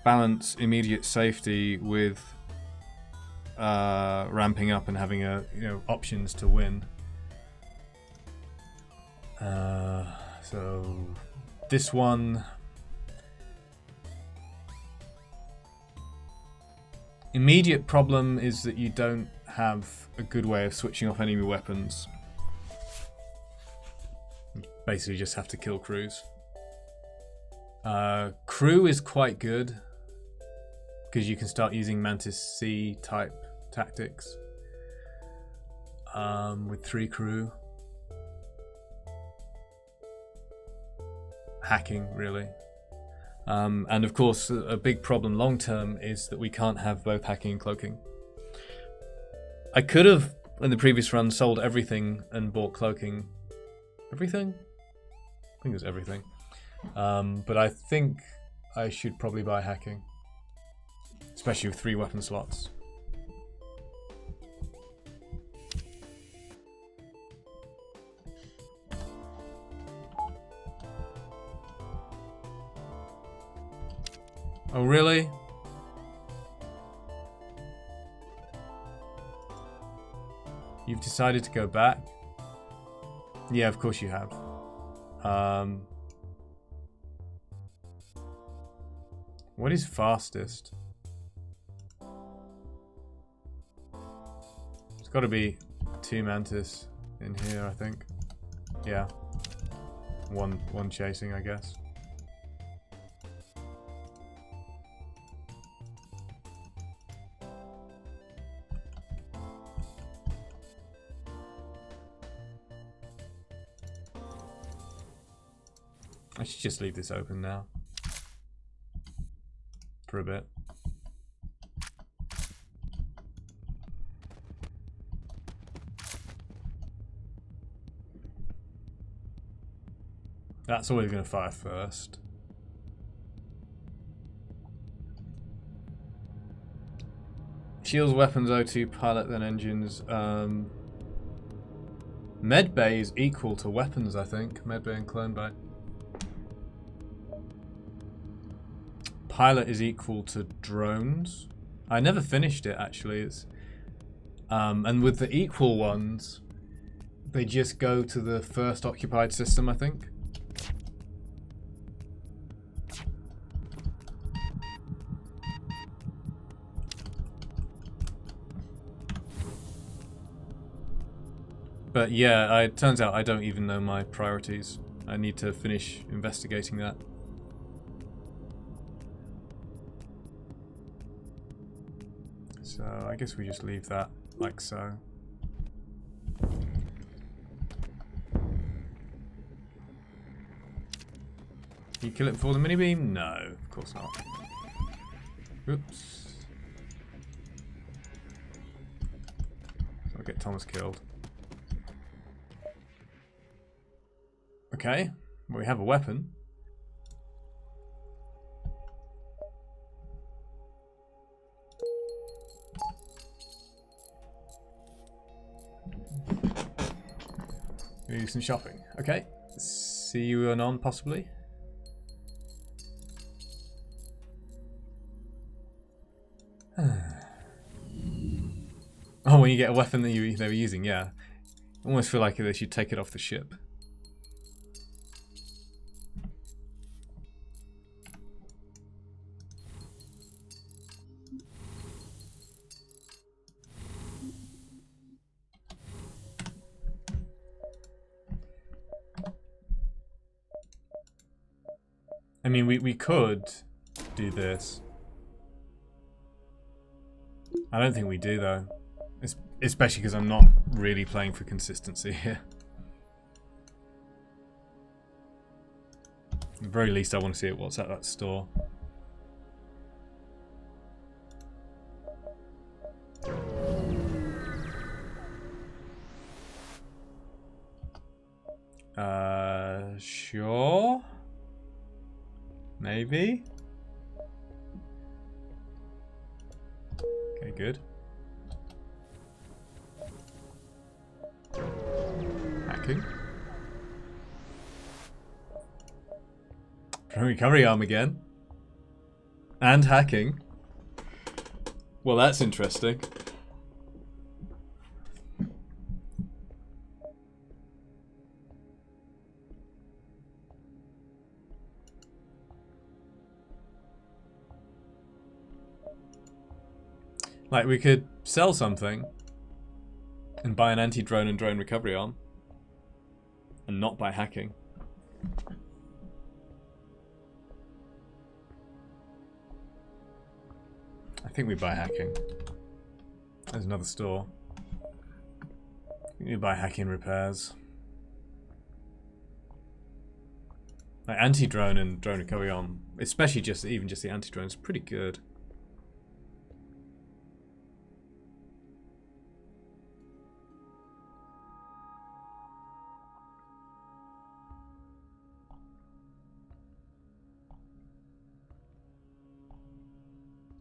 balance immediate safety with ramping up and having options to win. So this one, immediate problem is that you don't have a good way of switching off enemy weapons. You basically just have to kill crews. Crew is quite good because you can start using Mantis C type tactics with 3 crew. Hacking, really. And of course, a big problem long term is that we can't have both hacking and cloaking. I could have, in the previous run, sold everything and bought cloaking. Everything? I think it was everything. But I think I should probably buy hacking. Especially with 3 weapon slots. Oh, really? You've decided to go back? Yeah, of course you have. What is fastest? It's got to be 2 Mantis in here, I think. Yeah. One chasing, I guess. I should just leave this open now. For a bit. That's always going to fire first. Shields, weapons, O2, pilot, then engines. Med Bay is equal to weapons, I think. Med Bay and Clone Bay. Pilot is equal to drones. I never finished it, actually. It's and with the equal ones, they just go to the first occupied system, I think. But yeah, it turns out I don't even know my priorities. I need to finish investigating that. So I guess we just leave that like so. You kill it before the mini beam? No, of course not. Oops. So I'll get Thomas killed. Okay, well, we have a weapon. Do some shopping. Okay, see you anon, possibly. Oh, when you get a weapon that they were using, yeah. I almost feel like they should take it off the ship. I mean, we could do this. I don't think we do, though. Especially because I'm not really playing for consistency here. At the very least, I want to see what's at that store. Sure. Maybe. Okay, good. Hacking. Recovery arm again. And hacking. Well, that's interesting. Like, we could sell something and buy an anti-drone and drone recovery arm and not buy hacking. I think we buy hacking. There's another store. You buy hacking repairs. Like anti-drone and drone recovery arm, especially even just the anti-drone, is pretty good.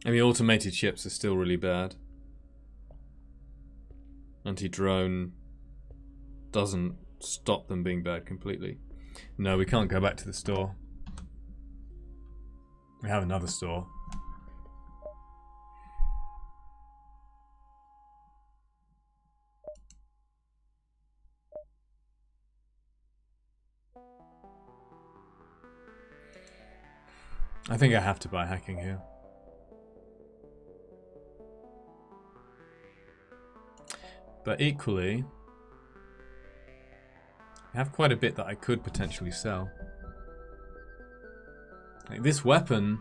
I mean, automated ships are still really bad. Anti-drone doesn't stop them being bad completely. No, we can't go back to the store. We have another store. I think I have to buy hacking here. But equally, I have quite a bit that I could potentially sell. Like this weapon,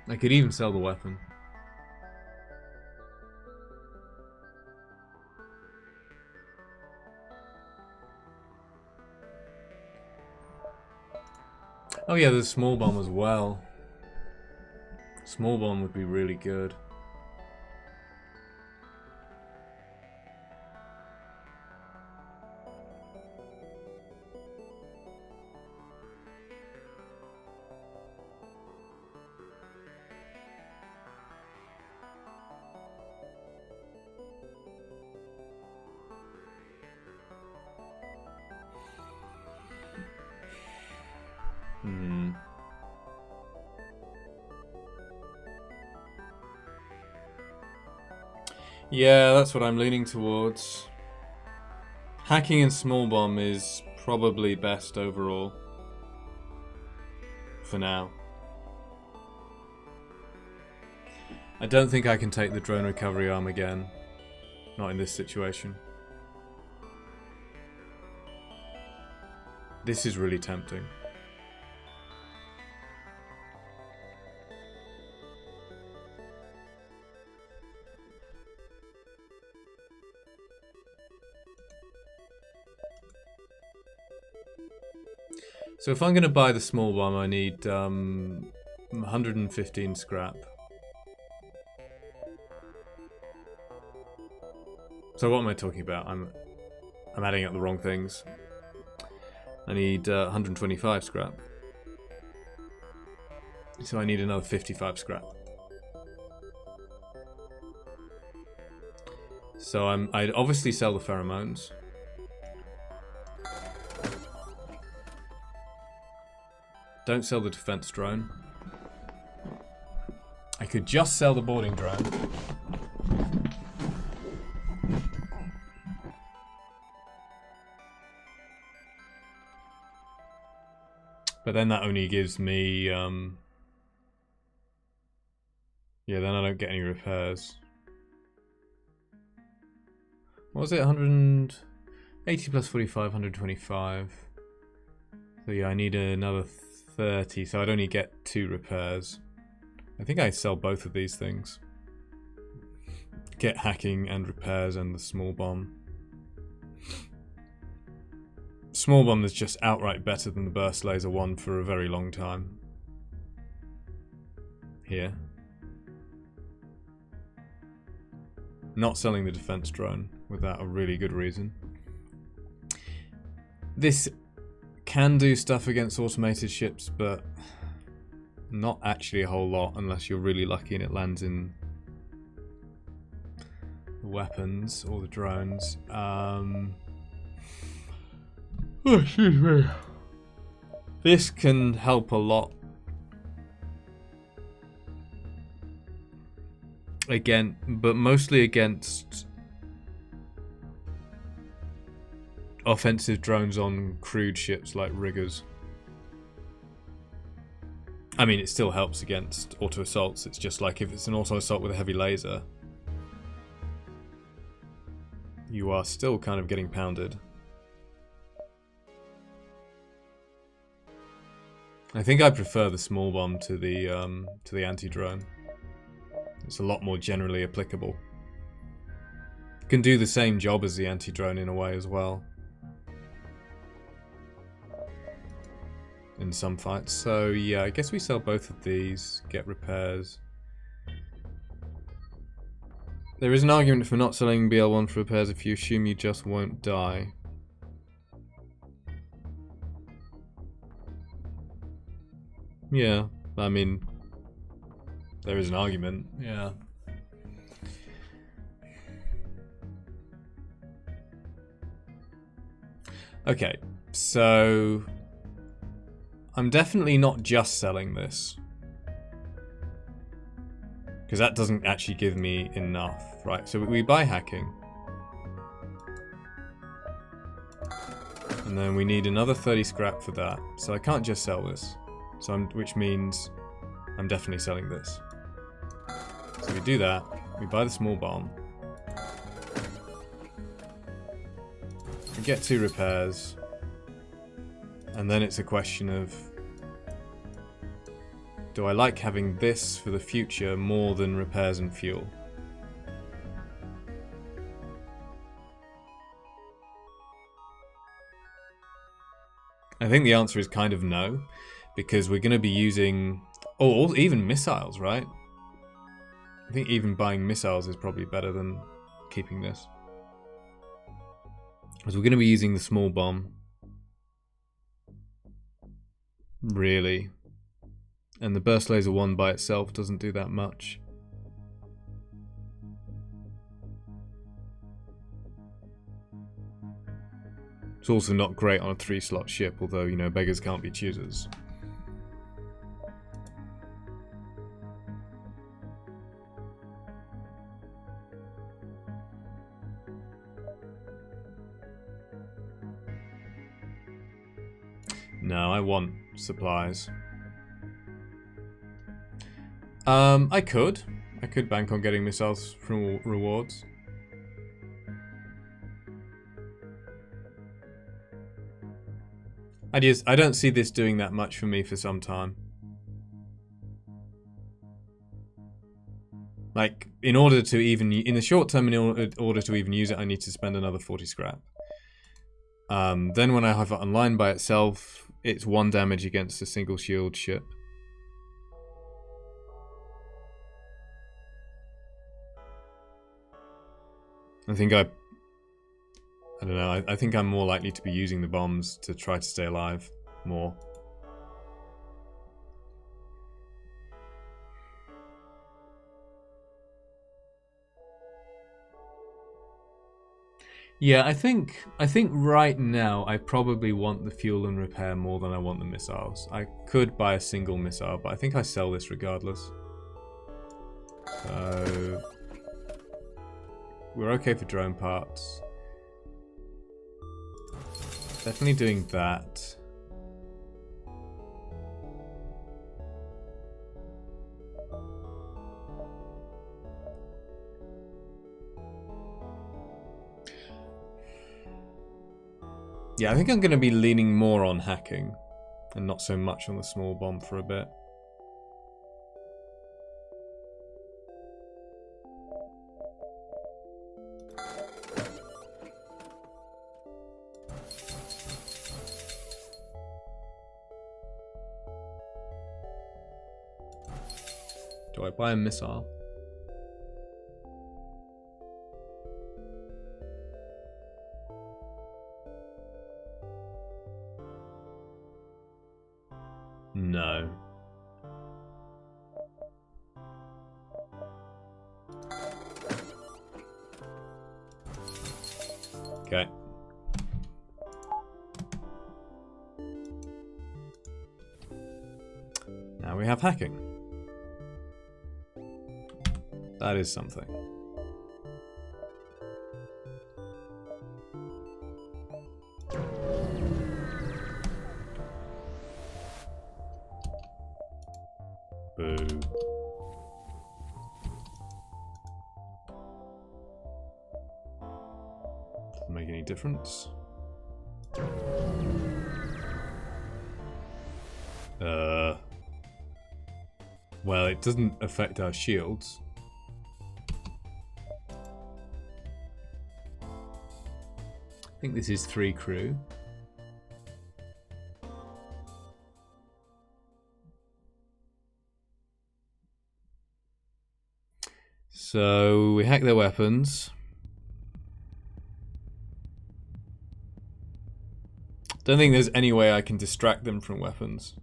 I could even sell the weapon. Oh yeah, there's small bomb as well. Small bomb would be really good. Yeah, that's what I'm leaning towards. Hacking and small bomb is probably best overall. For now. I don't think I can take the drone recovery arm again. Not in this situation. This is really tempting. So if I'm going to buy the small bomb, I need 115 scrap. So what am I talking about? I'm adding up the wrong things. I need 125 scrap. So I need another 55 scrap. So I'd obviously sell the pheromones. Don't sell the defense drone. I could just sell the boarding drone. But then that only gives me, yeah, then I don't get any repairs. What was it? 180 plus 45, 125. So yeah, I need another 30, so I'd only get 2 repairs. I think I sell both of these things. Get hacking and repairs and the small bomb. Small bomb is just outright better than the burst laser 1 for a very long time. Here. Not selling the defense drone without a really good reason. This can do stuff against automated ships, but not actually a whole lot unless you're really lucky and it lands in the weapons or the drones. Oh, excuse me. This can help a lot. Again, but mostly against offensive drones on crewed ships like riggers. I mean, it still helps against auto assaults. It's just like if it's an auto assault with a heavy laser, you are still kind of getting pounded. I think I prefer the small bomb to the anti-drone. It's a lot more generally applicable. Can do the same job as the anti-drone in a way as well. In some fights. So yeah, I guess we sell both of these, get repairs. There is an argument for not selling BL1 for repairs if you assume you just won't die. Yeah, I mean, there is an argument, yeah. Okay, so I'm definitely not just selling this, because that doesn't actually give me enough, right? So we buy hacking, and then we need another 30 scrap for that. So I can't just sell this, which means I'm definitely selling this. So we do that. We buy the small bomb. We get 2 repairs. And then it's a question of, do I like having this for the future more than repairs and fuel? I think the answer is kind of no, because we're going to be using, or even missiles, right? I think even buying missiles is probably better than keeping this. Because we're going to be using the small bomb. Really. And the burst laser 1 by itself doesn't do that much. It's also not great on a 3-slot ship, although, you know, beggars can't be choosers. No, I want supplies. I could bank on getting missiles from rewards. I don't see this doing that much for me for some time. Like, in order to even, in the short term, in order to even use it, I need to spend another 40 scrap. Then when I have it online by itself, it's 1 damage against a single shield ship. I don't know, I think I'm more likely to be using the bombs to try to stay alive more. Yeah, I think right now I probably want the fuel and repair more than I want the missiles. I could buy a single missile, but I think I sell this regardless. So we're okay for drone parts. Definitely doing that. Yeah, I think I'm going to be leaning more on hacking And not so much on the small bomb for a bit. Do I buy a missile? No. Okay. Now we have hacking. That is something. Boo. Doesn't make any difference. Well, it doesn't affect our shields. I think this is 3 crew. So we hack their weapons. Don't think there's any way I can distract them from weapons.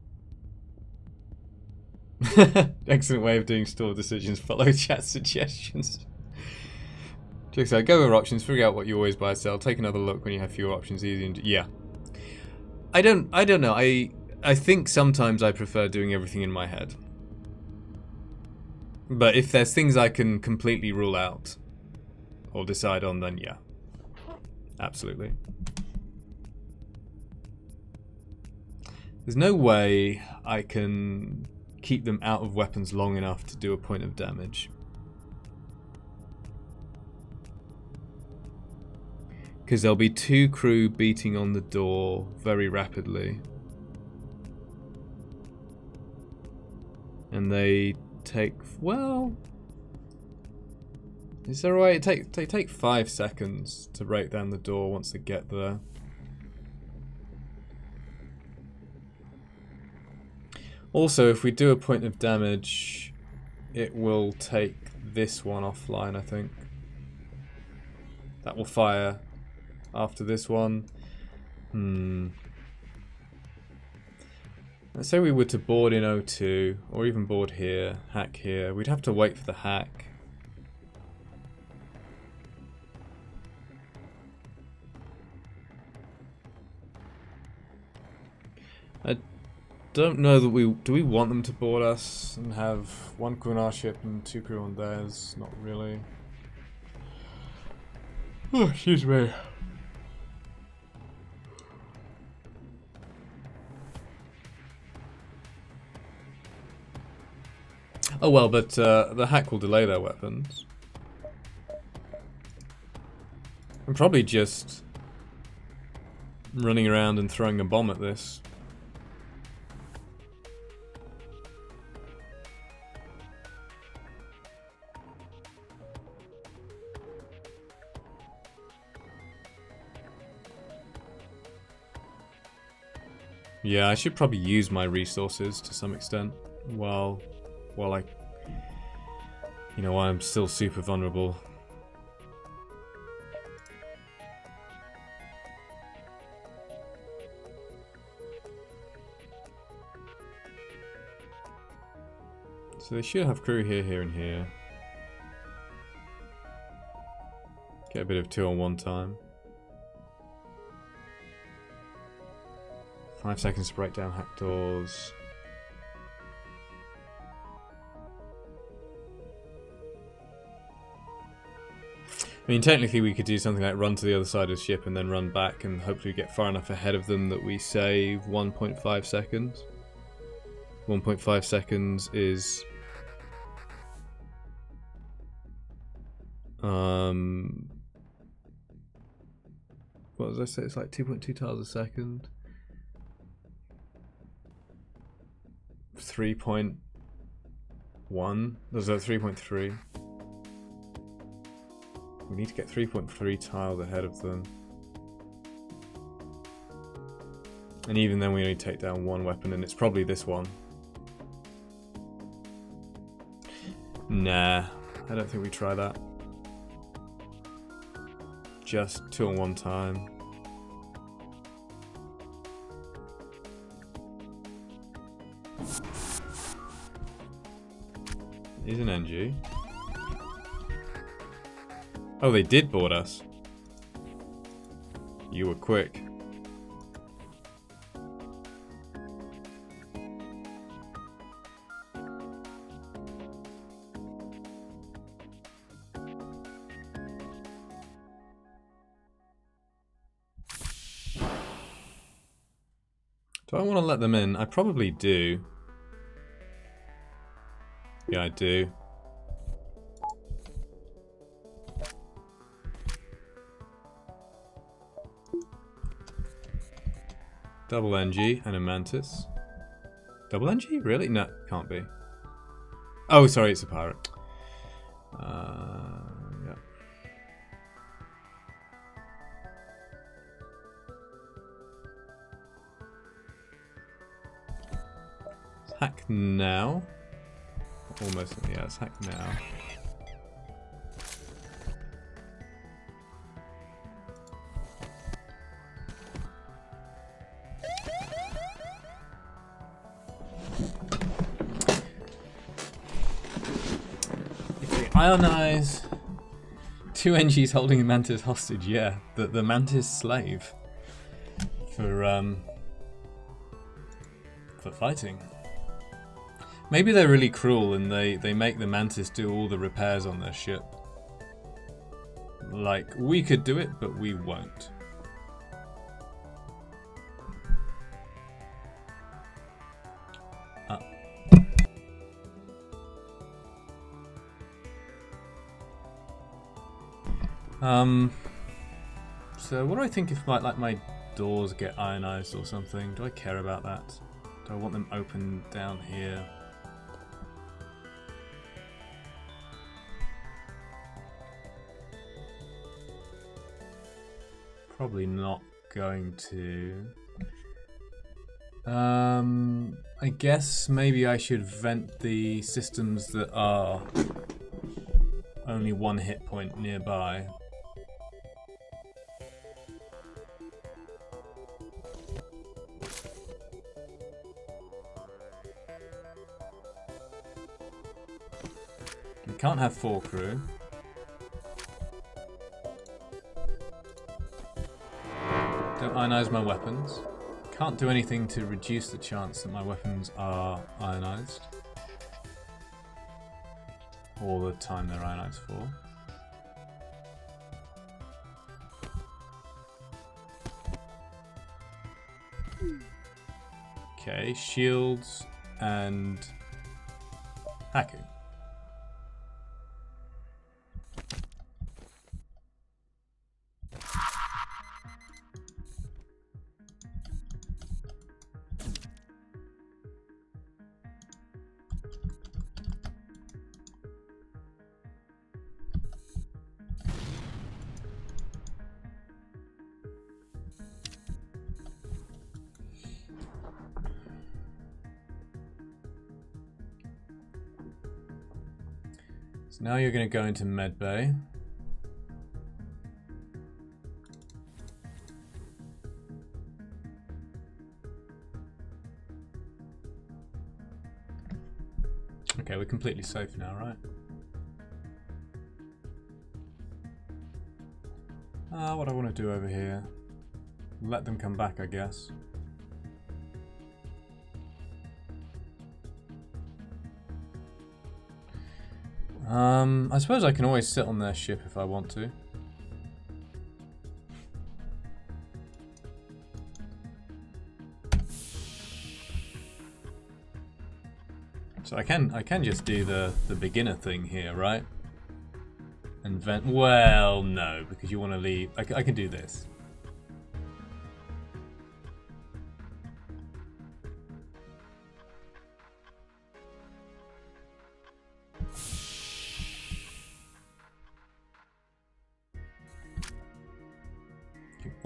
Excellent way of doing store decisions. Follow chat suggestions. Jokes out. Go over options. Figure out what you always buy or sell. Take another look when you have fewer options. Easy and yeah. I don't know. I think sometimes I prefer doing everything in my head. But if there's things I can completely rule out or decide on, then yeah. Absolutely. There's no way I can keep them out of weapons long enough to do a point of damage. Because there'll be 2 crew beating on the door very rapidly. And they take, well... Is there a way? They take 5 seconds to break down the door once they get there. Also, if we do a point of damage, it will take this one offline, I think. That will fire after this one. Let's say we were to board in O2, or even board here, hack here. We'd have to wait for the hack. I don't know that do we want them to board us and have 1 crew on our ship and 2 crew on theirs? Not really. Oh, excuse me. Oh well, but the hack will delay their weapons. I'm probably just running around and throwing a bomb at this. Yeah, I should probably use my resources to some extent while I, you know, while I'm still super vulnerable. So they should have crew here, here, and here. Get a bit of 2-on-1 time. 5 seconds to break down hack doors. I mean, technically we could do something like run to the other side of the ship and then run back and hopefully get far enough ahead of them that we save 1.5 seconds. 1.5 seconds is... what did I say? It's like 2.2 tiles a second. 3.1. There's a 3.3. We need to get 3.3 tiles ahead of them. And even then we only take down one weapon, and it's probably this one. Nah, I don't think we try that. Just 2 on one time. Here's an NG. Oh, they did board us. You were quick. Do I want to let them in? I probably do. Yeah, I do. Double NG and a Mantis. Double NG? Really? No, can't be. Oh, sorry, it's a pirate. Yeah. Let's hack now. Almost, yeah, let's hack now. Ionize. 2 NGs holding a Mantis hostage, yeah. The Mantis slave. For fighting. Maybe they're really cruel and they make the Mantis do all the repairs on their ship. Like, we could do it, but we won't. So what do I think if my doors get ionized or something? Do I care about that? Do I want them open down here? Probably not going to. I guess maybe I should vent the systems that are only 1 hit point nearby. We can't have 4 crew. Don't ionize my weapons. Can't do anything to reduce the chance that my weapons are ionized. All the time they're ionized for. Okay, shields and hacking. So now you're going to go into med bay. Okay, we're completely safe now, right? What I want to do over here. Let them come back, I guess. I suppose I can always sit on their ship if I want to. So I can just do the beginner thing here, right? And vent. Well, no, because you want to leave. I can do this.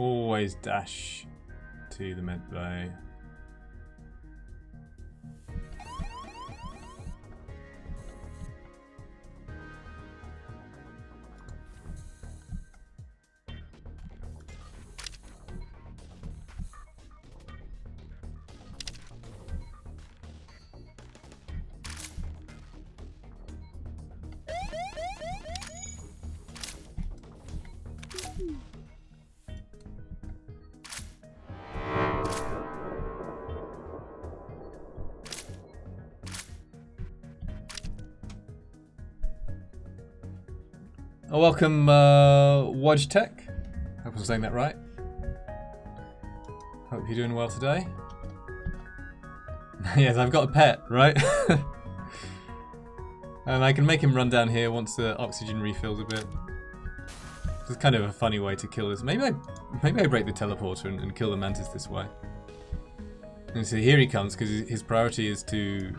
always dash to the med bay. Welcome, Wodge Tech. Hope I'm saying that right. Hope you're doing well today. Yes, I've got a pet, right? And I can make him run down here once the oxygen refills a bit. It's kind of a funny way to kill this. Maybe I break the teleporter and kill the mantis this way. And so here he comes because his priority is to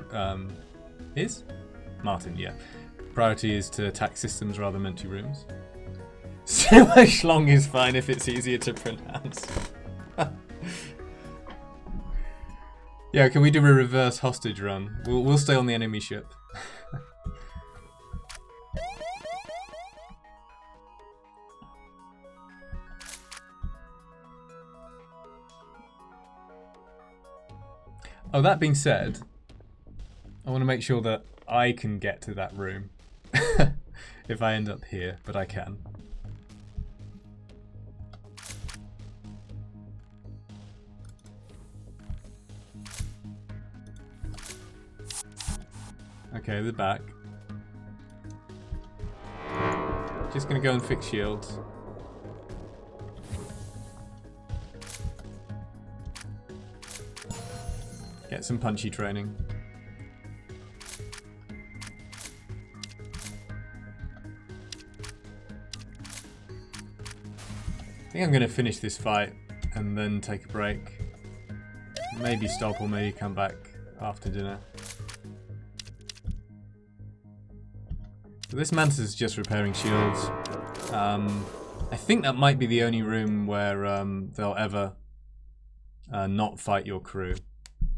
Martin, yeah. Priority is to attack systems rather than empty rooms. Silver Schlong is fine if it's easier to pronounce. Yeah, can we do a reverse hostage run? We'll stay on the enemy ship. Oh, that being said, I want to make sure that I can get to that room. If I end up here, but I can. Okay, they're back. Just gonna go and fix shields. Get some punchy training. I think I'm going to finish this fight and then take a break. Maybe stop or maybe come back after dinner. So this mantis is just repairing shields. I think that might be the only room where they'll ever not fight your crew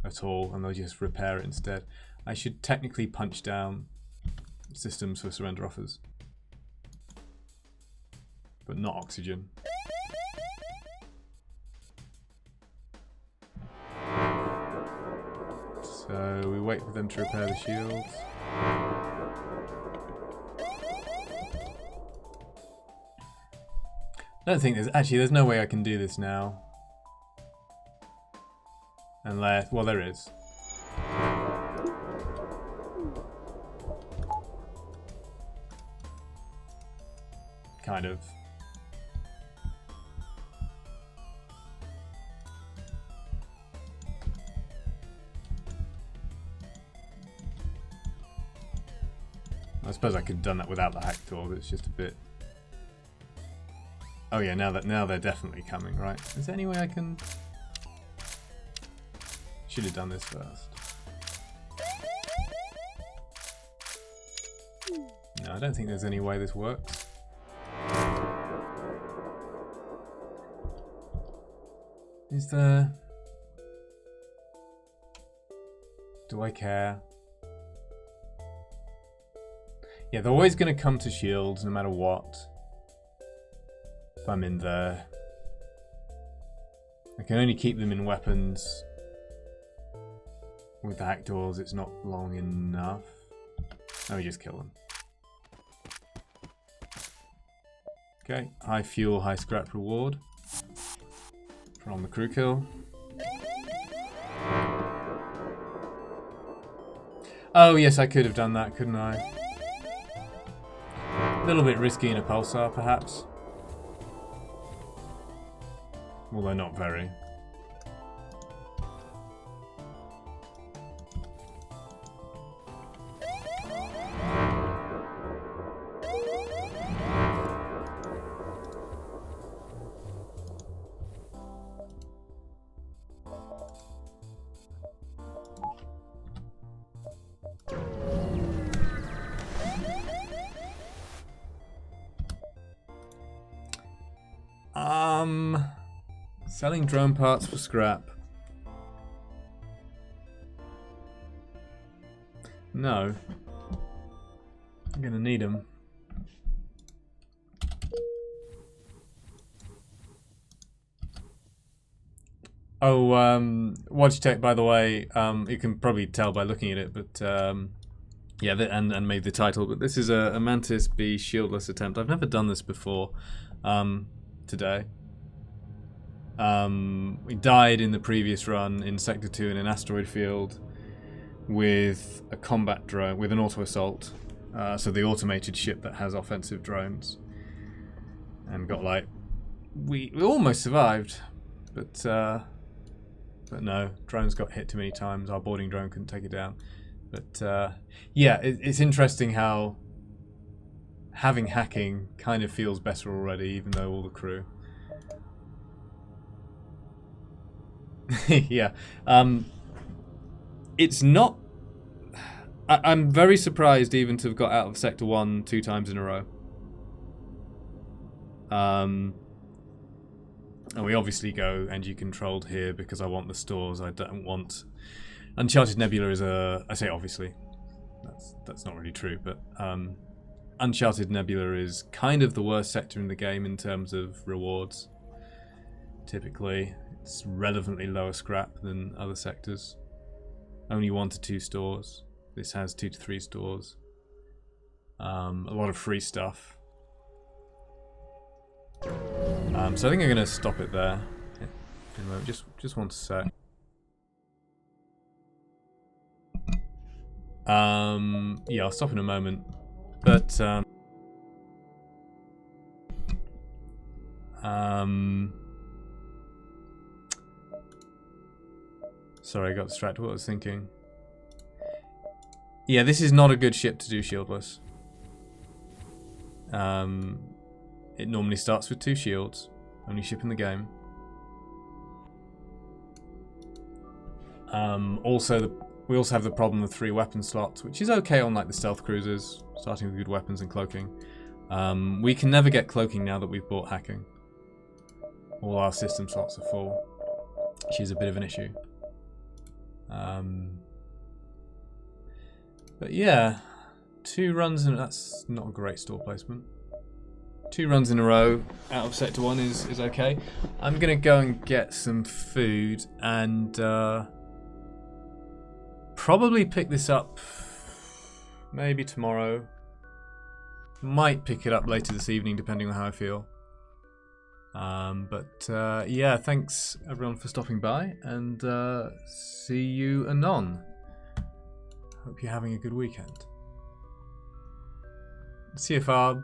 at all, and they'll just repair it instead. I should technically punch down systems for surrender offers, but not oxygen. So we wait for them to repair the shields. I don't think there's no way I can do this now. Unless, well, there is. Kind of. I suppose I could have done that without the hack tool, but it's just a bit... Oh yeah, now they're definitely coming, right? Is there any way I can... Should have done this first. No, I don't think there's any way this works. Is there... Do I care? Yeah, they're always going to come to shields no matter what. If I'm in there. I can only keep them in weapons. With the hack doors, it's not long enough. Let me just kill them. Okay, high fuel, high scrap reward. From the crew kill. Oh yes, I could have done that, couldn't I? A little bit risky in a pulsar, perhaps. Although not very. Selling drone parts for scrap. No. I'm gonna need them. Oh, Logitech, by the way, you can probably tell by looking at it, but yeah, and made the title. But this is a Mantis B shieldless attempt. I've never done this before. Today. We died in the previous run in Sector 2 in an asteroid field with a combat drone, with an auto assault. So the automated ship that has offensive drones. And got like... We almost survived, but no, drones got hit too many times. Our boarding drone couldn't take it down. But yeah, it's interesting how having hacking kind of feels better already, even though all the crew. Yeah, it's not. I'm very surprised even to have got out of Sector 1 2 times in a row. And we obviously go NG controlled here because I want the stores. I don't want... Uncharted Nebula is a... I say obviously. That's not really true, but Uncharted Nebula is kind of the worst sector in the game in terms of rewards. Typically, it's relevantly lower scrap than other sectors. Only 1 to 2 stores. This has 2 to 3 stores. A lot of free stuff. So I think I'm going to stop it there. In a moment. Just one sec. Yeah, I'll stop in a moment. But sorry, I got distracted. What I was thinking. Yeah, this is not a good ship to do shieldless. It normally starts with 2 shields. Only ship in the game. We also have the problem with 3 weapon slots, which is okay on like the stealth cruisers, starting with good weapons and cloaking. We can never get cloaking now that we've bought hacking. All our system slots are full, which is a bit of an issue. But yeah, 2 runs and that's not a great store placement. 2 runs in a row out of Sector 1 is okay. I'm gonna go and get some food and probably pick this up maybe tomorrow. Might pick it up later this evening depending on how I feel. Yeah, thanks everyone for stopping by and see you anon. Hope you're having a good weekend. See you, Farb.